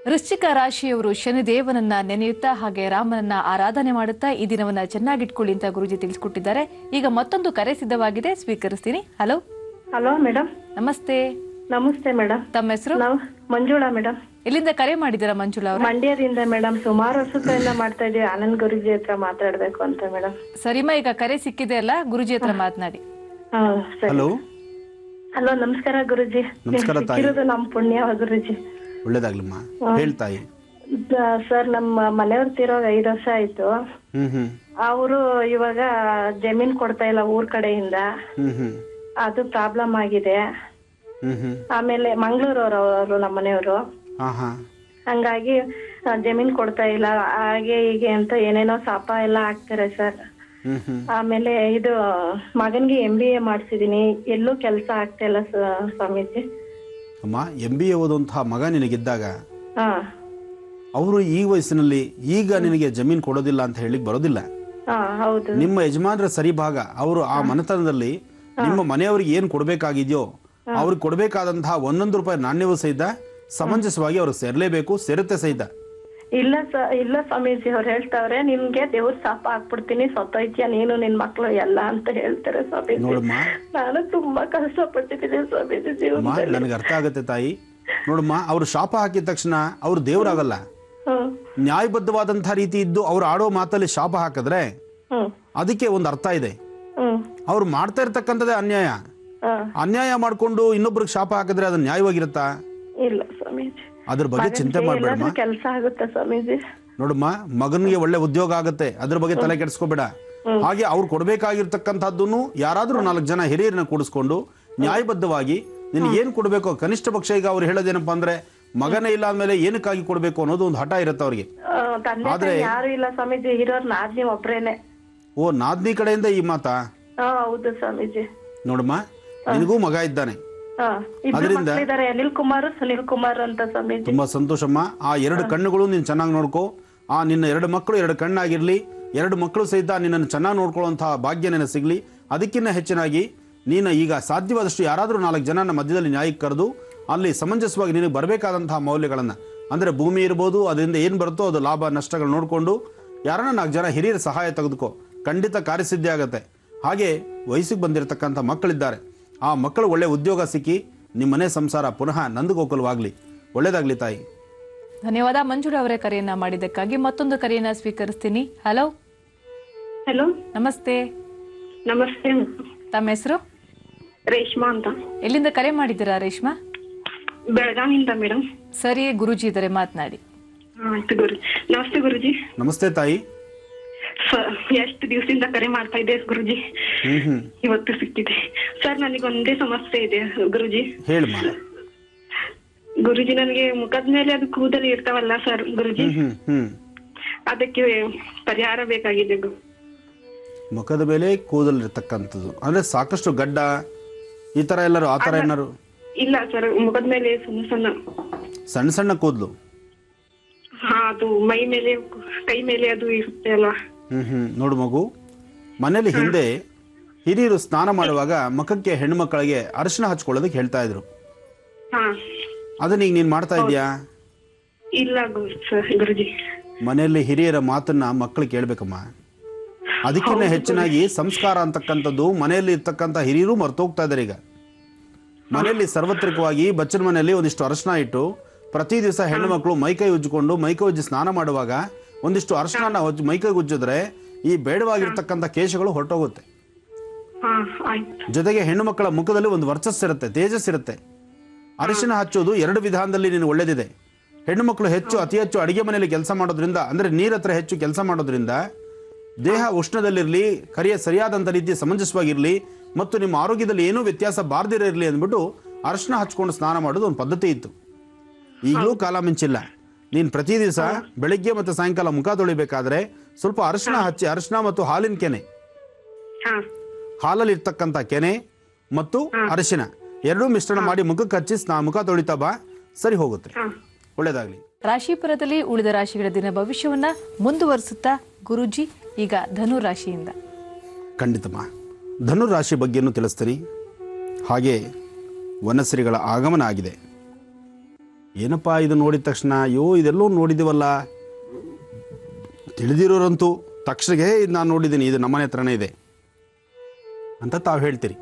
ವೃಶ್ಚಿಕ ರಾಶಿಯವರು ಶನಿದೇವನನ್ನ ನೆನೆಯುತ್ತಾ ಹಾಗೆ ರಾಮನನ್ನ ಆರಾಧನೆ ಮಾಡುತ್ತಾ ಈ ದಿನವನ್ನ ಚೆನ್ನಾಗಿಟ್ಕೊಳ್ಳಿ ಅಂತ ಗುರುಜಿ ತಿಳಿಸ್ಕೊಟ್ಟಿದ್ದಾರೆ. ಈಗ ಮತ್ತೊಂದು ಕರೆ ಸಿದ್ಧವಾಗಿದೆ, ಸ್ವೀಕರಿಸ್ತೀನಿ. ಹಲೋ. Hello madam. ನಮಸ್ತೆ. ನಮಸ್ತೆ ಮೇಡಮ್. ತಮ್ಮ ಹೆಸರು? ಮಂಜುಳಾ ಮೇಡಮ್. ಎಲ್ಲಿಂದ ಕರೆ ಮಾಡಿದ್ದೀರಾ ಮಂಜುಳಾ ಅವರು? ಮಂಡ್ಯದಿಂದ ಮೇಡಮ್. ಸುಮಾರು ವರ್ಷದಿಂದ ಮಾಡ್ತಾ ಇದ್ದೀವಿ. ಆನಂದ್ ಗುರುಜಿ ಹತ್ರ ಮಾತಾಡ್ಬೇಕು ಅಂತ ಮೇಡಮ್. ಸರಿಮಾ, ಈಗ ಕರೆ ಸಿಕ್ಕಿದೆ ಅಲ್ಲ, ಗುರುಜಿ ಹತ್ರ ಮಾತನಾಡಿ. ಹಲೋ. ಹಲೋ, ನಮಸ್ಕಾರ ಗುರುಜಿ. ನಮಸ್ಕಾರ ತಾಯಿ. ನಮ್ ಪುಣ್ಯ ಗುರುಜಿ. ಒಳ್ಳೇದಾಗ್ಲಮ್ಮ. ಹೇಳ್ತಾಯಿ. ಸರ್, ನಮ್ಮ ಮನೆಯವ್ರ ತೀರೋಗ 5 ವರ್ಷ ಆಯ್ತು. ಅವರು ಇವಾಗ ಜಮೀನ್ ಕೊಡ್ತಾ ಇಲ್ಲ ಊರ್ ಕಡೆಯಿಂದ. ಅದು ಪ್ರಾಬ್ಲಮ್ ಆಗಿದೆ. ಆಮೇಲೆ ಮಂಗಳೂರವರು ನಮ್ಮ ಮನೆಯವರು. ಹಂಗಾಗಿ ಜಮೀನ್ ಕೊಡ್ತಾ ಇಲ್ಲ, ಹಾಗೆ ಹೀಗೆ ಅಂತ ಏನೇನೋ ಶಾಪ ಎಲ್ಲ ಹಾಕ್ತಾರೆ ಸರ್. ಆಮೇಲೆ ಇದು ಮಗನ್ಗೆ MBA ಮಾಡ್ಸಿದೀನಿ, ಎಲ್ಲೂ ಕೆಲಸ ಆಗ್ತಾ ಇಲ್ಲ ಸ್ವಾಮೀಜಿ. ಅಮ್ಮ, MBA ಓದುವಂತಹ ಮಗ ನಿನಗಿದ್ದಾಗ ಅವರು ಈ ವಯಸ್ಸಿನಲ್ಲಿ ಈಗ ನಿನಗೆ ಜಮೀನ್ ಕೊಡೋದಿಲ್ಲ ಅಂತ ಹೇಳಿಕ್ ಬರೋದಿಲ್ಲ. ಹೌದು. ನಿಮ್ಮ ಯಜಮಾನ್ರ ಸರಿ ಭಾಗ ಅವರು ಆ ಮನೆತನದಲ್ಲಿ ನಿಮ್ಮ ಮನೆಯವರಿಗೆ ಏನ್ ಕೊಡ್ಬೇಕಾಗಿದೆಯೋ ಅವ್ರಿಗೆ ಕೊಡ್ಬೇಕಾದಂತಹ 1 ರೂಪಾಯಿ ನಾಣ್ಯವೂ ಸಹಿತ ಸಮಂಜಸವಾಗಿ ಅವ್ರಿಗೆ ಸೇರ್ಲೇಬೇಕು, ಸೇರುತ್ತೆ ಸಹಿತ. ಇಲ್ಲ ಸ್ವಾಮೀಜಿ, ಅವ್ರು ಹೇಳ್ತಾವ್ರೆ ನಿನ್ಗೆ ದೇವ್ರ ಶಾಪ ಹಾಕ್ಬಿಡ್ತೀನಿ, ಸತ್ತೋಯ್ತೀಯ ನೀನು ನಿನ್ ಮಕ್ಳು ಎಲ್ಲ ಅಂತ ಹೇಳ್ತಾರೆ ಸ್ವಾಮೀಜಿ. ನೋಡಮ್ಮ, ನಾನು ತುಂಬಾ ಕಷ್ಟಪಟ್ಟಿದ್ದೀನಿ ಸ್ವಾಮೀಜಿ ಜೀವನದಲ್ಲಿ. ನನಗೆ ಅರ್ಥ ಆಗತ್ತೆ ತಾಯಿ. ನೋಡಮ್ಮ, ಅವ್ರು ಶಾಪ ಹಾಕಿದ ತಕ್ಷಣ ಅವ್ರು ದೇವ್ರಾಗಲ್ಲ. ನ್ಯಾಯಬದ್ಧವಾದಂತಹ ರೀತಿ ಇದ್ದು ಅವ್ರು ಆಡೋ ಮಾತಲ್ಲಿ ಶಾಪ ಹಾಕಿದ್ರೆ ಅದಕ್ಕೆ ಒಂದು ಅರ್ಥ ಇದೆ. ಅವ್ರು ಮಾಡ್ತಾ ಇರ್ತಕ್ಕಂಥದ್ದೇ ಅನ್ಯಾಯ. ಅನ್ಯಾಯ ಮಾಡ್ಕೊಂಡು ಇನ್ನೊಬ್ರಿಗೆ ಶಾಪ ಹಾಕಿದ್ರೆ ಅದು ನ್ಯಾಯವಾಗಿರುತ್ತಾ? ಇಲ್ಲ ಸ್ವಾಮೀಜಿ. ಅದ್ರ ಬಗ್ಗೆ ಚಿಂತೆ ಮಾಡ್ಬೇಡಮ್ಮ. ಕೆಲಸ ಆಗುತ್ತೆ ಸ್ವಾಮೀಜಿ. ನೋಡಮ್ಮ, ಮಗನಿಗೆ ಒಳ್ಳೆ ಉದ್ಯೋಗ ಆಗುತ್ತೆ, ಅದ್ರ ಬಗ್ಗೆ ತಲೆ ಕೆಡಿಸ್ಕೋಬೇಡ. ಹಾಗೆ ಅವ್ರು ಕೊಡ್ಬೇಕಾಗಿರ್ತಕ್ಕಂಥದ್ದನ್ನು ಯಾರಾದ್ರೂ 4 ಜನ ಹಿರಿಯರನ್ನ ಕೂಡಿಸ್ಕೊಂಡು ನ್ಯಾಯಬದ್ಧವಾಗಿ ನಿನ್ಗೆ ಏನ್ ಕೊಡ್ಬೇಕು, ಕನಿಷ್ಠ ಪಕ್ಷ ಈಗ ಅವ್ರು ಹೇಳೋದೇನಪ್ಪಾ ಅಂದ್ರೆ ಮಗನೇ ಇಲ್ಲ ಅಂದ್ಮೇಲೆ ಏನಕ್ಕಾಗಿ ಕೊಡ್ಬೇಕು ಅನ್ನೋದು ಒಂದು ಹಠ ಇರುತ್ತೆ ಅವ್ರಿಗೆ. ಆದ್ರೆ ಯಾರು ಇಲ್ಲ ಸ್ವಾಮೀಜಿ, ಇರೋರ್ ನಾದ್ನಿ ಒಬ್ರೇನೆ. ಓ, ನಾದ್ನಿ ಕಡೆಯಿಂದ ಈ ಮಾತಾ? ಹೌದು ಸ್ವಾಮೀಜಿ. ನೋಡಮ್ಮ, ನಿನಗೂ ಮಗ ಇದ್ದಾನೆ, ಅದರಿಂದ ಅನಿಲ್ ಕುಮಾರ್ ಸುನಿಲ್ ಕುಮಾರ್ ಅಂತ ಸ್ವಾಮೀಜಿ. ತುಂಬಾ ಸಂತೋಷಮ್ಮ. ಆ 2 ಕಣ್ಣುಗಳು ನೀನ್ ಚೆನ್ನಾಗಿ ನೋಡ್ಕೋ. ಆ ನಿನ್ನ 2 ಮಕ್ಕಳು 2 ಕಣ್ಣಾಗಿರಲಿ, 2 ಮಕ್ಕಳು ಸಹಿತ ನಿನ್ನನ್ನು ಚೆನ್ನಾಗಿ ನೋಡ್ಕೊಳ್ಳುವಂತಹ ಭಾಗ್ಯ ನಿನಗೆ ಸಿಗಲಿ. ಅದಕ್ಕಿಂತ ಹೆಚ್ಚಿನಾಗಿ ನೀನು ಈಗ ಸಾಧ್ಯವಾದಷ್ಟು ಯಾರಾದರೂ 4 ಜನನ ಮಧ್ಯದಲ್ಲಿ ನ್ಯಾಯಕ್ಕೆ ಕರೆದು ಅಲ್ಲಿ ಸಮಂಜಸವಾಗಿ ನಿನಗೆ ಬರಬೇಕಾದಂತಹ ಮೌಲ್ಯಗಳನ್ನು, ಅಂದರೆ ಭೂಮಿ ಇರ್ಬೋದು, ಅದರಿಂದ ಏನು ಬರುತ್ತೋ ಅದು ಲಾಭ ನಷ್ಟಗಳು ನೋಡಿಕೊಂಡು ಯಾರನ್ನ 4 ಜನ ಹಿರಿಯರ ಸಹಾಯ ತೆಗೆದುಕೋ, ಖಂಡಿತ ಕಾರ್ಯಸಿದ್ಧಿ ಆಗುತ್ತೆ. ಹಾಗೆ ವಯಸ್ಸಿಗೆ ಬಂದಿರತಕ್ಕಂಥ ಮಕ್ಕಳಿದ್ದಾರೆ, ಆ ಮಕ್ಕಳು ಒಳ್ಳೆ ಉದ್ಯೋಗ ಸಿಕ್ಕಿ ನಿಮ್ಮ ಮನೆ ಸಂಸಾರ ಪುನಃ ನಂದಗೋಕುಲವಾಗಲಿ. ಒಳ್ಳೇದಾಗಲಿ ತಾಯಿ. ಧನ್ಯವಾದ ಮಂಜುಳಾ ಅವರೇ ಕರೆಯನ್ನ ಮಾಡಿದ್ದಕ್ಕಾಗಿ. ಮತ್ತೊಂದು ಕರೆಯನ್ನ ಸ್ವೀಕರಿಸ್ತೀನಿ. ಹಲೋ. ಹಲೋ, ನಮಸ್ತೆ. ನಮಸ್ತೆ. ತಮ್ಮ ಹೆಸರು? ರೇಷ್ಮಾ ಅಂತ. ಎಲ್ಲಿಂದ ಕರೆ ಮಾಡಿದ್ದೀರಾ ರೇಷ್ಮಾ? ಬೆಳಗಾವಿಯಿಂದ ಮೇಡಮ್. ಸರಿ, ಗುರೂಜಿ ಇದ್ದಾರೆ, ಮಾತನಾಡಿ. ಆಯ್ತು ಗುರುಜಿ. ನಮಸ್ತೆ ಗುರುಜಿ. ನಮಸ್ತೆ ತಾಯಿ. ಎಷ್ಟು ದಿವಸದಿಂದ ಕರೆ ಮಾಡ್ತಾ ಇದ್ದೆ ಗುರುಜಿ, ಇವತ್ತು ಸಿಕ್ಕಿದೆ. ಸರ್, ನನಗೊಂದೇ ಸಮಸ್ಯೆ ಇದೆ ಗುರುಜಿ. ಹೇಳಮ್ಮ. ಗುರುಜಿ, ನನಗೆ ಮುಖದ ಮೇಲೆ ಅದು ಕೂದಲು ಇರ್ತಾವಲ್ಲ ಸರ್ ಗುರುಜಿ, ಅದಕ್ಕೆ ಪರಿಹಾರ ಬೇಕಾಗಿದೆ. ಮುಖದ ಮೇಲೆ ಕೂದಲಿರ್ತಕ್ಕಂಥದ್ದು ಅಂದ್ರೆ ಸಾಕಷ್ಟು ಗಡ್ಡ ಈ ತರ ಎಲ್ಲರೂ ಆ ತರ ಏನಾರು? ಇಲ್ಲ ಸರ್, ಮುಖದ ಮೇಲೆ ಸಣ್ಣ ಸಣ್ಣ ಕೂದಲು. ಹಾ, ಅದು ಮೈ ಮೇಲೆ ಕೈ ಮೇಲೆ ಅದು ಇರುತ್ತೆ ಅಲ್ವಾ. ನೋಡು ಮಗು, ಮನೇಲಿ ಹಿಂದೆ ಹಿರಿಯರು ಸ್ನಾನ ಮಾಡುವಾಗ ಮುಖಕ್ಕೆ ಹೆಣ್ಣು ಮಕ್ಕಳಿಗೆ ಅರಿಶಿನ ಹಚ್ಕೊಳ್ಳೋದಕ್ಕೆ ಹೇಳ್ತಾ ಇದ್ರು. ಅದನ್ನ ಈಗ ನೀನ್ ಮಾಡ್ತಾ ಇದೀಯಾ? ಇಲ್ಲ ಗುರುಜಿ. ಮನೆಯಲ್ಲಿ ಹಿರಿಯರ ಮಾತನ್ನ ಮಕ್ಕಳು ಕೇಳ್ಬೇಕಮ್ಮ. ಅದಕ್ಕಿಂತ ಹೆಚ್ಚಿನಾಗಿ ಸಂಸ್ಕಾರ ಅಂತಕ್ಕಂಥದ್ದು ಮನೆಯಲ್ಲಿ ಇರ್ತಕ್ಕಂಥ ಹಿರಿಯರು ಮರ್ತೋಗ್ತಾ ಇದಾರೆ. ಈಗ ಮನೆಯಲ್ಲಿ ಸಾರ್ವತ್ರಿಕವಾಗಿ ಬಚ್ಚನ ಮನೆಯಲ್ಲಿ ಒಂದಿಷ್ಟು ಅರಿಶಿನ ಇಟ್ಟು ಪ್ರತಿ ದಿವಸ ಹೆಣ್ಣು ಮಕ್ಕಳು ಮೈಕೈ ಉಜ್ಜಿಕೊಂಡು ಮೈಕೈ ಉಜ್ಜಿ ಸ್ನಾನ ಮಾಡುವಾಗ ಒಂದಿಷ್ಟು ಅರಿಶಿನ ಮೈಕೈಗೆ ಉಜ್ಜಿದ್ರೆ ಈ ಬೇಡವಾಗಿರ್ತಕ್ಕಂಥ ಕೇಶಗಳು ಹೊರಟೋಗುತ್ತೆ. ಜೊತೆಗೆ ಹೆಣ್ಣು ಮಕ್ಕಳ ಮುಖದಲ್ಲಿ ಒಂದು ವರ್ಚಸ್ಸಿರುತ್ತೆ, ತೇಜಸ್ಸಿರುತ್ತೆ. ಅರಿಶಿನ ಹಚ್ಚೋದು 2 ವಿಧಾನದಲ್ಲಿ ನೀನು ಒಳ್ಳೇದಿದೆ. ಹೆಣ್ಣು ಮಕ್ಕಳು ಅತಿ ಹೆಚ್ಚು ಅಡಿಗೆ ಮನೆಯಲ್ಲಿ ಕೆಲಸ ಮಾಡೋದ್ರಿಂದ, ಅಂದ್ರೆ ನೀರ ಹತ್ರ ಹೆಚ್ಚು ಕೆಲಸ ಮಾಡೋದ್ರಿಂದ ದೇಹ ಉಷ್ಣದಲ್ಲಿರಲಿ, ಸರಿಯಾದಂಥ ರೀತಿ ಸಮಂಜಸವಾಗಿರಲಿ ಮತ್ತು ನಿಮ್ಮ ಆರೋಗ್ಯದಲ್ಲಿ ಏನೂ ವ್ಯತ್ಯಾಸ ಬಾರ್ದಿರಲಿ ಅಂದ್ಬಿಟ್ಟು ಅರಿಶಿನ ಹಚ್ಕೊಂಡು ಸ್ನಾನ ಮಾಡೋದು ಒಂದು ಪದ್ಧತಿ ಇತ್ತು. ಈಗಲೂ ಕಾಲ ಮಿಂಚಿಲ್ಲ. ನೀನು ಪ್ರತಿ ದಿವಸ ಬೆಳಿಗ್ಗೆ ಮತ್ತು ಸಾಯಂಕಾಲ ಮುಖ ತೊಳಿಬೇಕಾದ್ರೆ ಸ್ವಲ್ಪ ಅರಿಶಿನ ಹಚ್ಚಿ, ಅರಿಶಿನ ಮತ್ತು ಹಾಲಿನ ಕೆನೆ, ಹಾಲಲ್ಲಿ ಇರ್ತಕ್ಕಂಥ ಕೆನೆ ಮತ್ತು ಅರಿಶಿನ 2 ಮಿಶ್ರಣ ಮಾಡಿ ಮುಖಕ್ಕೆ ಹಚ್ಚಿ ಮುಖ ತೊಳಿತಾ ಬಾ, ಸರಿ ಹೋಗುತ್ತೆ. ಒಳ್ಳೇದಾಗ್ಲಿ. ರಾಶಿಪುರದಲ್ಲಿ ಉಳಿದ ರಾಶಿಗಳ ದಿನ ಭವಿಷ್ಯವನ್ನ ಮುಂದುವರಿಸುತ್ತಾ ಗುರೂಜಿ ಈಗ ಧನು ರಾಶಿಯಿಂದ. ಖಂಡಿತಮ್ಮ, ಧನು ರಾಶಿ ಬಗ್ಗೆನೂ ತಿಳಿಸ್ತೀನಿ. ಹಾಗೆ ವನಶ್ರೀಗಳ ಆಗಮನ ಆಗಿದೆ. ಏನಪ್ಪ ಇದು ನೋಡಿದ ತಕ್ಷಣ ಇದೆಲ್ಲೋ ನೋಡಿದ್ದೀವಲ್ಲ, ತಿಳಿದಿರೋರಂತೂ ತಕ್ಷಣಗೆ ಇದು ನಾನು ನೋಡಿದ್ದೀನಿ, ಇದು ನಮ್ಮನೆ ಹತ್ರನೇ ಇದೆ ಅಂತ ತಾವು ಹೇಳ್ತೀರಿ.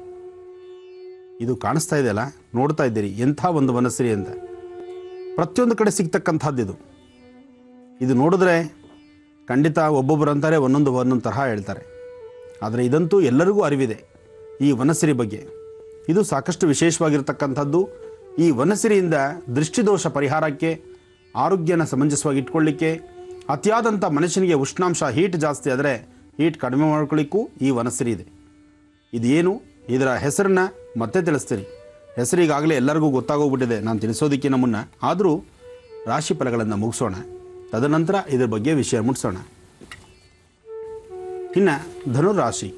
ಇದು ಕಾಣಿಸ್ತಾ ಇದೆಯಲ್ಲ, ನೋಡ್ತಾ ಇದ್ದೀರಿ ಎಂಥ ಒಂದು ವನಶ್ರೀ ಅಂತ. ಪ್ರತಿಯೊಂದು ಕಡೆ ಸಿಗ್ತಕ್ಕಂಥದ್ದು ಇದು ನೋಡಿದ್ರೆ ಖಂಡಿತ ಒಬ್ಬೊಬ್ಬರು ಅಂತಾರೆ ಒಂದೊಂದು ತರಹ ಹೇಳ್ತಾರೆ. ಆದರೆ ಇದಂತೂ ಎಲ್ಲರಿಗೂ ಅರಿವಿದೆ ಈ ವನಶ್ರೀ ಬಗ್ಗೆ. ಇದು ಸಾಕಷ್ಟು ವಿಶೇಷವಾಗಿರ್ತಕ್ಕಂಥದ್ದು. ಈ ವನಶ್ರೀಯಿಂದ ದೃಷ್ಟಿದೋಷ ಪರಿಹಾರಕ್ಕೆ, ಆರೋಗ್ಯನ ಸಮಂಜಸವಾಗಿ ಇಟ್ಕೊಳ್ಳಿಕ್ಕೆ, ಅತಿಯಾದಂಥ ಮನುಷ್ಯನಿಗೆ ಉಷ್ಣಾಂಶ ಹೀಟ್ ಜಾಸ್ತಿ ಆದರೆ ಹೀಟ್ ಕಡಿಮೆ ಮಾಡ್ಕೊಳ್ಳಿಕ್ಕೂ ಈ ವನಶ್ರೀ ಇದೆ. ಇದೇನು ಇದರ ಹೆಸರನ್ನ ಮತ್ತೆ ತಿಳಿಸ್ತೀರಿ. ಹೆಸರಿಗಾಗಲೇ ಎಲ್ಲರಿಗೂ ಗೊತ್ತಾಗೋಗ್ಬಿಟ್ಟಿದೆ ನಾನು ತಿಳಿಸೋದಕ್ಕಿಂತ ಮುನ್ನ. ಆದರೂ ರಾಶಿ ಫಲಗಳನ್ನು ಮುಗಿಸೋಣ, ತದನಂತರ ಇದರ ಬಗ್ಗೆ ವಿಷಯ ಮುಟ್ಟಿಸೋಣ. ಇನ್ನು ಧನುರಾಶಿ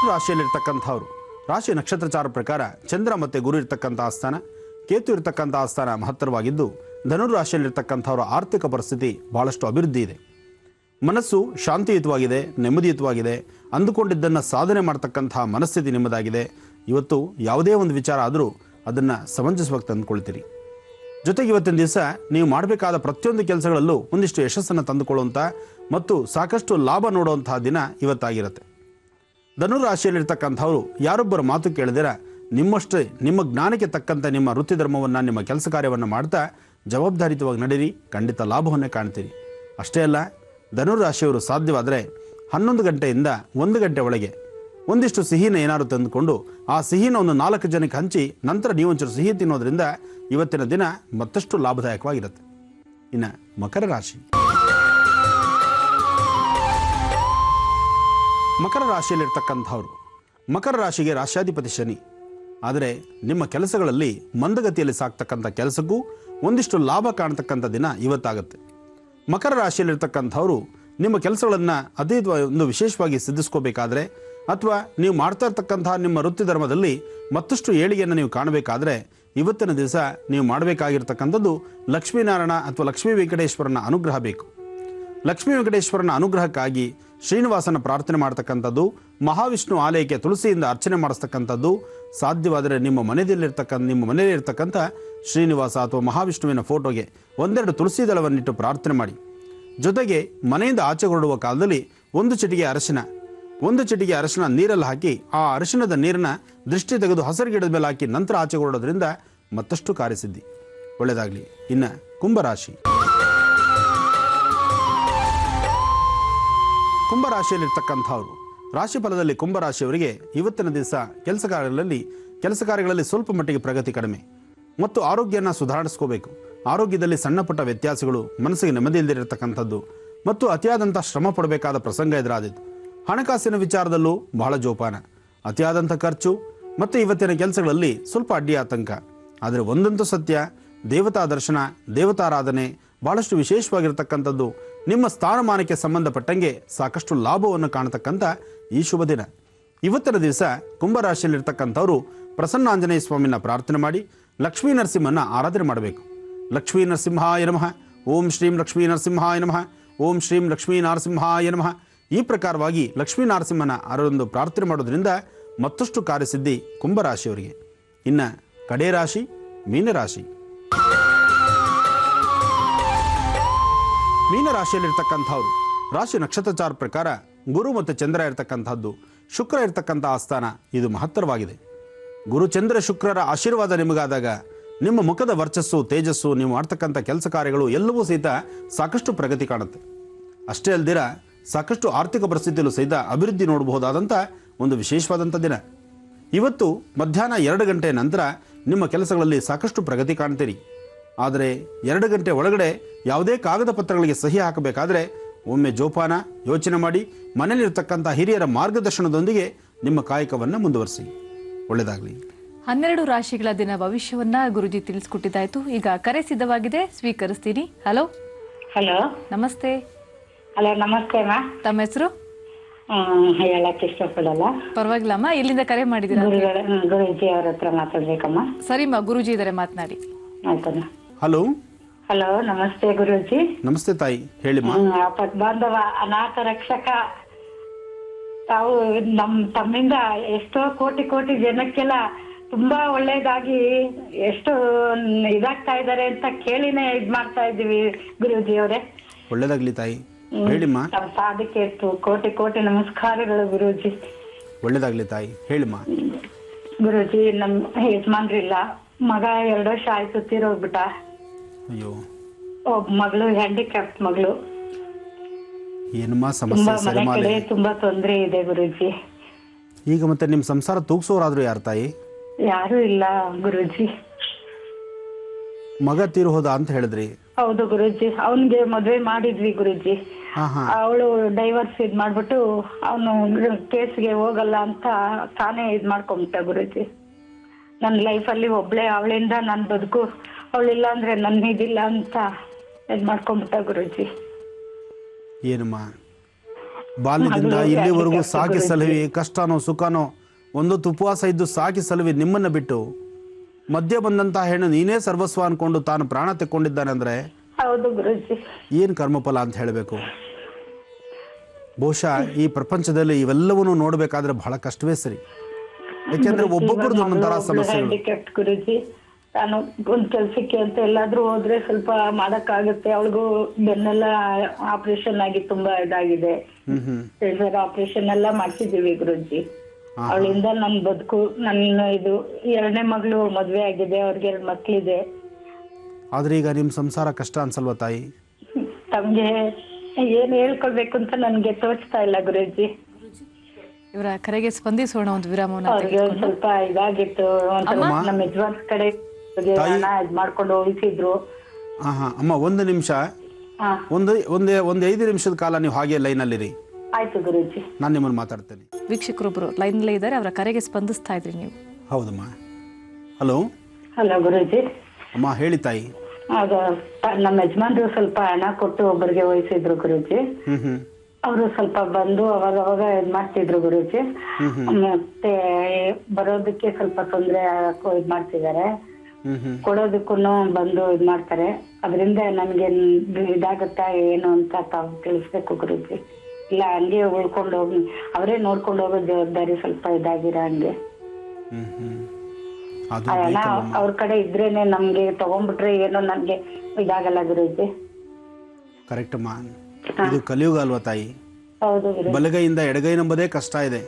ರಾಶಿಯಲ್ಲಿರ್ತಕ್ಕಂಥವ್ರು, ರಾಶಿ ನಕ್ಷತ್ರಚಾರ ಪ್ರಕಾರ ಚಂದ್ರ ಮತ್ತು ಗುರು ಇರ್ತಕ್ಕಂಥ ಆಸ್ಥಾನ, ಕೇತು ಇರ್ತಕ್ಕಂಥ ಆಸ್ಥಾನ ಮಹತ್ತರವಾಗಿದ್ದು, ಧನುರಾಶಿಯಲ್ಲಿರ್ತಕ್ಕಂಥವ್ರ ಆರ್ಥಿಕ ಪರಿಸ್ಥಿತಿ ಬಹಳಷ್ಟು ಅಭಿವೃದ್ಧಿ ಇದೆ. ಮನಸ್ಸು ಶಾಂತಿಯುತವಾಗಿದೆ, ನೆಮ್ಮದಿಯುತವಾಗಿದೆ. ಅಂದುಕೊಂಡಿದ್ದನ್ನು ಸಾಧನೆ ಮಾಡ್ತಕ್ಕಂಥ ಮನಸ್ಥಿತಿ ನಿಮ್ಮದಾಗಿದೆ. ಇವತ್ತು ಯಾವುದೇ ಒಂದು ವಿಚಾರ ಆದರೂ ಅದನ್ನು ಸಮಂಜಸವಾಗಿ ತಂದುಕೊಳ್ತೀರಿ. ಜೊತೆಗೆ ಇವತ್ತಿನ ದಿವಸ ನೀವು ಮಾಡಬೇಕಾದ ಪ್ರತಿಯೊಂದು ಕೆಲಸಗಳಲ್ಲೂ ಒಂದಿಷ್ಟು ಯಶಸ್ಸನ್ನು ತಂದುಕೊಳ್ಳುವಂಥ ಮತ್ತು ಸಾಕಷ್ಟು ಲಾಭ ನೋಡುವಂತಹ ದಿನ ಇವತ್ತಾಗಿರುತ್ತೆ. ಧನುರಾಶಿಯಲ್ಲಿರ್ತಕ್ಕಂಥವ್ರು ಯಾರೊಬ್ಬರ ಮಾತು ಕೇಳಿದಿರ ನಿಮ್ಮಷ್ಟೇ ನಿಮ್ಮ ಜ್ಞಾನಕ್ಕೆ ತಕ್ಕಂಥ ನಿಮ್ಮ ವೃತ್ತಿ ಧರ್ಮವನ್ನು, ನಿಮ್ಮ ಕೆಲಸ ಕಾರ್ಯವನ್ನು ಮಾಡ್ತಾ ಜವಾಬ್ದಾರಿಯುತವಾಗಿ ನಡೀರಿ, ಖಂಡಿತ ಲಾಭವನ್ನೇ ಕಾಣ್ತೀರಿ. ಅಷ್ಟೇ ಅಲ್ಲ, ಧನುರಾಶಿಯವರು ಸಾಧ್ಯವಾದರೆ 11 ಗಂಟೆಯಿಂದ 1 ಗಂಟೆ ಒಳಗೆ ಒಂದಿಷ್ಟು ಸಿಹಿನ ಏನಾದ್ರು ತಂದುಕೊಂಡು ಆ ಸಿಹಿನ ಒಂದು 4 ಜನಕ್ಕೆ ಹಂಚಿ ನಂತರ ನೀವು ಒಂಚೂರು ಸಿಹಿ ತಿನ್ನೋದ್ರಿಂದ ಇವತ್ತಿನ ದಿನ ಮತ್ತಷ್ಟು ಲಾಭದಾಯಕವಾಗಿರುತ್ತೆ. ಇನ್ನು ಮಕರ ರಾಶಿ, ಮಕರ ರಾಶಿಯಲ್ಲಿರ್ತಕ್ಕಂಥವ್ರು, ಮಕರ ರಾಶಿಗೆ ರಾಶ್ಯಾಧಿಪತಿ ಶನಿ. ಆದರೆ ನಿಮ್ಮ ಕೆಲಸಗಳಲ್ಲಿ ಮಂದಗತಿಯಲ್ಲಿ ಸಾಕ್ತಕ್ಕಂಥ ಕೆಲಸಕ್ಕೂ ಒಂದಿಷ್ಟು ಲಾಭ ಕಾಣ್ತಕ್ಕಂಥ ದಿನ ಇವತ್ತಾಗುತ್ತೆ. ಮಕರ ರಾಶಿಯಲ್ಲಿರ್ತಕ್ಕಂಥವ್ರು ನಿಮ್ಮ ಕೆಲಸಗಳನ್ನು ಒಂದು ವಿಶೇಷವಾಗಿ ಸಿದ್ಧಿಸ್ಕೋಬೇಕಾದ್ರೆ ಅಥವಾ ನೀವು ಮಾಡ್ತಾ ಇರ್ತಕ್ಕಂಥ ನಿಮ್ಮ ವೃತ್ತಿ ಧರ್ಮದಲ್ಲಿ ಮತ್ತಷ್ಟು ಏಳಿಗೆಯನ್ನು ನೀವು ಕಾಣಬೇಕಾದ್ರೆ ಇವತ್ತಿನ ದಿವಸ ನೀವು ಮಾಡಬೇಕಾಗಿರ್ತಕ್ಕಂಥದ್ದು ಲಕ್ಷ್ಮೀನಾರಾಯಣ ಅಥವಾ ಲಕ್ಷ್ಮೀ ವೆಂಕಟೇಶ್ವರನ ಅನುಗ್ರಹ ಬೇಕು. ಲಕ್ಷ್ಮೀ ವೆಂಕಟೇಶ್ವರನ ಅನುಗ್ರಹಕ್ಕಾಗಿ ಶ್ರೀನಿವಾಸನ ಪ್ರಾರ್ಥನೆ ಮಾಡ್ತಕ್ಕಂಥದ್ದು, ಮಹಾವಿಷ್ಣು ಆಲಯಕ್ಕೆ ತುಳಸಿಯಿಂದ ಅರ್ಚನೆ ಮಾಡಿಸ್ತಕ್ಕಂಥದ್ದು, ಸಾಧ್ಯವಾದರೆ ನಿಮ್ಮ ಮನೆಯಲ್ಲಿರ್ತಕ್ಕಂಥ ಶ್ರೀನಿವಾಸ ಅಥವಾ ಮಹಾವಿಷ್ಣುವಿನ ಫೋಟೋಗೆ ಒಂದೆರಡು ತುಳಸಿ ದಳವನ್ನಿಟ್ಟು ಪ್ರಾರ್ಥನೆ ಮಾಡಿ. ಜೊತೆಗೆ ಮನೆಯಿಂದ ಆಚೆ ಹೊರಡುವ ಕಾಲದಲ್ಲಿ ಒಂದು ಚಿಟಿಗೆ ಅರಶಿನ ನೀರಲ್ಲಿ ಹಾಕಿ ಆ ಅರಿಶಿಣದ ನೀರನ್ನ ದೃಷ್ಟಿ ತೆಗೆದು ಹಸಿರು ಗಿಡದ ಮೇಲೆ ಹಾಕಿ ನಂತರ ಆಚೆ ಹೊರಡೋದ್ರಿಂದ ಮತ್ತಷ್ಟು ಕಾರ್ಯಸಿದ್ಧಿ. ಒಳ್ಳೆಯದಾಗಲಿ. ಇನ್ನು ಕುಂಭರಾಶಿಯಲ್ಲಿರ್ತಕ್ಕಂಥವ್ರು, ರಾಶಿ ಫಲದಲ್ಲಿ ಕುಂಭರಾಶಿಯವರಿಗೆ ಇವತ್ತಿನ ದಿವಸ ಕೆಲಸ ಕಾರ್ಯಗಳಲ್ಲಿ ಸ್ವಲ್ಪ ಮಟ್ಟಿಗೆ ಪ್ರಗತಿ ಕಡಿಮೆ ಮತ್ತು ಆರೋಗ್ಯನ ಸುಧಾರಿಸ್ಕೋಬೇಕು. ಆರೋಗ್ಯದಲ್ಲಿ ಸಣ್ಣ ಪುಟ್ಟ ವ್ಯತ್ಯಾಸಗಳು, ಮನಸ್ಸಿಗೆ ನೆಮ್ಮದಿ ಇಲ್ಲದಿರತಕ್ಕಂಥದ್ದು ಮತ್ತು ಅತಿಯಾದಂಥ ಶ್ರಮ ಪಡಬೇಕಾದ ಪ್ರಸಂಗ ಎದುರಾದಿತ್ತು. ಹಣಕಾಸಿನ ವಿಚಾರದಲ್ಲೂ ಬಹಳ ಜೋಪಾನ, ಅತಿಯಾದಂಥ ಖರ್ಚು ಮತ್ತು ಇವತ್ತಿನ ಕೆಲಸಗಳಲ್ಲಿ ಸ್ವಲ್ಪ ಅಡ್ಡಿ ಆತಂಕ. ಆದರೆ ಒಂದಂತೂ ಸತ್ಯ, ದೇವತಾ ದರ್ಶನ, ದೇವತಾರಾಧನೆ ಬಹಳಷ್ಟು ವಿಶೇಷವಾಗಿರ್ತಕ್ಕಂಥದ್ದು. ನಿಮ್ಮ ಸ್ಥಾನಮಾನಕ್ಕೆ ಸಂಬಂಧಪಟ್ಟಂಗೆ ಸಾಕಷ್ಟು ಲಾಭವನ್ನು ಕಾಣತಕ್ಕಂಥ ಈ ಶುಭ ದಿನ. ಇವತ್ತಿನ ದಿವಸ ಕುಂಭರಾಶಿಯಲ್ಲಿರ್ತಕ್ಕಂಥವರು ಪ್ರಸನ್ನಾಂಜನೇಯ ಸ್ವಾಮಿನ ಪ್ರಾರ್ಥನೆ ಮಾಡಿ ಲಕ್ಷ್ಮೀ ನರಸಿಂಹನ ಆರಾಧನೆ ಮಾಡಬೇಕು. ಲಕ್ಷ್ಮೀ ನರಸಿಂಹಾಯ ನಮಃ, ಓಂ ಶ್ರೀಂ ಲಕ್ಷ್ಮೀ ನರಸಿಂಹಾಯ ನಮಃ, ಓಂ ಶ್ರೀಂ ಲಕ್ಷ್ಮೀ ನರಸಿಂಹಾಯ ನಮಃ. ಈ ಪ್ರಕಾರವಾಗಿ ಲಕ್ಷ್ಮೀ ನರಸಿಂಹನ ಒಂದು ಪ್ರಾರ್ಥನೆ ಮಾಡೋದ್ರಿಂದ ಮತ್ತಷ್ಟು ಕಾರ್ಯಸಿದ್ಧಿ ಕುಂಭರಾಶಿಯವರಿಗೆ. ಇನ್ನು ಕಡೆ ರಾಶಿ ಮೀನರಾಶಿಯಲ್ಲಿರ್ತಕ್ಕಂಥವ್ರು ರಾಶಿ ನಕ್ಷತ್ರಚಾರ ಪ್ರಕಾರ ಗುರು ಮತ್ತು ಚಂದ್ರ ಇರತಕ್ಕಂಥದ್ದು, ಶುಕ್ರ ಇರತಕ್ಕಂಥ ಆಸ್ಥಾನ ಇದು ಮಹತ್ತರವಾಗಿದೆ. ಗುರು ಚಂದ್ರ ಶುಕ್ರರ ಆಶೀರ್ವಾದ ನಿಮಗಾದಾಗ ನಿಮ್ಮ ಮುಖದ ವರ್ಚಸ್ಸು, ತೇಜಸ್ಸು, ನೀವು ಮಾಡ್ತಕ್ಕಂಥ ಕೆಲಸ ಕಾರ್ಯಗಳು ಎಲ್ಲವೂ ಸಹಿತ ಸಾಕಷ್ಟು ಪ್ರಗತಿ ಕಾಣುತ್ತೆ. ಅಷ್ಟೇ ಅಲ್ದಿರ ಸಾಕಷ್ಟು ಆರ್ಥಿಕ ಪರಿಸ್ಥಿತಿಯಲ್ಲೂ ಸಹಿತ ಅಭಿವೃದ್ಧಿ ನೋಡಬಹುದಾದಂಥ ಒಂದು ವಿಶೇಷವಾದಂಥ ದಿನ. ಇವತ್ತು ಮಧ್ಯಾಹ್ನ 2 ಗಂಟೆ ನಂತರ ನಿಮ್ಮ ಕೆಲಸಗಳಲ್ಲಿ ಸಾಕಷ್ಟು ಪ್ರಗತಿ ಕಾಣ್ತೀರಿ. ಆದರೆ 2 ಗಂಟೆ ಒಳಗಡೆ ಯಾವುದೇ ಕಾಗದ ಪತ್ರಗಳಿಗೆ ಸಹಿ ಹಾಕಬೇಕಾದ್ರೆ ಒಮ್ಮೆ ಜೋಪಾನ ಯೋಚನೆ ಮಾಡಿ ಮನೆಯಲ್ಲಿರ್ತಕ್ಕಂಥ ಹಿರಿಯರ ಮಾರ್ಗದರ್ಶನದೊಂದಿಗೆ ನಿಮ್ಮ ಕಾಯಕವನ್ನು ಮುಂದುವರಿಸಿ. ಒಳ್ಳೆಯದಾಗಲಿ. 12 ರಾಶಿಗಳ ದಿನ ಭವಿಷ್ಯವನ್ನ ಗುರುಜಿ ತಿಳಿಸ್ಕೊಟ್ಟಿದ್ದಾಯ್ತು. ಈಗ ಕರೆ ಸಿದ್ಧವಾಗಿದೆ, ಸ್ವೀಕರಿಸ್ತೀನಿ. ಹಲೋ. ನಮಸ್ತೆ. ಹಲೋ, ನಮಸ್ತೆ ಅಮ್ಮ. ತಮ್ಮ ಹೆಸರು? ಹೇಳಕ್ ಇಷ್ಟಪಡಲ್ಲ. ಪರವಾಗಿಲ್ಲಮ್ಮ. ಎಲ್ಲಿಂದ ಕರೆ ಮಾಡಿದ್ದೀರಾ? ಗುರುಜಿ ಅವ್ರ ಹತ್ರ ಮಾತಾಡ್ಬೇಕಮ್ಮ. ಸರಿಮ್ಮ, ಗುರುಜಿ ಇದಾರೆ, ಮಾತನಾಡಿ. ಆಯ್ತಮ್ಮ. ಹಲೋ. ನಮಸ್ತೆ ಗುರುಜಿ. ನಮಸ್ತೆ ತಾಯಿ, ಹೇಳಿಮ್ಮ. ಆಪತ್ ಬಾಂಧವ ಅನಾಥ ರಕ್ಷಕ ತಾವು ತಮ್ಮಿಂದ ಎಷ್ಟೋ ಕೋಟಿ ಜನಕ್ಕೆಲ್ಲ ತುಂಬಾ ಒಳ್ಳೇದಾಗಿ ಎಷ್ಟು ಇದಾಗ್ತಾ ಇದಾರೆ ಅಂತ ಕೇಳಿನೇ ಇದ್ ಮಾಡ್ತಾ ಇದೀವಿ ಗುರುಜಿ ಅವರೇ. ಒಳ್ಳೇದಾಗ್ಲಿ ತಾಯಿ, ಹೇಳಿಮ್ಮ. ತಮ್ಮ ಪಾದಕ್ಕೆ ಕೋಟಿ ನಮಸ್ಕಾರಗಳು ಗುರುಜಿ. ಒಳ್ಳೇದಾಗ್ಲಿ ತಾಯಿ, ಹೇಳಿಮ್ಮ. ಗುರುಜಿ, ನಮ್ ಯಜಮಾನ್ರಿಲ್ಲ, ಮಗ 2 ವರ್ಷ ಆಯ್ತು ತೀರೋಗ್ಬಿಟ್ಟ. ಅಯ್ಯೋ. ಒಬ್ಬ ಮಗಳು ಹ್ಯಾಂಡಿಕ್ಯಾಪ್ಟ್ ಮಗಳು. ಏನಮ್ಮ ತುಂಬಾ ಸಮಸ್ಯೆ? ಮನೆ ಕಡೆ ತುಂಬಾ ತೊಂದ್ರೆ ಇದೆ ಗುರುಜಿ. ಈಗ ಮತ್ತೆ ನಿಮ್ ಸಂಸಾರ ತೂಗ್ಸೋರಾದ್ರು ಯಾರು ತಾಯಿ? ಯಾರು ಇಲ್ಲ ಗುರುಜಿ. ಮಗ ತೀರು ಹೋದ ಅಂತ ಹೇಳಿದ್ರಿ. ಹೌದು ಗುರುಜಿ, ಅವನ್ಗೆ ಮದ್ವೆ ಮಾಡಿದ್ವಿ ಗುರುಜಿ. ಅವಳು ಡೈವರ್ಸ್ ಇದ್ ಮಾಡ್ಬಿಟ್ಟು ಅವನು ಕೇಸ್ಗೆ ಹೋಗಲ್ಲ ಅಂತ ತಾನೇ ಇದ್ ಮಾಡ್ಕೊಂಬಿಟ್ಟ ಗುರುಜಿ. ನನ್ ಲೈಫಲ್ಲಿ ಒಬ್ಳೆ ಅವಳಿಂದ ನನ್ ಬದುಕು, ಅವಳಿಲ್ಲ ಅಂದ್ರೆ ನನ್ ಇದಿಲ್ಲ ಅಂತ ಇದ್ ಮಾಡ್ಕೊಂಬಿಟ್ಟ ಗುರುಜಿ. ಏನಮ್ಮ, ಬಾಲ್ಯದಿಂದ ಇಲ್ಲಿವರೆಗೂ ಸಾಕಿ ಸಲಹಿ, ಕಷ್ಟನೋ ಸುಖನೋ ಒಂದೊತ್ತು ಉಪವಾಸ ಇದ್ದು ಸಾಕಿ ಸಲಹಿ ನಿಮ್ಮನ್ನ ಬಿಟ್ಟು ಮಧ್ಯ ಬಂದಂತಹ ಹೆಣ್ಣು ನೀನೇ ಸರ್ವಸ್ವ ಅನ್ಕೊಂಡು ತಾನು ಪ್ರಾಣ ತೆಕ್ಕೊಂಡಿದ್ದಾನೆ ಅಂದ್ರೆ ಹೌದು ಗುರುಜಿ, ಏನ್ ಕರ್ಮಫಲ ಅಂತ ಹೇಳಬೇಕು. ಬಹುಶಃ ಈ ಪ್ರಪಂಚದಲ್ಲಿ ಇವೆಲ್ಲವನ್ನೂ ನೋಡ್ಬೇಕಾದ್ರೆ ಬಹಳ ಕಷ್ಟವೇ ಸರಿ. ಯಾಕೆಂದ್ರೆ ಒಬ್ಬೊಬ್ಬರದ್ದು ಒಂದೊಂದರ ಸಮಸ್ಯೆಗಳು. ಗುರುಜಿ, ನಾನು ಒಂದ್ ಕೆಲ್ಸಕ್ಕೆ ಅಂತ ಎಲ್ಲಾದ್ರೂ ಹೋದ್ರೆ ಸ್ವಲ್ಪ ಮಾಡಕ್ಕಾಗತ್ತೆ. ಅವಳಿಗೂ ಬೆನ್ನೆಲ್ಲ ಆಪರೇಷನ್ ಆಗಿ ತುಂಬಾ ಇದಾಗಿದೆ. ಆಪರೇಷನ್ ಎಲ್ಲ ಮಾಡ್ಸಿದೀವಿ ಗುರುಜಿ. ಅವಳಿಂದ ನನ್ ಬದುಕು, ನನ್ನ ಇದು 2ನೇ ಮಗಳು ಮದ್ವೆ ಆಗಿದೆ, ಅವ್ರಿಗೆ 2 ಮಕ್ಳಿದೆ. ಆದ್ರೆ ಈಗ ನಿಮ್ ಸಂಸಾರ ಕಷ್ಟ ಅನ್ಸಲ್ವಾ ತಾಯಿ? ತಮ್ಗೆ ಏನ್ ಹೇಳ್ಕೊಳ್ಬೇಕು ಅಂತ ನನ್ಗೆ ತೋಚ್ತಾ ಇಲ್ಲ ಗುರುಜಿ. ಇವರ ಕರೆಗೆ ಸ್ಪಂದಿಸೋಣ, ಒಂದು ವಿರಾಮವನ್ನು. ಅವ್ರಿಗೆ ಒಂದ್ ಸ್ವಲ್ಪ ಇದಾಗಿತ್ತು, ನಮ್ಮ ಯಜಮಾನ್ ಕಡೆ ಇದ್ ಮಾಡ್ಕೊಂಡು ಹೋಗಿಸಿದ್ರು. ಅಮ್ಮ, 1 ನಿಮಿಷ, ಒಂದ್ 5 ನಿಮಿಷದ ಕಾಲ ನೀವು ಹಾಗೆ ಲೈನ್ ಅಲ್ಲಿರಿ. ಆಯ್ತು ಗುರುಜಿ, ನಾನು ನಿಮ್ಮನ್ನು ಮಾತಾಡ್ತೇನೆ. ವೀಕ್ಷಕರೊಬ್ರು ಲೈನ್ ಅಲ್ಲೇ ಇದ್ದಾರೆ, ಅವರ ಕರೆಗೆ ಸ್ಪಂದಿಸ್ತಾ ಇದ್ರಿ ನೀವು. ಹೌದಮ್ಮ. ಹಲೋ. ಹಲೋ ಗುರುಜಿ. ಅಮ್ಮ, ಹೇಳಿ ತಾಯಿ. ಅದು ನಮ್ಮ ಯಜಮಾನ್ರು ಸ್ವಲ್ಪ ಹಣ ಕೊಟ್ಟು ಒಬ್ಬರಿಗೆ ವಹಿಸಿದ್ರು ಗುರುಜಿ. ಅವರು ಸ್ವಲ್ಪ ಬಂದು ಅವಾಗ ಇದ್ ಮಾಡ್ತಿದ್ರು ಗುರುಜಿ. ಮತ್ತೆ ಬರೋದಕ್ಕೆ ಸ್ವಲ್ಪ ತೊಂದ್ರೆ ಇದ್ ಮಾಡ್ತಿದ್ದಾರೆ. ಕೊಡೋದಕ್ಕೂ ಬಂದು ಇದ್ ಮಾಡ್ತಾರೆ. ಅದರಿಂದ ನನ್ಗೆ ಇದಾಗತ್ತಾ ಏನು ಅಂತ ತಾವು ತಿಳಿಸ್ಬೇಕು ಗುರುಜಿ. ಇಲ್ಲ ಹಂಗೆ ಉಳ್ಕೊಂಡು ಹೋಗಿ ಅವರೇ ನೋಡ್ಕೊಂಡು ಹೋಗೋ ಜವಾಬ್ದಾರಿ ಸ್ವಲ್ಪ ಇದಾಗಿರ ಹಂಗೆ. ಅದು ಆ ಹಣ ಅವ್ರ ಕಡೆ ಇದ್ರೇನೆ ನಮ್ಗೆ ತಗೊಂಡ್ಬಿಟ್ರೆ ಏನೋ ನನ್ಗೆ ಇದಾಗಲ್ಲ ಗುರುಜಿ. ಕರೆಕ್ಟ್ ಅಮ್ಮ. ಇದು ಕಲಿಯುಗ ಅಲ್ವಾ ತಾಯಿ? ಹೌದು ಗುರು. ಬಲಗೈಯಿಂದ ಎಡಗೈ ನಂಬದೇ ಕಷ್ಟ ಇದೆ.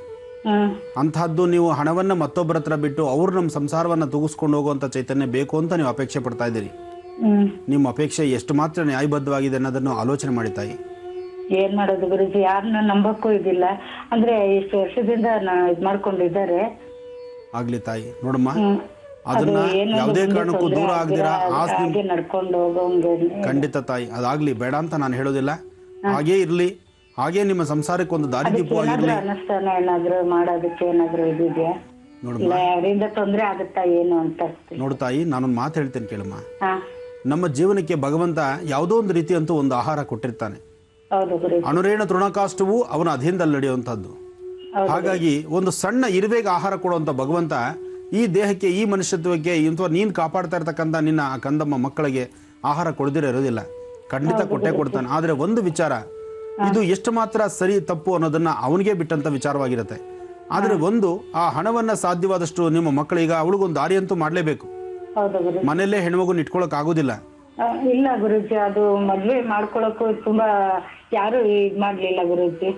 ಅಂತಹದ್ದು ನೀವು ಹಣವನ್ನ ಮತ್ತೊಬ್ಬರ ಹತ್ರ ಬಿಟ್ಟು ಅವ್ರು ನಮ್ಮ ಸಂಸಾರವನ್ನ ತೂಗಿಸ್ಕೊಂಡು ಹೋಗುವಂತ ಚೈತನ್ಯ ಬೇಕು ಅಂತ ನೀವು ಅಪೇಕ್ಷೆ ಪಡ್ತಾ ಇದ್ದೀರಿ. ನಿಮ್ಮ ಅಪೇಕ್ಷೆ ಎಷ್ಟು ಮಾತ್ರ ನ್ಯಾಯಬದ್ಧವಾಗಿದೆ ಅನ್ನೋದನ್ನು ಆಲೋಚನೆ ಮಾಡಿ ತಾಯಿ. ಏನ್ ಮಾಡೋದು ಗುರುಜಿ, ಯಾರನ್ನ ನಂಬಕ್ಕೂ ಇದಿಲ್ಲ. ಅಂದ್ರೆ ಇಷ್ಟು ವರ್ಷದಿಂದ ಇದ್ ಮಾಡ್ಕೊಂಡಿದ್ದಾರೆ. ಆಗ್ಲಿ ತಾಯಿ. ನೋಡಮ್ಮ, ಅದನ್ನ ಯಾವುದೇ ಕಾರಣಕ್ಕೂ ದೂರ ಆಗದಿರಾ ಹಾಗೆ ನಡ್ಕೊಂಡು ಹೋಗೋಂಗೆ. ಖಂಡಿತ ತಾಯಿ, ಅದಾಗ್ಲಿ, ಬೇಡ ಅಂತ ನಾನು ಹೇಳೋದಿಲ್ಲ. ಹಾಗೇ ಇರ್ಲಿ, ಹಾಗೆ ನಿಮ್ಮ ಸಂಸಾರಕ್ಕೆ ಒಂದು ದಾರಿದೀಪವಾಗಿರ್ಲಿ. ಅನುಷ್ಠಾನ ಏನಾದ್ರು ಮಾಡೋದಕ್ಕೆ ಏನಾದ್ರು ಇದೆಯಾ? ಇಲ್ಲ ಅವರಿಂದ ತೊಂದ್ರೆ ಆಗುತ್ತಾ ಏನು ಅಂತ. ನೋಡು ತಾಯಿ, ನಾನೊಂದು ಮಾತು ಹೇಳ್ತೇನೆ ಕೇಳಮ್ಮ. ನಮ್ಮ ಜೀವನಕ್ಕೆ ಭಗವಂತ ಯಾವುದೋ ಒಂದು ರೀತಿ ಅಂತೂ ಒಂದು ಆಹಾರ ಕೊಟ್ಟಿರ್ತಾನೆ. ಅಣುರೇಣ ತೃಣಕಾಷ್ಟವು ಅವನ ಅಧೀನದಲ್ಲಿ ನಡೆಯುವಂತಹದ್ದು. ಹಾಗಾಗಿ ಒಂದು ಸಣ್ಣ ಇರುವೆಗೆ ಆಹಾರ ಕೊಡುವಂತ ಭಗವಂತ ಈ ದೇಹಕ್ಕೆ, ಈ ಮನುಷ್ಯತ್ವಕ್ಕೆ, ಅಥವಾ ನೀನ್ ಕಾಪಾಡ್ತಾ ಇರ್ತಕ್ಕಂಥ ನಿನ್ನ ಕಂದಮ್ಮ ಮಕ್ಕಳಿಗೆ ಆಹಾರ ಕೊಡದಿರೋ ಇರೋದಿಲ್ಲ. ಖಂಡಿತ ಕೊಟ್ಟೆ ಕೊಡ್ತಾನೆ. ಆದ್ರೆ ಒಂದು ವಿಚಾರ, ಇದು ಎಷ್ಟು ಮಾತ್ರ ಸರಿ ತಪ್ಪು ಅನ್ನೋದನ್ನ ಅವನಿಗೆ ಬಿಟ್ಟಂತ ವಿಚಾರವಾಗಿರುತ್ತೆ. ಆದ್ರೆ ಒಂದು, ಆ ಹಣವನ್ನ ಸಾಧ್ಯವಾದಷ್ಟು ನಿಮ್ಮ ಮಕ್ಕಳೀಗ ಅವಳಿಗೊಂದು ದಾರಿ ಅಂತೂ ಮಾಡ್ಲೇಬೇಕು. ಮನೆಯಲ್ಲೇ ಹೆಣ್ಮಗುನ ಇಟ್ಕೊಳಕ್ ಆಗುದಿಲ್ಲ. ಇಲ್ಲ ಗುರುಜಿ, ಅದು ಮದ್ವೆ ಮಾಡ್ಕೊಳಕ್ಕೂ ತುಂಬಾ ಯಾರು ಇದ್ ಮಾಡ್ಲಿಲ್ಲ ಗುರುಜಿ.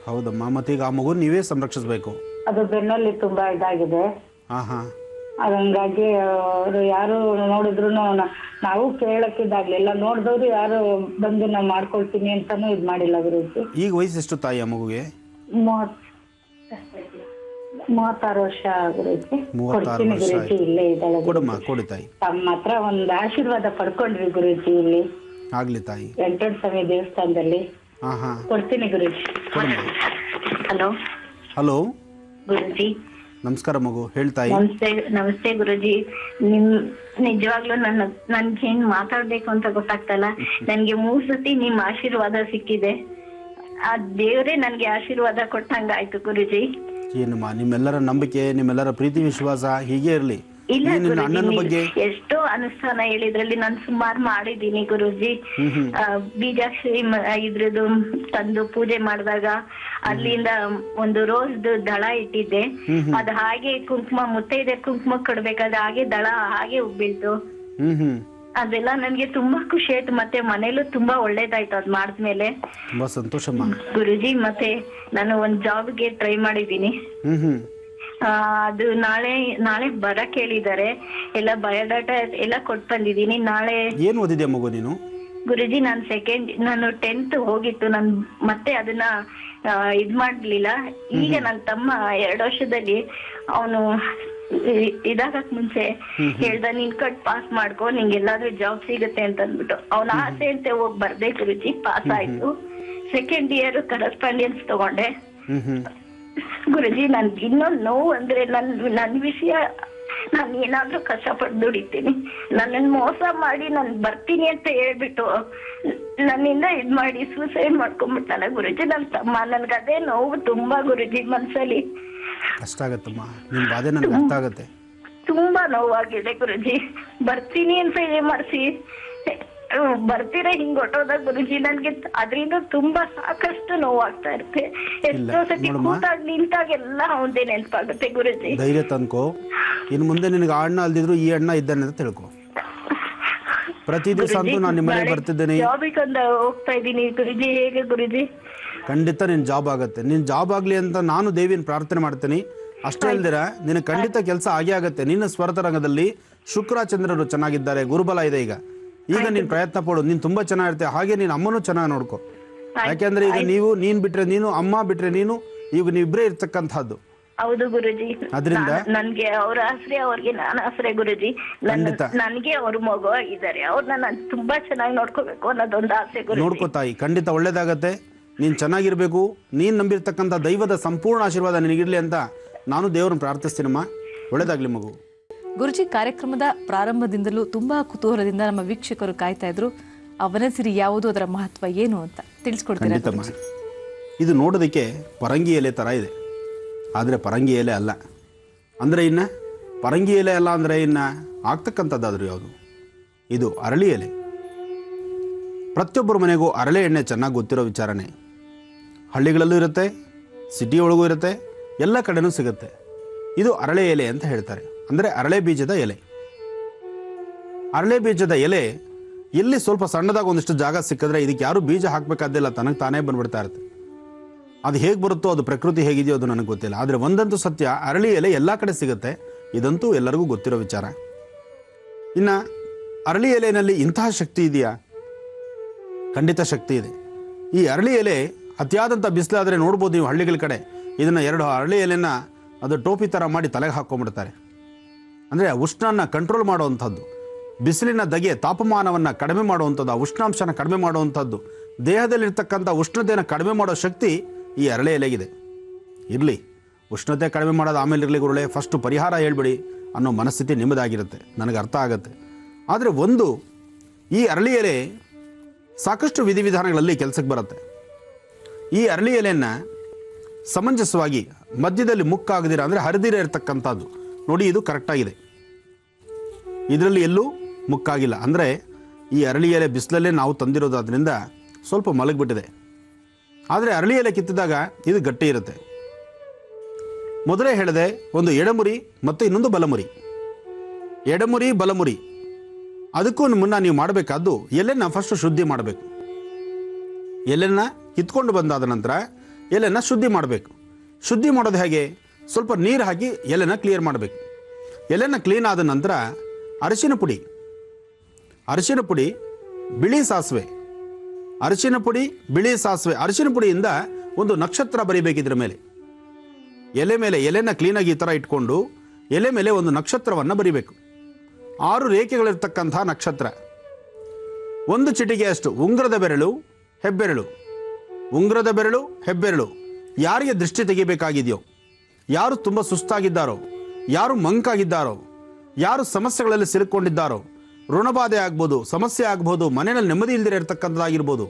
ಹೌದಮ್ಮ, ಮತ್ತೀಗ ಆ ಮಗು ನೀವೇ ಸಂರಕ್ಷಿಸಬೇಕು. ಅದು ಬೆನ್ನಲ್ಲಿ ತುಂಬಾ ಇದಾಗಿದೆ. ಹಂಗಾಗಿ ಅವರು ಯಾರು ನೋಡಿದ್ರು ನಾವು ಕೇಳಕ್ಕಿದಾಗ್ಲಿಲ್ಲ. ನೋಡಿದವ್ರು ಯಾರು ಬಂದು ನಾವ್ ಮಾಡ್ಕೊಳ್ತೀನಿ ಅಂತಾನು ಇದ್ ಮಾಡಿಲ್ಲ ಗುರುಜಿ. ಈಗ ವಯಸ್ಸೆಷ್ಟು ತಾಯಿ ಆ ಮಗುಗೆ? 36 ವರ್ಷ ಗುರುಜಿ. ಕೊಡ್ತೀನಿ ಗುರುಜಿ, ಇಲ್ಲೇ ಇದ್ದಾಳೆ. ಕೊಡು ತಾಯಿ. ತಮ್ಮ ಹತ್ರ ಒಂದ್ ಆಶೀರ್ವಾದ ಪಡ್ಕೊಂಡ್ವಿ ಗುರುಜಿ ಇಲ್ಲಿ. ಆಗ್ಲಿ ತಾಯಿ. ವೆಂಕಟೇಶ್ವರ ಸ್ವಾಮಿ ದೇವಸ್ಥಾನದಲ್ಲಿ. ಕೊಡ್ತೀನಿ ಗುರುಜಿ. ಹಲೋ ಹಲೋ ಗುರುಜಿ. ನಮಸ್ಕಾರ ಮಗು, ಹೇಳ್ತಾಯಿ. ನಮಸ್ತೆ ಗುರುಜಿ. ನಿಜವಾಗ್ಲೂ ನನ್ಗೇನ್ ಮಾತಾಡ್ಬೇಕು ಅಂತ ಗೊತ್ತಾಗ್ತಲ್ಲ. ನನ್ಗೆ 3 ಸತಿ ನಿಮ್ ಆಶೀರ್ವಾದ ಸಿಕ್ಕಿದೆ. ಆ ದೇವ್ರೇ ನನ್ಗೆ ಆಶೀರ್ವಾದ ಕೊಟ್ಟಂಗಾಯ್ತು ಗುರುಜಿ. ಏನಮ್ಮ, ನಿಮ್ಮೆಲ್ಲರ ನಂಬಿಕೆ, ನಿಮ್ಮೆಲ್ಲರ ಪ್ರೀತಿ ವಿಶ್ವಾಸ ಹೀಗೆ ಇರ್ಲಿ. ಇಲ್ಲ ಗುರುಜಿ, ಎಷ್ಟೋ ಅನುಷ್ಠಾನ ಹೇಳಿದ್ರಲ್ಲಿ ನಾನು ಸುಮಾರು ಮಾಡಿದೀನಿ ಗುರುಜಿ. ಬೀಜಾಕ್ಷರಿ ಇದ್ರದ್ದು ತಂದು ಪೂಜೆ ಮಾಡಿದಾಗ ಅಲ್ಲಿಂದ ಒಂದು ರೋಸ್ದು ದಳ ಇಟ್ಟಿದ್ದೆ. ಅದ್ ಹಾಗೆ ಕುಂಕುಮ, ಮುತ್ತೈದೆ ಕುಂಕುಮ ಕೊಡ್ಬೇಕಾದ್ರೆ ಹಾಗೆ ದಳ ಹಾಗೆ ಉಬ್ಬಿಳ್ತು. ಅದೆಲ್ಲ ನನ್ಗೆ ತುಂಬಾ ಖುಷಿ ಆಯ್ತು. ಮತ್ತೆ ಮನೇಲೂ ತುಂಬಾ ಒಳ್ಳೇದಾಯ್ತು ಅದ್ ಮಾಡಿದ್ಮೇಲೆ. ತುಂಬಾ ಸಂತೋಷಮ್ಮ ಗುರುಜಿ. ಮತ್ತೆ ನಾನು ಒಂದ್ ಜಾಬ್ಗೆ ಟ್ರೈ ಮಾಡಿದೀನಿ. ಅದು ನಾಳೆ ಬರಕ್ ಹೇಳಿದ್ದಾರೆ. ಎಲ್ಲ ಬಯೋಡಾಟಾ ಎಲ್ಲ ಕೊಟ್ಟು ಬಂದಿದೀನಿ. ನಾಳೆ. ಏನ್ ಓದಿದ್ಯಾ ಮಗು ನೀನು? ಗುರುಜಿ ನಾನು 10th ಹೋಗಿತ್ತು. ನಾನು ಮತ್ತೆ ಅದನ್ನ ಇದ್ ಮಾಡ್ಲಿಲ್ಲ. ಈಗ ನನ್ ತಮ್ಮ 2 ವರ್ಷದಲ್ಲಿ ಅವನು ಇದಾಗಕ್ ಮುಂಚೆ ಹೇಳ್ದ, ನೀನ್ ಪಾಸ್ ಮಾಡ್ಕೊ, ನಿಂಗೆ ಎಲ್ಲಾದ್ರೂ ಜಾಬ್ ಸಿಗುತ್ತೆ ಅಂತ ಅಂದ್ಬಿಟ್ಟು ಅವ್ನ ಆಸೆ ಅಂತ ಹೋಗಿ ಬರ್ದೆ ಗುರುಜಿ. ಪಾಸ್ ಆಯ್ತು. 2nd year ಕರೆಸ್ಪಾಂಡೆನ್ಸ್ ತಗೊಂಡೆ ಗುರುಜಿ. ನನ್ಗೆ ಇನ್ನೊಂದು ನೋವು ಅಂದ್ರೆ ನನ್ ವಿಷಯ, ನಾನು ಏನಾದ್ರೂ ಕಷ್ಟಪಟ್ಟು ದುಡಿತೀನಿ. ನನ್ನನ್ ಮೋಸ ಮಾಡಿ ನಾನು ಬರ್ತೀನಿ ಅಂತ ಹೇಳ್ಬಿಟ್ಟು ನನ್ನಿಂದ ಇದ್ ಮಾಡಿ ಸೂಸೈಡ್ ಮಾಡ್ಕೊಂಡ್ಬಿಟ್ಟಾನ ಗುರುಜಿ ನನ್ ತಮ್ಮ. ನನ್ಗೆ ಅದೇ ನೋವು ತುಂಬಾ ಗುರುಜಿ ಮನ್ಸಲ್ಲಿ. ಕಷ್ಟ ಆಗತ್ತಮ್ಮ, ನಿಮ್ ಬಾಧೆ ನನಗೆ ಅರ್ಥ ಆಗತ್ತೆ. ತುಂಬಾ ನೋವಾಗಿದೆ ಗುರುಜಿ. ಬರ್ತೀನಿ ಅಂತ ಮಾಡ್ಸಿ ಬರ್ತೀರ ಹಿಂಗ್ ಹೊಟ್ಟೋದಾಗ ಗುರುಜಿ ನನ್ಗೆ ಅದ್ರಿಂದ ತುಂಬಾ ಸಾಕಷ್ಟು ನೋವಾಗ್ತಾ ಇರುತ್ತೆ. ಎಷ್ಟೋ ಸತಿ ಕೂತಾಗ ನಿಂತಾಗ ಎಲ್ಲ ಅವಂದೇ ನೆನ್ಪಾಗುತ್ತೆ ಗುರುಜಿ. ಧೈರ್ಯ ತಂದ್ಕೋ. ಇನ್ ಮುಂದೆ ನಿನಗೆ ಆ ಅಣ್ಣ ಅಲ್ದಿದ್ರು ಈ ಅಣ್ಣ ಇದ್ದಾನೆ ಅಂತ ತಿಳ್ಕೊ. ಪ್ರತಿ ದಿವಸ ಅಂತೂ ನಾನು ನಿಮ್ಮ ಮನೆಗೆ ಬರ್ತಿದ್ದೇನೆ. ಜಾಬಿಗೆ ಹೋಗ್ತಾ ಇದ್ದೀನಿ ಗುರುಜಿ. ಹೇಗೆ ಗುರುಜಿ? ಖಂಡಿತ ನಿನ್ ಜಾಬ್ ಆಗತ್ತೆ. ನಿನ್ ಜಾಬ್ ಆಗ್ಲಿ ಅಂತ ನಾನು ದೇವಿನ ಪ್ರಾರ್ಥನೆ ಮಾಡ್ತೀನಿ. ಅಷ್ಟೇ ಅಲ್ದಿರ ನಿನಗೆ ಖಂಡಿತ ಕೆಲಸ ಆಗೇ ಆಗತ್ತೆ. ನಿನ್ನ ಸ್ವರ್ಥ ರಂಗದಲ್ಲಿ ಶುಕ್ರ ಚಂದ್ರರು ಚೆನ್ನಾಗಿದ್ದಾರೆ, ಗುರುಬಲ ಇದೆ. ಈಗ ನೀನ್ ಪ್ರಯತ್ನ ಪಡು, ನೀನ್ ತುಂಬಾ ಚೆನ್ನಾಗಿರ್ತೆ. ಹಾಗೆ ನೀನ್ ಅಮ್ಮನೂ ಚೆನ್ನಾಗಿ ನೋಡ್ಕೊ. ಯಾಕೆಂದ್ರೆ ಈಗ ನೀನ್ ಬಿಟ್ರೆ ನೀನು, ಅಮ್ಮ ಬಿಟ್ರೆ ನೀನು, ಈಗ ನೀವಿಬ್ರೇ ಇರ್ತಕ್ಕಂಥದ್ದು. ಹೌದು ಗುರುಜಿ. ಅದರಿಂದ ನನ್ಗೆ ಅವ್ರ ಆಸರೆ, ಅವ್ರಿಗೆ ನಾನು ಆಸರೆ ಗುರುಜಿ. ನನ್ಗೆ ಅವ್ರ ಮಗು ಆಗಿದ್ದಾರೆ. ಅವ್ರನ್ನ ನಾನು ತುಂಬಾ ಚೆನ್ನಾಗಿ ನೋಡ್ಕೋಬೇಕು ಅನ್ನೋದೊಂದು ಆಸೆ ಗುರುಜಿ. ನೋಡ್ಕೋ ತಾಯಿ, ಖಂಡಿತ ಒಳ್ಳೇದಾಗತ್ತೆ. ನೀನ್ ಚೆನ್ನಾಗಿರ್ಬೇಕು. ನೀನ್ ನಂಬಿರ್ತಕ್ಕಂಥ ದೈವದ ಸಂಪೂರ್ಣ ಆಶೀರ್ವಾದ ನಿನಗಿರ್ಲಿ ಅಂತ ನಾನು ದೇವರನ್ನ ಪ್ರಾರ್ಥಿಸ್ತೀನಮ್ಮ. ಒಳ್ಳೇದಾಗ್ಲಿ ಮಗು. ಗುರುಜಿ, ಕಾರ್ಯಕ್ರಮದ ಪ್ರಾರಂಭದಿಂದಲೂ ತುಂಬಾ ಕುತೂಹಲದಿಂದ ನಮ್ಮ ವೀಕ್ಷಕರು ಕಾಯ್ತಾ ಇದ್ರು. ಅವನಸಿರಿ ಯಾವುದು, ಅದರ ಮಹತ್ವ ಏನು ಅಂತ ತಿಳಿಸ್ಕೊಡ್ತೀನಿ. ಇದು ನೋಡೋದಕ್ಕೆ ಪರಂಗಿ ಎಲೆ ತರ ಇದೆ, ಆದ್ರೆ ಪರಂಗಿ ಎಲೆ ಅಲ್ಲ. ಅಂದ್ರೆ ಪರಂಗಿ ಎಲೆ ಅಲ್ಲ ಅಂದ್ರೆ ಆಗ್ತಕ್ಕಂಥದ್ದಾದರೂ ಯಾವುದು? ಇದು ಅರಳಿ ಎಲೆ. ಪ್ರತಿಯೊಬ್ಬರ ಮನೆಗೂ ಅರಳೆ ಎಣ್ಣೆ ಚೆನ್ನಾಗಿ ಗೊತ್ತಿರೋ ವಿಚಾರನೇ. ಹಳ್ಳಿಗಳಲ್ಲೂ ಇರುತ್ತೆ, ಸಿಟಿ ಒಳಗೂ ಇರುತ್ತೆ, ಎಲ್ಲ ಕಡೆನೂ ಸಿಗುತ್ತೆ. ಇದು ಅರಳೆ ಎಲೆ ಅಂತ ಹೇಳ್ತಾರೆ, ಅಂದರೆ ಅರಳೆ ಬೀಜದ ಎಲೆ. ಅರಳೆ ಬೀಜದ ಎಲೆ ಎಲ್ಲಿ ಸ್ವಲ್ಪ ಸಣ್ಣದಾಗಿ ಒಂದಿಷ್ಟು ಜಾಗ ಸಿಕ್ಕಿದ್ರೆ ಇದಕ್ಕೆ ಯಾರು ಬೀಜ ಹಾಕಬೇಕಾದಿಲ್ಲ, ತನಗೆ ತಾನೇ ಬಂದ್ಬಿಡ್ತಾ ಇರುತ್ತೆ. ಅದು ಹೇಗೆ ಬರುತ್ತೋ, ಅದು ಪ್ರಕೃತಿ ಹೇಗಿದೆಯೋ ಅದು ನನಗೆ ಗೊತ್ತಿಲ್ಲ. ಆದರೆ ಒಂದಂತೂ ಸತ್ಯ, ಅರಳಿ ಎಲೆ ಎಲ್ಲ ಕಡೆ ಸಿಗುತ್ತೆ, ಇದಂತೂ ಎಲ್ಲರಿಗೂ ಗೊತ್ತಿರೋ ವಿಚಾರ. ಇನ್ನು ಅರಳಿ ಎಲೆಯಲ್ಲಿ ಇಂತಹ ಶಕ್ತಿ ಇದೆಯಾ? ಖಂಡಿತ ಶಕ್ತಿ ಇದೆ. ಈ ಅರಳಿ ಎಲೆ ಅತಿಯಾದಂಥ ಬಿಸಿಲಾದರೆ ನೋಡ್ಬೋದು ನೀವು ಹಳ್ಳಿಗಳ ಕಡೆ, ಇದನ್ನು 2 ಅರಳಿ ಎಲೆನ ಅದು ಟೋಪಿ ಥರ ಮಾಡಿ ತಲೆಗೆ ಹಾಕ್ಕೊಂಡ್ಬಿಡ್ತಾರೆ. ಅಂದರೆ ಉಷ್ಣನ ಕಂಟ್ರೋಲ್ ಮಾಡುವಂಥದ್ದು, ಬಿಸಿಲಿನ ಧಗೆ ತಾಪಮಾನವನ್ನು ಕಡಿಮೆ ಮಾಡುವಂಥದ್ದು, ಆ ಉಷ್ಣಾಂಶನ ಕಡಿಮೆ ಮಾಡುವಂಥದ್ದು, ದೇಹದಲ್ಲಿರ್ತಕ್ಕಂಥ ಉಷ್ಣತೆಯನ್ನು ಕಡಿಮೆ ಮಾಡೋ ಶಕ್ತಿ ಈ ಅರಳೆ ಎಲೆಗಿದೆ. ಇರಲಿ, ಉಷ್ಣತೆ ಕಡಿಮೆ ಮಾಡೋದು ಆಮೇಲೆ ಇರಲಿ ಗುರುಳೆ, ಫಸ್ಟು ಪರಿಹಾರ ಹೇಳ್ಬಿಡಿ ಅನ್ನೋ ಮನಸ್ಥಿತಿ ನಿಮ್ಮದಾಗಿರುತ್ತೆ, ನನಗೆ ಅರ್ಥ ಆಗುತ್ತೆ. ಆದರೆ ಒಂದು, ಈ ಅರಳಿ ಎಲೆ ಸಾಕಷ್ಟು ವಿಧಿವಿಧಾನಗಳಲ್ಲಿ ಕೆಲಸಕ್ಕೆ ಬರುತ್ತೆ. ಈ ಅರಳಿ ಎಲೆಯನ್ನು ಸಮಂಜಸವಾಗಿ ಮಧ್ಯದಲ್ಲಿ ಮುಕ್ಕಾಗದಿರ, ಅಂದರೆ ಹರಿದಿರ ಇರತಕ್ಕಂಥದ್ದು ನೋಡಿ, ಇದು ಕರೆಕ್ಟಾಗಿದೆ. ಇದರಲ್ಲಿ ಎಲ್ಲೂ ಮುಕ್ಕಾಗಿಲ್ಲ. ಅಂದರೆ ಈ ಅರಳಿ ಎಲೆ ಬಿಸಿಲಲ್ಲೇ ನಾವು ತಂದಿರೋದಾದ್ರಿಂದ ಸ್ವಲ್ಪ ಮಲಗಿಬಿಟ್ಟಿದೆ. ಆದರೆ ಅರಳಿ ಎಲೆ ಕಿತ್ತಿದಾಗ ಇದು ಗಟ್ಟಿ ಇರುತ್ತೆ. ಮೊದಲೇ ಹೇಳಿದೆ, ಒಂದು ಎಡಮುರಿ ಮತ್ತು ಇನ್ನೊಂದು ಬಲಮುರಿ. ಎಡಮುರಿ ಬಲಮುರಿ ಅದಕ್ಕೂ ಮುನ್ನ ನೀವು ಮಾಡಬೇಕಾದ್ದು, ಎಲೆನ ಫಸ್ಟ್ ಶುದ್ಧಿ ಮಾಡಬೇಕು. ಎಲೆನ ಕಿತ್ಕೊಂಡು ಬಂದಾದ ನಂತರ ಎಲೆನ ಶುದ್ಧಿ ಮಾಡಬೇಕು. ಶುದ್ಧಿ ಮಾಡೋದು ಹೇಗೆ? ಸ್ವಲ್ಪ ನೀರು ಹಾಕಿ ಎಲೆನ ಕ್ಲಿಯರ್ ಮಾಡಬೇಕು. ಎಲೆನ ಕ್ಲೀನ್ ಆದ ನಂತರ ಅರಿಶಿನ ಪುಡಿ, ಬಿಳಿ ಸಾಸಿವೆ, ಅರಿಶಿನ ಪುಡಿ, ಬಿಳಿ ಸಾಸಿವೆ, ಅರಿಶಿನ ಪುಡಿಯಿಂದ ಒಂದು ನಕ್ಷತ್ರ ಬರಿಬೇಕಿದ್ರ ಮೇಲೆ. ಎಲೆ ಮೇಲೆ ಎಲೆನ ಕ್ಲೀನಾಗಿ ಈ ಥರ ಇಟ್ಕೊಂಡು ಎಲೆ ಮೇಲೆ ಒಂದು ನಕ್ಷತ್ರವನ್ನು ಬರಿಬೇಕು. 6 ರೇಖೆಗಳಿರ್ತಕ್ಕಂಥ ನಕ್ಷತ್ರ. 1 ಚಿಟಿಕೆಯಷ್ಟು ಉಂಗುರದ ಬೆರಳು, ಹೆಬ್ಬೆರಳು, ಉಂಗುರದ ಬೆರಳು, ಹೆಬ್ಬೆರಳು. ಯಾರಿಗೆ ದೃಷ್ಟಿ ತೆಗಿಬೇಕಾಗಿದೆಯೋ, ಯಾರು ತುಂಬ ಸುಸ್ತಾಗಿದ್ದಾರೋ, ಯಾರು ಮಂಕಾಗಿದ್ದಾರೋ, ಯಾರು ಸಮಸ್ಯೆಗಳಲ್ಲಿ ಸಿಲುಕೊಂಡಿದ್ದಾರೋ, ಋಣಬಾಧೆ ಆಗ್ಬೋದು, ಸಮಸ್ಯೆ ಆಗ್ಬೋದು, ಮನೆಯಲ್ಲಿ ನೆಮ್ಮದಿ ಇಲ್ದಿರ ಇರ್ತಕ್ಕಂಥದ್ದಾಗಿರ್ಬೋದು,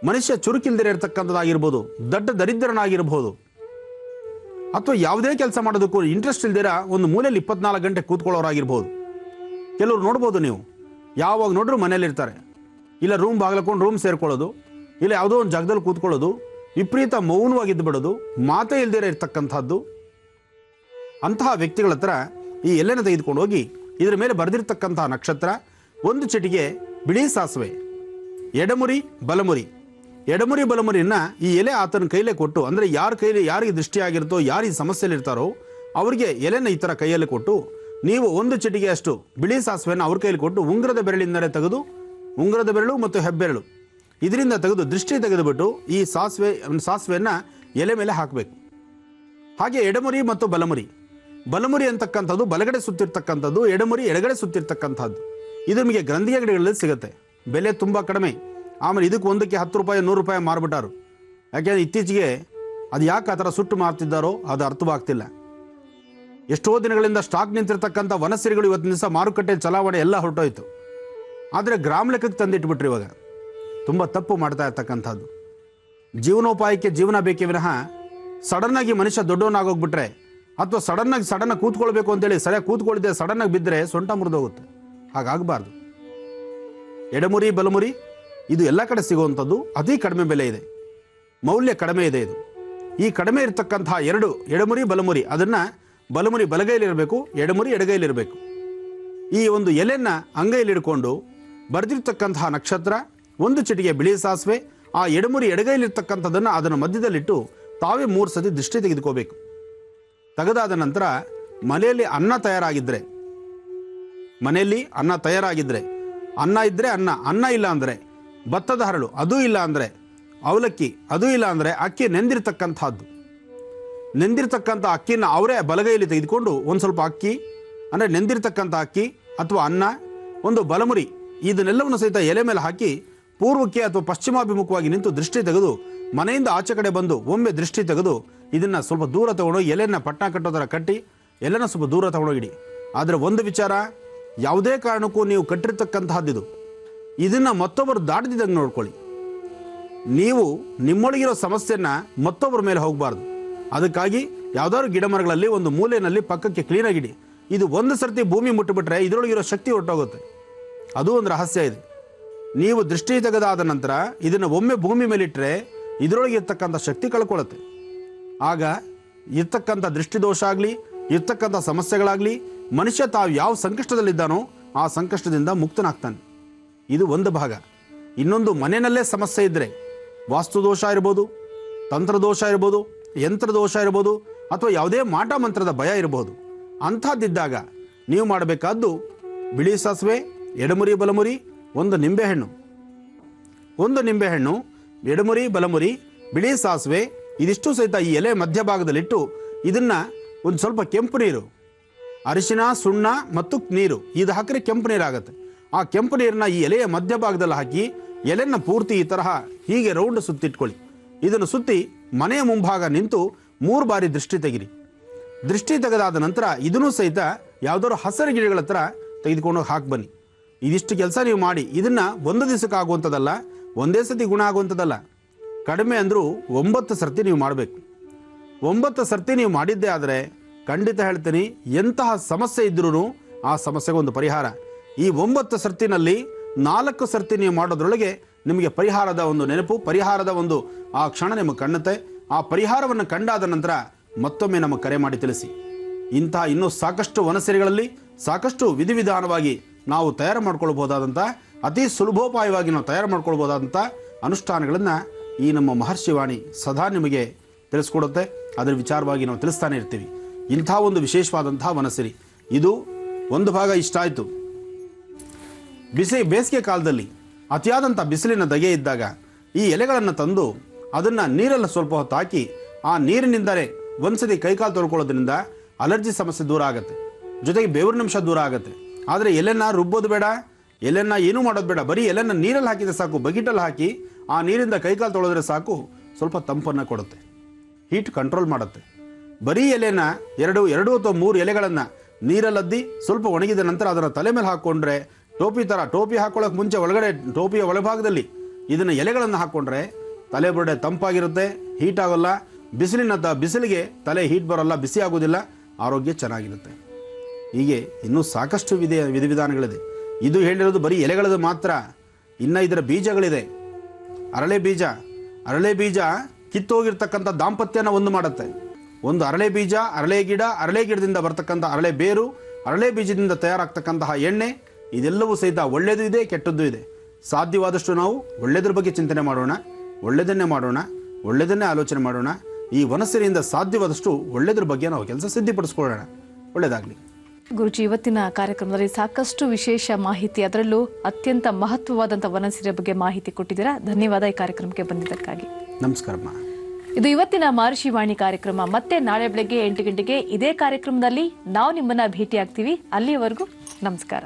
ಮನುಷ್ಯ ಚುರುಕಿಲ್ದಿರ ಇರ್ತಕ್ಕಂಥದ್ದಾಗಿರ್ಬೋದು, ದಡ್ಡ ದರಿದ್ರನಾಗಿರ್ಬೋದು, ಅಥವಾ ಯಾವುದೇ ಕೆಲಸ ಮಾಡೋದಕ್ಕೂ ಇಂಟ್ರೆಸ್ಟ್ ಇಲ್ದಿರ ಒಂದು ಮೂಲೆಯಲ್ಲಿ 24 ಗಂಟೆ ಕೂತ್ಕೊಳ್ಳೋರಾಗಿರ್ಬೋದು. ಕೆಲವರು ನೋಡ್ಬೋದು ನೀವು, ಯಾವಾಗ ನೋಡ್ರೂ ಮನೇಲಿರ್ತಾರೆ, ಇಲ್ಲ ರೂಮ್ ಬಾಗ್ಲಕೊಂಡು ರೂಮ್ ಸೇರ್ಕೊಳ್ಳೋದು, ಇಲ್ಲ ಯಾವುದೋ ಒಂದು ಜಾಗದಲ್ಲಿ ಕೂತ್ಕೊಳ್ಳೋದು, ವಿಪರೀತ ಮೌನವಾಗಿದ್ದು ಬಿಡೋದು, ಮಾತೇ ಇಲ್ದಿರ ಇರ್ತಕ್ಕಂಥದ್ದು. ಅಂತಹ ವ್ಯಕ್ತಿಗಳ ಹತ್ರ ಈ ಎಲೆನ ತೆಗೆದುಕೊಂಡು ಹೋಗಿ ಇದರ ಮೇಲೆ ಬರೆದಿರ್ತಕ್ಕಂತಹ ನಕ್ಷತ್ರ, 1 ಚಿಟಿಕೆ ಬಿಳಿ ಸಾಸಿವೆ, ಎಡಮುರಿ ಬಲಮುರಿ. ಎಡಮುರಿ ಬಲಮುರಿನ ಈ ಎಲೆ ಆತನ ಕೈಲೇ ಕೊಟ್ಟು, ಅಂದರೆ ಯಾರ ಕೈಲಿ ಯಾರಿಗೆ ದೃಷ್ಟಿ ಆಗಿರುತ್ತೋ, ಯಾರು ಈ ಸಮಸ್ಯೆಯಲ್ಲಿರ್ತಾರೋ ಅವರಿಗೆ ಎಲೆನ ಈ ಥರ ಕೈಯಲ್ಲಿ ಕೊಟ್ಟು, ನೀವು 1 ಚಿಟಿಕೆಯಷ್ಟು ಬಿಳಿ ಸಾಸಿವೆಯನ್ನು ಅವ್ರ ಕೈಲಿ ಕೊಟ್ಟು ಉಂಗುರದ ಬೆರಳಿಂದಲೇ ತೆಗೆದು, ಉಂಗುರದ ಬೆರಳು ಮತ್ತು ಹೆಬ್ಬೆರಳು ಇದರಿಂದ ತೆಗೆದು ದೃಷ್ಟಿ ತೆಗೆದುಬಿಟ್ಟು ಈ ಸಾಸಿವೆಯನ್ನು ಎಲೆ ಮೇಲೆ ಹಾಕಬೇಕು. ಹಾಗೆ ಎಡಮುರಿ ಮತ್ತು ಬಲಮುರಿ. ಬಲಮುರಿ ಅಂತಕ್ಕಂಥದ್ದು ಬಲಗಡೆ ಸುತ್ತಿರ್ತಕ್ಕಂಥದ್ದು, ಎಡಮುರಿ ಎಡಗಡೆ ಸುತ್ತಿರ್ತಕ್ಕಂಥದ್ದು. ಇದು ನಿಮಗೆ ಗ್ರಂಥಿ ಅಂಗಡಿಗಳಲ್ಲಿ ಸಿಗುತ್ತೆ, ಬೆಲೆ ತುಂಬ ಕಡಿಮೆ. ಆಮೇಲೆ ಇದಕ್ಕೆ ಒಂದಕ್ಕೆ 10 ರೂಪಾಯಿ 100 ರೂಪಾಯಿ ಮಾರ್ಬಿಟ್ಟಾರು. ಯಾಕೆಂದರೆ ಇತ್ತೀಚೆಗೆ ಅದು ಯಾಕೆ ಆ ಥರ ಸುಟ್ಟು ಮಾರ್ತಿದ್ದಾರೋ ಅದು ಅರ್ಥವಾಗ್ತಿಲ್ಲ. ಎಷ್ಟೋ ದಿನಗಳಿಂದ ಸ್ಟಾಕ್ ನಿಂತಿರ್ತಕ್ಕಂಥ ವನಸಿರಿಗಳು ಇವತ್ತಿನ ದಿವಸ ಮಾರುಕಟ್ಟೆ ಚಲಾವಣೆ ಎಲ್ಲ ಹೊರಟೋಯ್ತು. ಆದರೆ ಗ್ರಾಮ ಲೆಕ್ಕಕ್ಕೆ ತಂದಿಟ್ಬಿಟ್ರಿ. ಇವಾಗ ತುಂಬ ತಪ್ಪು ಮಾಡ್ತಾ ಇರ್ತಕ್ಕಂಥದ್ದು. ಜೀವನೋಪಾಯಕ್ಕೆ ಜೀವನ ಬೇಕೇ ವಿನಃ ಸಡನ್ನಾಗಿ ಮನುಷ್ಯ ದೊಡ್ಡವನಾಗೋಗ್ಬಿಟ್ರೆ, ಅಥವಾ ಸಡನ್ನಾಗಿ ಕೂತ್ಕೊಳ್ಬೇಕು ಅಂತೇಳಿ ಸರಿಯಾಗಿ ಕೂತ್ಕೊಳ್ಳಿದ್ದೆ ಸಡನ್ನಾಗಿ ಬಿದ್ದರೆ ಸೊಂಟ ಮುರಿದೋಗುತ್ತೆ. ಹಾಗಾಗಬಾರ್ದು. ಎಡಮುರಿ ಬಲಮುರಿ ಇದು ಎಲ್ಲ ಕಡೆ ಸಿಗುವಂಥದ್ದು, ಅತಿ ಕಡಿಮೆ ಬೆಲೆ ಇದೆ, ಮೌಲ್ಯ ಕಡಿಮೆ ಇದೆ. ಇದು ಈ ಕಡಿಮೆ ಇರತಕ್ಕಂತಹ 2 ಎಡಮುರಿ ಬಲಮುರಿ, ಅದನ್ನು ಬಲಮುರಿ ಬಲಗೈಲಿರಬೇಕು, ಎಡಮುರಿ ಎಡಗೈಲಿರಬೇಕು. ಈ ಒಂದು ಎಲೆಯನ್ನು ಅಂಗೈಲಿ ಹಿಡ್ಕೊಂಡು ಬರೆದಿರ್ತಕ್ಕಂತಹ ನಕ್ಷತ್ರ, 1 ಚಿಟಿಕೆ ಬಿಳಿ ಸಾಸಿವೆ, ಆ ಎಡಮುರಿ ಎಡಗೈಲಿರ್ತಕ್ಕಂಥದ್ದನ್ನು ಅದನ್ನು ಮಧ್ಯದಲ್ಲಿಟ್ಟು ತಾವೇ 3 ಸತಿ ದೃಷ್ಟಿ ತೆಗೆದುಕೋಬೇಕು. ತೆಗೆದಾದ ನಂತರ ಮನೆಯಲ್ಲಿ ಅನ್ನ ತಯಾರಾಗಿದ್ದರೆ, ಅನ್ನ ಇದ್ದರೆ ಅನ್ನ ಇಲ್ಲ ಅಂದರೆ ಭತ್ತದ ಹರಳು, ಅದೂ ಇಲ್ಲ ಅಂದರೆ ಅವಲಕ್ಕಿ, ಅದೂ ಇಲ್ಲ ಅಂದರೆ ಅಕ್ಕಿ ನೆಂದಿರ್ತಕ್ಕಂಥದ್ದು. ನೆಂದಿರ್ತಕ್ಕಂಥ ಅಕ್ಕಿನ ಅವರೇ ಬಲಗೈಯಲ್ಲಿ ತೆಗೆದುಕೊಂಡು ಒಂದು ಸ್ವಲ್ಪ ಅಕ್ಕಿ, ಅಂದರೆ ನೆಂದಿರ್ತಕ್ಕಂಥ ಅಕ್ಕಿ ಅಥವಾ ಅನ್ನ, ಒಂದು ಬಲಮುರಿ, ಇದನ್ನೆಲ್ಲವನ್ನು ಸಹಿತ ಎಲೆ ಮೇಲೆ ಹಾಕಿ ಪೂರ್ವಕ್ಕೆ ಅಥವಾ ಪಶ್ಚಿಮಾಭಿಮುಖವಾಗಿ ನಿಂತು ದೃಷ್ಟಿ ತೆಗೆದು ಮನೆಯಿಂದ ಆಚೆ ಕಡೆ ಬಂದು ಒಮ್ಮೆ ದೃಷ್ಟಿ ತೆಗೆದು ಇದನ್ನು ಸ್ವಲ್ಪ ದೂರ ತಗೊಂಡೋಗಿ ಎಲೆನ ಪಟ್ಟ ಕಟ್ಟೋ ಥರ ಕಟ್ಟಿ ಎಲ್ಲನ ಸ್ವಲ್ಪ ದೂರ ತಗೊಂಡೋಗಿಡಿ. ಆದರೆ ಒಂದು ವಿಚಾರ, ಯಾವುದೇ ಕಾರಣಕ್ಕೂ ನೀವು ಕಟ್ಟಿರ್ತಕ್ಕಂತಹದ್ದು ಇದನ್ನು ಮತ್ತೊಬ್ಬರು ದಾಟದಿದ್ದಂಗೆ ನೋಡ್ಕೊಳ್ಳಿ. ನೀವು ನಿಮ್ಮೊಳಗಿರೋ ಸಮಸ್ಯೆಯನ್ನು ಮತ್ತೊಬ್ಬರ ಮೇಲೆ ಹೋಗಬಾರ್ದು. ಅದಕ್ಕಾಗಿ ಯಾವುದಾದ್ರು ಗಿಡ ಮರಗಳಲ್ಲಿ ಒಂದು ಮೂಲೆಯಲ್ಲಿ ಪಕ್ಕಕ್ಕೆ ಕ್ಲೀನಾಗಿಡಿ. ಇದು ಒಂದು ಸರ್ತಿ ಭೂಮಿ ಮುಟ್ಟಿಬಿಟ್ರೆ ಇದರೊಳಗಿರೋ ಶಕ್ತಿ ಹೊರಟೋಗುತ್ತೆ. ಅದು ಒಂದು ರಹಸ್ಯ ಇದೆ. ನೀವು ದೃಷ್ಟಿ ತೆಗೆದಾದ ನಂತರ ಇದನ್ನು ಒಮ್ಮೆ ಭೂಮಿ ಮೇಲಿಟ್ಟರೆ ಇದರೊಳಗೆ ಇರ್ತಕ್ಕಂಥ ಶಕ್ತಿ ಕಳ್ಕೊಳ್ಳುತ್ತೆ. ಆಗ ಇರ್ತಕ್ಕಂಥ ದೃಷ್ಟಿದೋಷ ಆಗಲಿ, ಇರ್ತಕ್ಕಂಥ ಸಮಸ್ಯೆಗಳಾಗಲಿ, ಮನುಷ್ಯ ತಾವು ಯಾವ ಸಂಕಷ್ಟದಲ್ಲಿದ್ದಾನೋ ಆ ಸಂಕಷ್ಟದಿಂದ ಮುಕ್ತನಾಗ್ತಾನೆ. ಇದು ಒಂದು ಭಾಗ. ಇನ್ನೊಂದು, ಮನೆಯಲ್ಲೇ ಸಮಸ್ಯೆ ಇದ್ದರೆ, ವಾಸ್ತುದೋಷ ಇರ್ಬೋದು, ತಂತ್ರದೋಷ ಇರ್ಬೋದು, ಯಂತ್ರದೋಷ ಇರ್ಬೋದು, ಅಥವಾ ಯಾವುದೇ ಮಾಟ ಮಂತ್ರದ ಭಯ ಇರ್ಬೋದು. ಅಂಥದ್ದಿದ್ದಾಗ ನೀವು ಮಾಡಬೇಕಾದ್ದು ಬಿಳಿ ಸಾಸಿವೆ, ಎಡಮುರಿ ಬಲಮುರಿ, ಒಂದು ನಿಂಬೆಹಣ್ಣು, ಎಡಮುರಿ ಬಲಮುರಿ, ಬಿಳಿ ಸಾಸಿವೆ, ಇದಿಷ್ಟು ಸಹಿತ ಈ ಎಲೆ ಮಧ್ಯಭಾಗದಲ್ಲಿಟ್ಟು ಇದನ್ನು ಒಂದು ಸ್ವಲ್ಪ ಕೆಂಪು ನೀರು, ಅರಿಶಿನ, ಸುಣ್ಣ ಮತ್ತು ನೀರು ಇದು ಹಾಕಿದ್ರೆ ಕೆಂಪು ನೀರಾಗುತ್ತೆ. ಆ ಕೆಂಪು ನೀರನ್ನ ಈ ಎಲೆಯ ಮಧ್ಯಭಾಗದಲ್ಲಿ ಹಾಕಿ ಎಲೆನ ಪೂರ್ತಿ ಈ ತರಹ ಹೀಗೆ ರೌಂಡ್ ಸುತ್ತಿಟ್ಕೊಳ್ಳಿ. ಇದನ್ನು ಸುತ್ತಿ ಮನೆಯ ಮುಂಭಾಗ ನಿಂತು 3 ಬಾರಿ ದೃಷ್ಟಿ ತೆಗಿರಿ. ದೃಷ್ಟಿ ತೆಗೆದಾದ ನಂತರ ಇದನ್ನು ಸಹಿತ ಯಾವುದಾದ್ರು ಹಸಿರು ಗಿಡಗಳ ಹತ್ರ ತೆಗೆದುಕೊಂಡು ಹಾಕಿ ಬನ್ನಿ. ಇದಿಷ್ಟು ಕೆಲಸ ನೀವು ಮಾಡಿ ಇದನ್ನು ಒಂದು ದಿವಸಕ್ಕೆ ಆಗುವಂಥದ್ದಲ್ಲ, ಒಂದೇ ಸತಿ ಗುಣ ಆಗುವಂಥದ್ದಲ್ಲ. ಕಡಿಮೆ ಅಂದರೂ 9 ಸರ್ತಿ ನೀವು ಮಾಡಬೇಕು. 9 ಸರ್ತಿ ನೀವು ಮಾಡಿದ್ದೇ ಆದರೆ ಖಂಡಿತ ಹೇಳ್ತೀನಿ, ಎಂತಹ ಸಮಸ್ಯೆ ಇದ್ರೂ ಆ ಸಮಸ್ಯೆಗೆ ಒಂದು ಪರಿಹಾರ. ಈ 9 ಸರ್ತಿನಲ್ಲಿ 4 ಸರ್ತಿ ನೀವು ಮಾಡೋದ್ರೊಳಗೆ ನಿಮಗೆ ಪರಿಹಾರದ ಒಂದು ನೆನಪು, ಪರಿಹಾರದ ಒಂದು ಆ ಕ್ಷಣ ನಿಮಗೆ ಕಾಣುತ್ತೆ. ಆ ಪರಿಹಾರವನ್ನು ಕಂಡಾದ ನಂತರ ಮತ್ತೊಮ್ಮೆ ನಮಗೆ ಕರೆ ಮಾಡಿ ತಿಳಿಸಿ. ಇಂತಹ ಇನ್ನೂ ಸಾಕಷ್ಟು ವನಸೆರಿಗಳಲ್ಲಿ ಸಾಕಷ್ಟು ವಿಧಿವಿಧಾನವಾಗಿ ನಾವು ತಯಾರು ಮಾಡ್ಕೊಳ್ಬೋದಾದಂಥ, ಅತಿ ಸುಲಭೋಪಾಯವಾಗಿ ನಾವು ತಯಾರು ಮಾಡ್ಕೊಳ್ಬೋದಾದಂಥ ಅನುಷ್ಠಾನಗಳನ್ನು ಈ ನಮ್ಮ ಮಹರ್ಷಿವಾಣಿ ಸದಾ ನಿಮಗೆ ತಿಳಿಸ್ಕೊಡುತ್ತೆ. ಅದರ ವಿಚಾರವಾಗಿ ನಾವು ತಿಳಿಸ್ತಾನೆ ಇರ್ತೀವಿ. ಇಂಥ ಒಂದು ವಿಶೇಷವಾದಂಥ ವನಸೆರಿ ಇದು ಒಂದು ಭಾಗ ಇಷ್ಟ ಆಯಿತು. ಬೇಸಿಗೆ ಕಾಲದಲ್ಲಿ ಅತಿಯಾದಂಥ ಬಿಸಿಲಿನ ಧಗೆ ಇದ್ದಾಗ ಈ ಎಲೆಗಳನ್ನು ತಂದು ಅದನ್ನು ನೀರಲ್ಲಿ ಸ್ವಲ್ಪ ಹೊತ್ತು ಹಾಕಿ ಆ ನೀರಿನಿಂದಲೇ ಒಂದ್ಸತಿ ಕೈಕಾಲು ತೊಳ್ಕೊಳ್ಳೋದ್ರಿಂದ ಅಲರ್ಜಿ ಸಮಸ್ಯೆ ದೂರ ಆಗುತ್ತೆ, ಜೊತೆಗೆ ಬೆವರಿನಂಶ ದೂರ ಆಗುತ್ತೆ. ಆದರೆ ಎಲೆನ ರುಬ್ಬೋದು ಬೇಡ, ಎಲೆನ ಏನೂ ಮಾಡೋದು ಬೇಡ, ಬರೀ ಎಲೆನ ನೀರಲ್ಲಿ ಹಾಕಿದರೆ ಸಾಕು. ಬಕೆಟಲ್ಲಿ ಹಾಕಿ ಆ ನೀರಿಂದ ಕೈಕಾಲು ತೊಳೆದ್ರೆ ಸಾಕು, ಸ್ವಲ್ಪ ತಂಪನ್ನು ಕೊಡುತ್ತೆ, ಹೀಟ್ ಕಂಟ್ರೋಲ್ ಮಾಡುತ್ತೆ. ಬರೀ ಎಲೆನ ಎರಡು ಅಥವಾ 3 ಎಲೆಗಳನ್ನು ನೀರಲ್ಲದ್ದಿ ಸ್ವಲ್ಪ ಒಣಗಿದ ನಂತರ ಅದನ್ನು ತಲೆ ಮೇಲೆ ಹಾಕ್ಕೊಂಡ್ರೆ ಟೋಪಿ ಹಾಕೊಳ್ಳೋಕೆ ಮುಂಚೆ ಒಳಗಡೆ ಟೋಪಿಯ ಒಳಭಾಗದಲ್ಲಿ ಇದನ್ನು ಎಲೆಗಳನ್ನು ಹಾಕ್ಕೊಂಡ್ರೆ ತಲೆ ಬುರುಡೆ ತಂಪಾಗಿರುತ್ತೆ, ಹೀಟ್ ಆಗೋಲ್ಲ. ಬಿಸಿಲಿಗೆ ತಲೆ ಹೀಟ್ ಬರೋಲ್ಲ, ಬಿಸಿ ಆಗೋದಿಲ್ಲ, ಆರೋಗ್ಯ ಚೆನ್ನಾಗಿರುತ್ತೆ. ಹೀಗೆ ಇನ್ನೂ ಸಾಕಷ್ಟು ವಿಧಿವಿಧಾನಗಳಿದೆ. ಇದು ಹೇಳಿರೋದು ಬರೀ ಎಲೆಗಳದ್ದು ಮಾತ್ರ. ಇನ್ನು ಇದರ ಬೀಜಗಳಿದೆ. ಅರಳೆ ಬೀಜ ಕಿತ್ತೋಗಿರ್ತಕ್ಕಂಥ ದಾಂಪತ್ಯನ ಒಂದು ಮಾಡುತ್ತೆ. ಒಂದು ಅರಳೆ ಬೀಜ, ಅರಳೆ ಗಿಡದಿಂದ ಬರ್ತಕ್ಕಂಥ ಅರಳೆ ಬೇರು, ಅರಳೆ ಬೀಜದಿಂದ ತಯಾರಾಗ್ತಕ್ಕಂತಹ ಎಣ್ಣೆ, ಇದೆಲ್ಲವೂ ಸಹಿತ ಒಳ್ಳೆಯದು ಇದೆ, ಕೆಟ್ಟದ್ದು ಇದೆ. ಸಾಧ್ಯವಾದಷ್ಟು ನಾವು ಒಳ್ಳೆಯದ್ರ ಬಗ್ಗೆ ಚಿಂತನೆ ಮಾಡೋಣ, ಒಳ್ಳೆಯದನ್ನೇ ಮಾಡೋಣ, ಒಳ್ಳೆಯದನ್ನೇ ಆಲೋಚನೆ ಮಾಡೋಣ. ಈ ವನಸೆರಿಯಿಂದ ಸಾಧ್ಯವಾದಷ್ಟು ಒಳ್ಳೆಯದ್ರ ಬಗ್ಗೆ ನಾವು ಕೆಲಸ ಸಿದ್ಧಪಡಿಸ್ಕೊಳ್ಳೋಣ. ಒಳ್ಳೆಯದಾಗಲಿ. ಗುರುಜಿ, ಇವತ್ತಿನ ಕಾರ್ಯಕ್ರಮದಲ್ಲಿ ಸಾಕಷ್ಟು ವಿಶೇಷ ಮಾಹಿತಿ, ಅದರಲ್ಲೂ ಅತ್ಯಂತ ಮಹತ್ವವಾದಂಥ ವನಸೆರಿಯ ಬಗ್ಗೆ ಮಾಹಿತಿ ಕೊಟ್ಟಿದ್ದೀರಾ. ಧನ್ಯವಾದ ಈ ಕಾರ್ಯಕ್ರಮಕ್ಕೆ ಬಂದಿದ್ದಕ್ಕಾಗಿ. ನಮಸ್ಕಾರಮ್ಮ. ಇದು ಇವತ್ತಿನ ಮಹರ್ಷಿವಾಣಿ ಕಾರ್ಯಕ್ರಮ. ಮತ್ತೆ ನಾಳೆ ಬೆಳಗ್ಗೆ 8 ಗಂಟೆಗೆ ಇದೇ ಕಾರ್ಯಕ್ರಮದಲ್ಲಿ ನಾವು ನಿಮ್ಮನ್ನ ಭೇಟಿ ಆಗ್ತೀವಿ. ಅಲ್ಲಿಯವರೆಗೂ ನಮಸ್ಕಾರ.